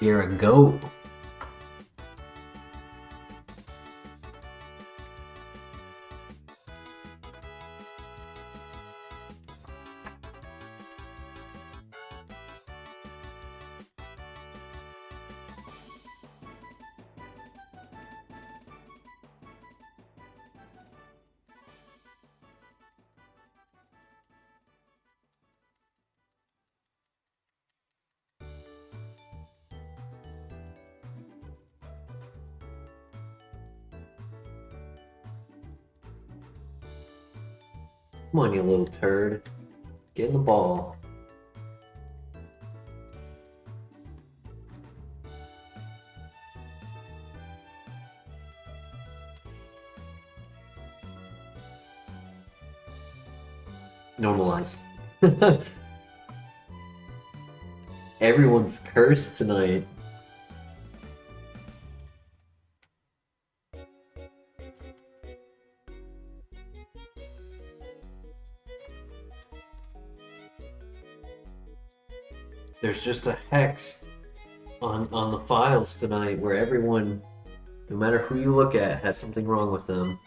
You're a goat. Come on, you little turd. Get in the ball. Normalize. Everyone's cursed tonight. There's just a hex on the files tonight where everyone, no matter who you look at, has something wrong with them.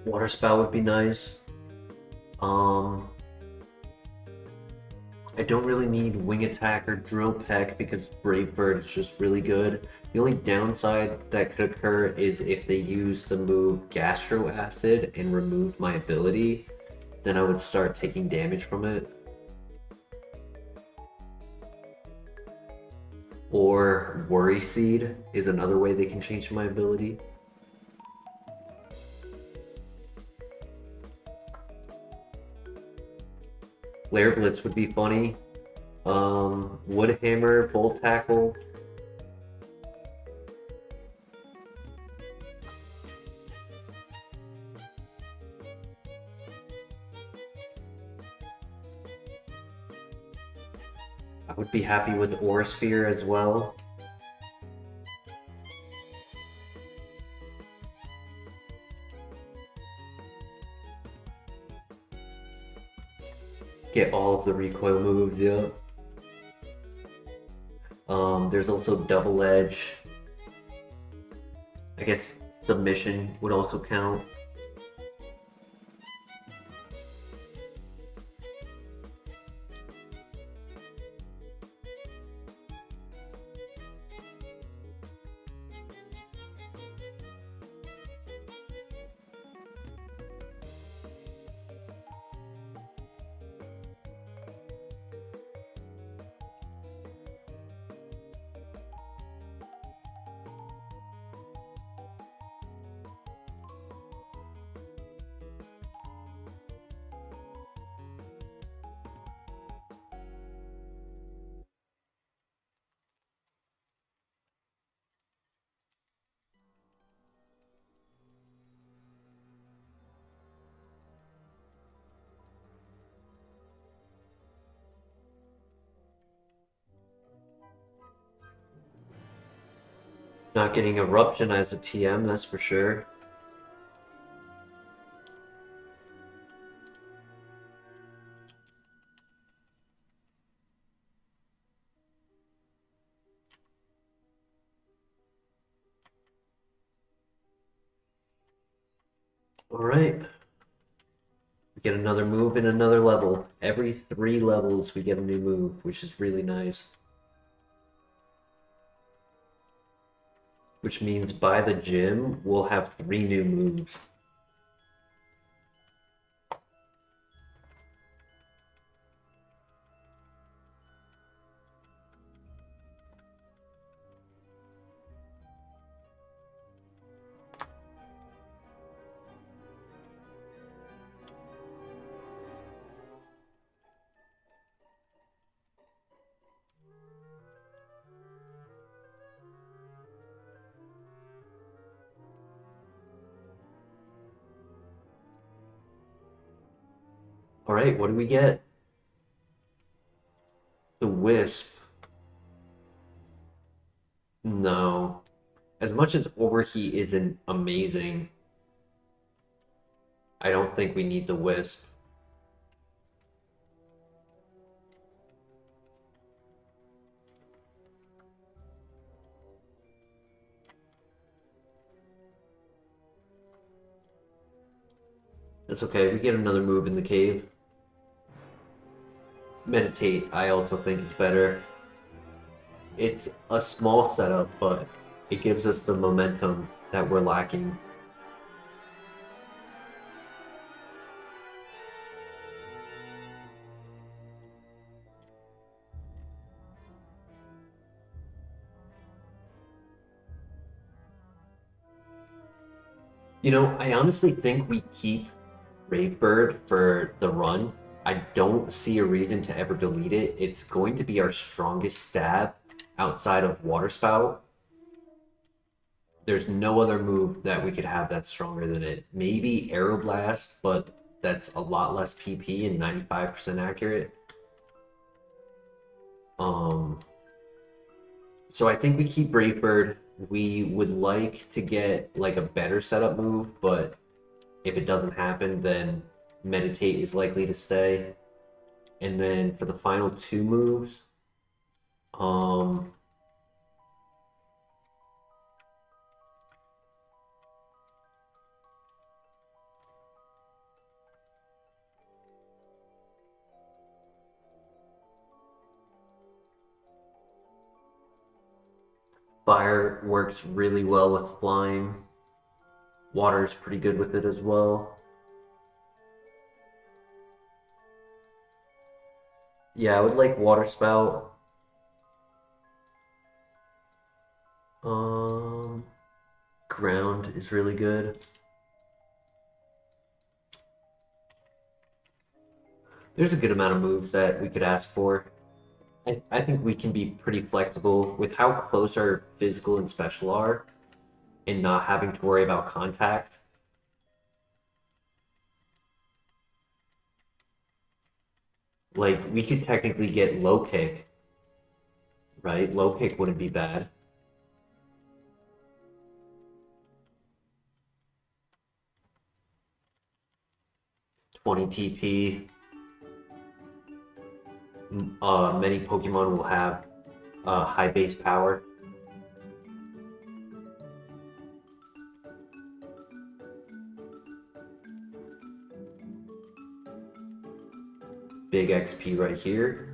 Water spout would be nice. I don't really need Wing Attack or Drill Peck because Brave Bird is just really good. The only downside that could occur is if they use the move Gastro Acid and remove my ability, then I would start taking damage from it. Or Worry Seed is another way they can change my ability. Flare Blitz would be funny. Wood Hammer, Volt Tackle. I would be happy with Aura Sphere as well. Get all of the recoil moves, yeah. There's also Double Edge. I guess Submission would also count. Not getting Eruption as a TM, that's for sure. Alright. We get another move and another level. Every 3 levels we get a new move, which is really nice. Which means by the gym, we'll have 3 new moves. Alright, what do we get? The Wisp. No. As much as Overheat isn't amazing, I don't think we need the Wisp. That's okay, we get another move in the cave. Meditate, I also think is better. It's a small setup, but it gives us the momentum that we're lacking. You know, I honestly think we keep Bird for the run. I don't see a reason to ever delete it. It's going to be our strongest stab outside of Water Spout. There's no other move that we could have that's stronger than it. Maybe Aeroblast, but that's a lot less PP and 95% accurate. So I think we keep Brave Bird. We would like to get like a better setup move, but if it doesn't happen, then Meditate is likely to stay. And then for the final 2 moves, Fire works really well with flying. Water is pretty good with it as well. Yeah, I would like water spout. Um, ground is really good. There's a good amount of moves that we could ask for. I think we can be pretty flexible with how close our physical and special are and not having to worry about contact. Like, we could technically get low kick, right? Low kick wouldn't be bad. 20 PP. Many Pokemon will have high base power. Big XP right here.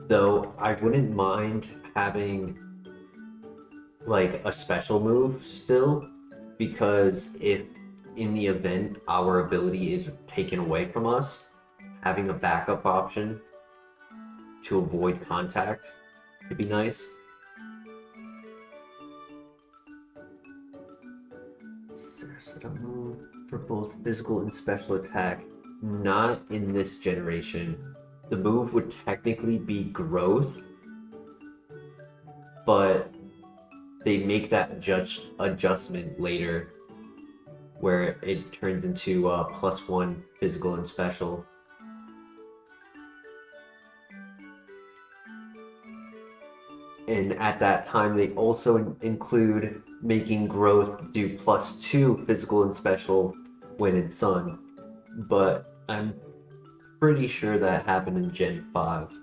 Though I wouldn't mind having like a special move still, because if in the event our ability is taken away from us, having a backup option to avoid contact could be nice. Set a move for both physical and special attack. Not in this generation. The move would technically be growth, but they make that adjustment later where it turns into +1 physical and special. And at that time, they also include making growth do +2 physical and special when in Sun. But I'm pretty sure that happened in Gen 5.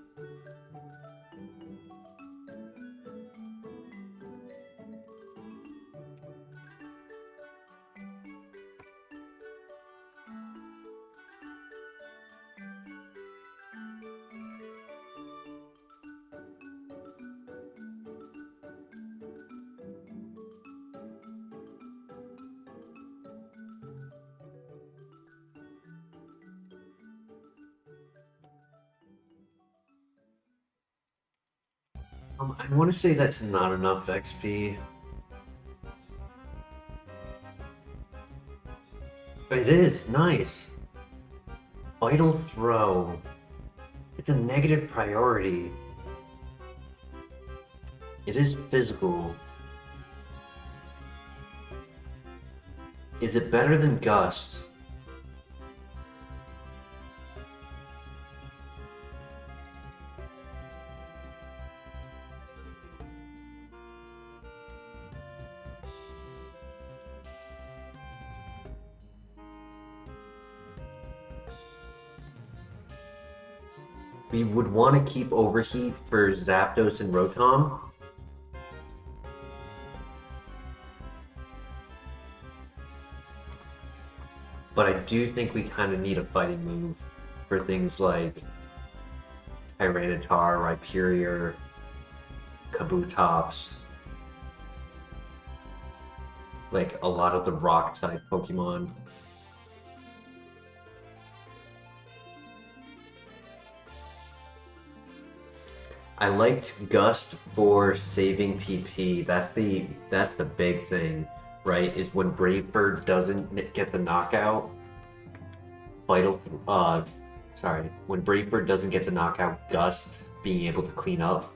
I want to say that's not enough XP. It is, nice. Vital Throw. It's a negative priority. It is physical. Is it better than Gust? We would want to keep Overheat for Zapdos and Rotom. But I do think we kind of need a fighting move for things like Tyranitar, Rhyperior, Kabutops. Like a lot of the rock-type Pokemon. I liked Gust for saving PP. That's the big thing, right? Is when Brave Bird doesn't get the knockout. When Brave Bird doesn't get the knockout, Gust being able to clean up.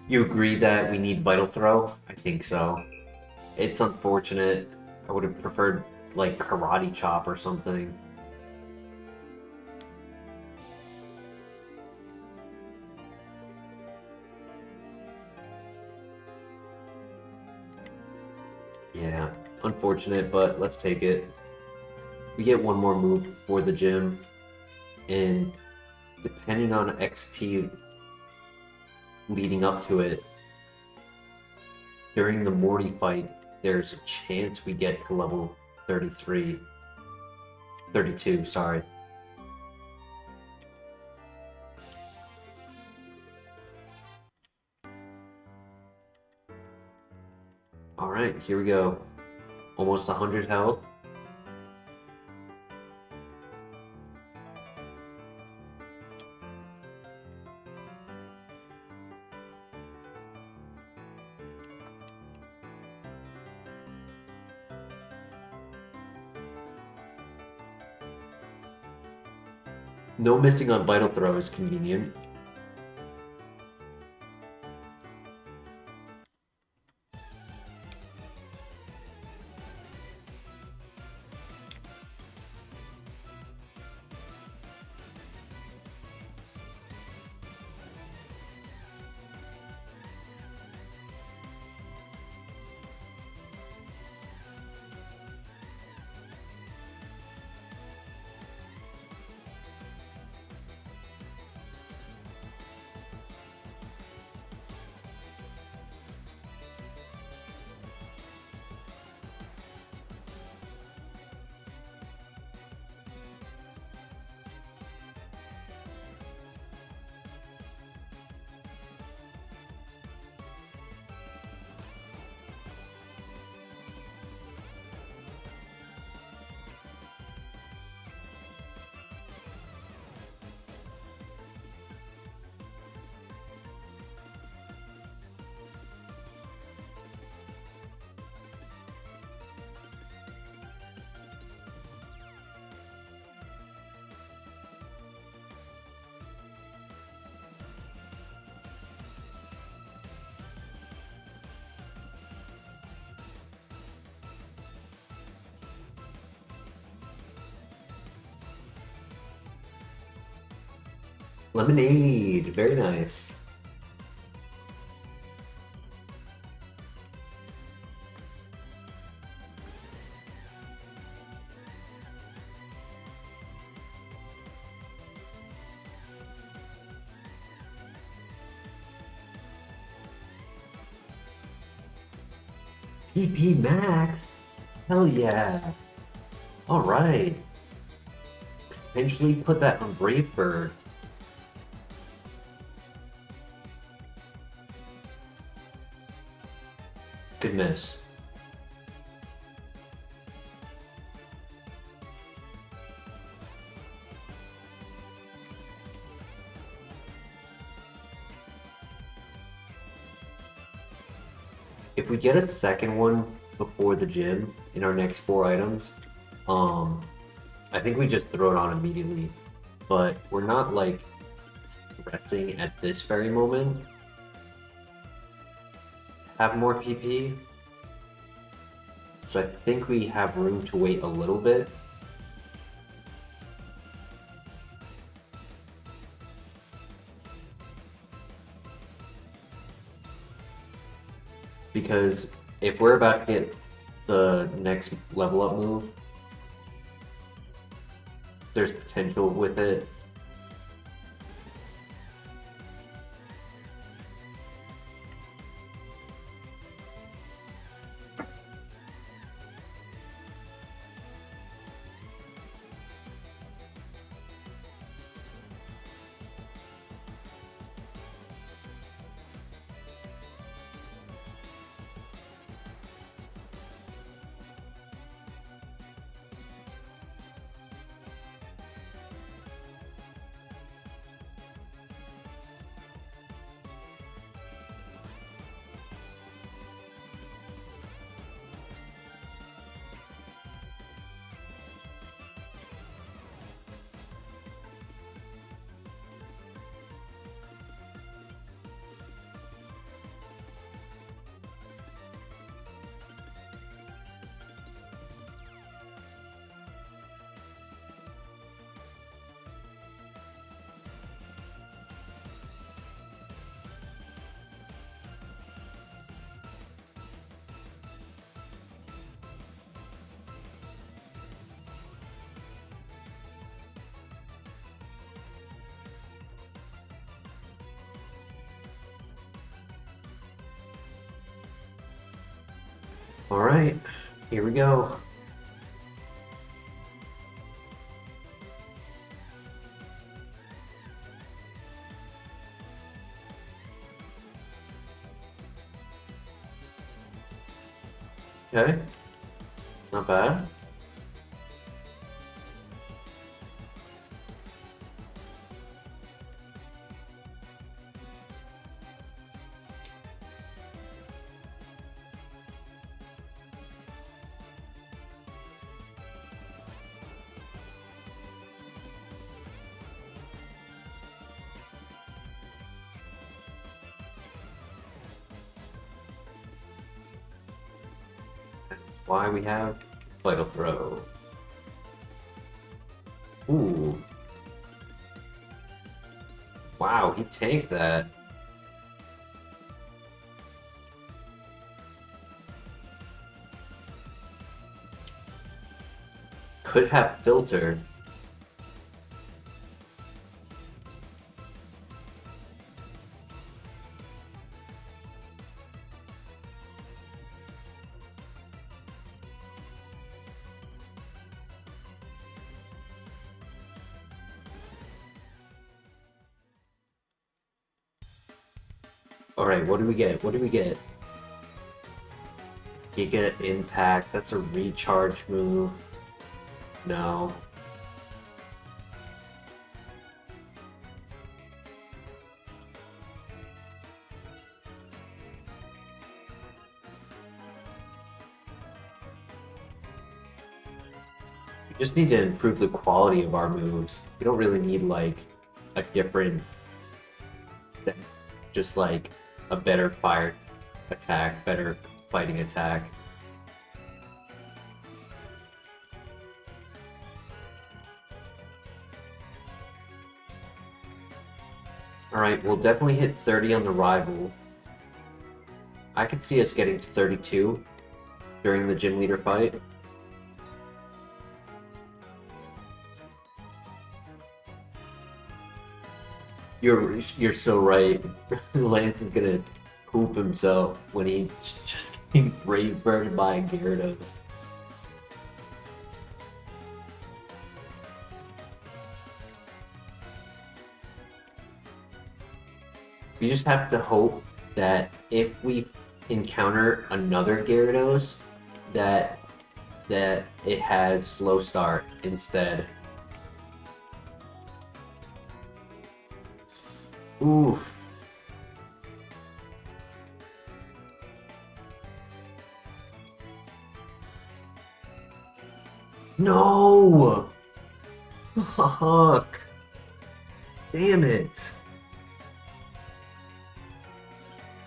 You agree that we need Vital Throw? I think so. It's unfortunate. I would have preferred like Karate Chop or something. Yeah, unfortunate, but let's take it. We get one more move for the gym, and depending on XP leading up to it, during the Morty fight, there's a chance we get to level 33. 32, sorry. Alright, here we go. Almost 100 health. No missing on Vital Throw is convenient. Lemonade, very nice. PP Max? Hell yeah. Alright. Potentially put that on Brave Bird. Good miss. If we get a second one before the gym in our next 4 items, I think we just throw it on immediately. But we're not like stressing at this very moment. Have more PP. So I think we have room to wait a little bit. Because if we're about to get the next level up move, there's potential with it. Alright, here we go. Okay, not bad. Why we have Vital Throw. Ooh. Wow, he tanked that. Could have Filter. Alright, what do we get? What do we get? Giga Impact, that's a recharge move. No. We just need to improve the quality of our moves. We don't really need like a different, just like a better fire attack, better fighting attack. Alright, we'll definitely hit 30 on the rival. I could see us getting to 32 during the gym leader fight. You're so right. Lance is gonna poop himself when he's just getting brave burned by Gyarados. We just have to hope that if we encounter another Gyarados, that it has slow start instead. Oof. No! Fuck. Damn it.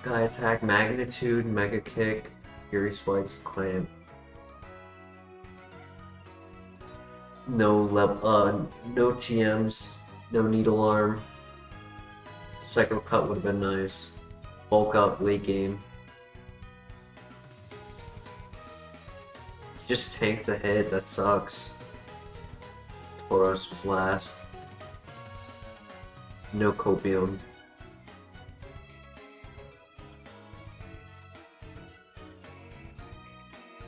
Sky Attack, Magnitude, Mega Kick, Fury Swipes, Clamp. No no TMs, no Needle Arm. Psycho Cut would have been nice. Bulk up late game. Just tank the hit, that sucks. Tauros was last. No Copium.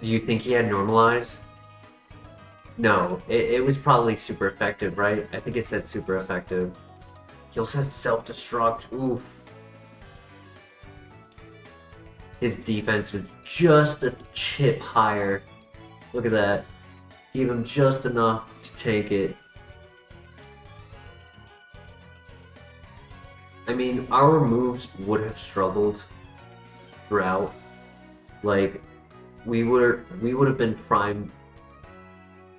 Do you think he had Normalize? No, it was probably super effective, right? I think it said super effective. He also had Self-Destruct, oof. His defense was just a chip higher. Look at that. Gave him just enough to take it. I mean, our moves would have struggled throughout. Like, we would have been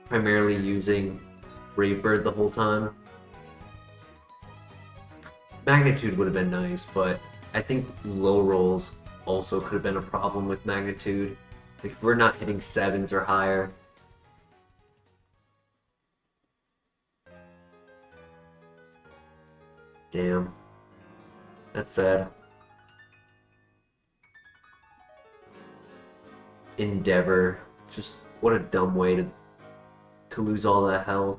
primarily using Brave Bird the whole time. Magnitude would have been nice, but I think low rolls also could have been a problem with Magnitude. Like, if we're not hitting 7s or higher. Damn. That's sad. Endeavor. Just what a dumb way to lose all that health.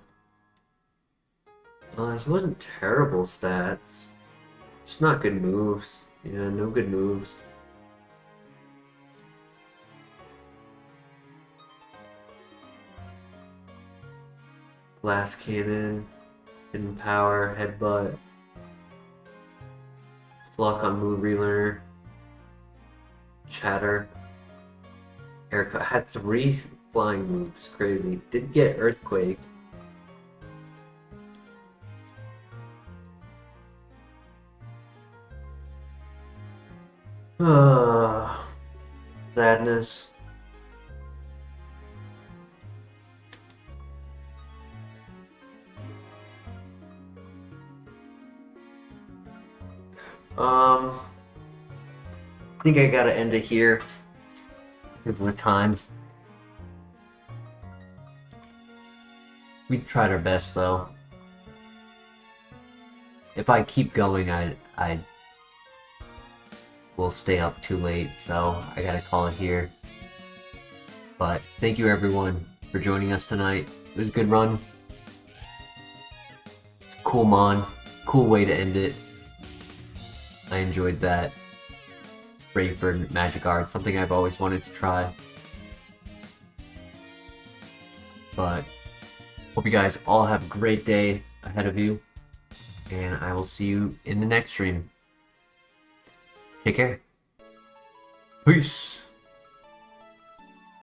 He wasn't terrible stats. Just not good moves. Yeah, no good moves. Blast Cannon, Hidden Power, Headbutt, Flock on Move Relearner, Chatter, Aircut. Had 3 flying moves, crazy. Did get Earthquake. Sadness. I think I gotta end it here because of the time. We tried our best though. If I keep going, I will stay up too late, so I gotta call it here. But thank you everyone for joining us tonight. It was a good run. Cool mon. Cool way to end it. I enjoyed that. Brave for Magic Art, something I've always wanted to try. But hope you guys all have a great day ahead of you, and I will see you in the next stream. Take care. Peace.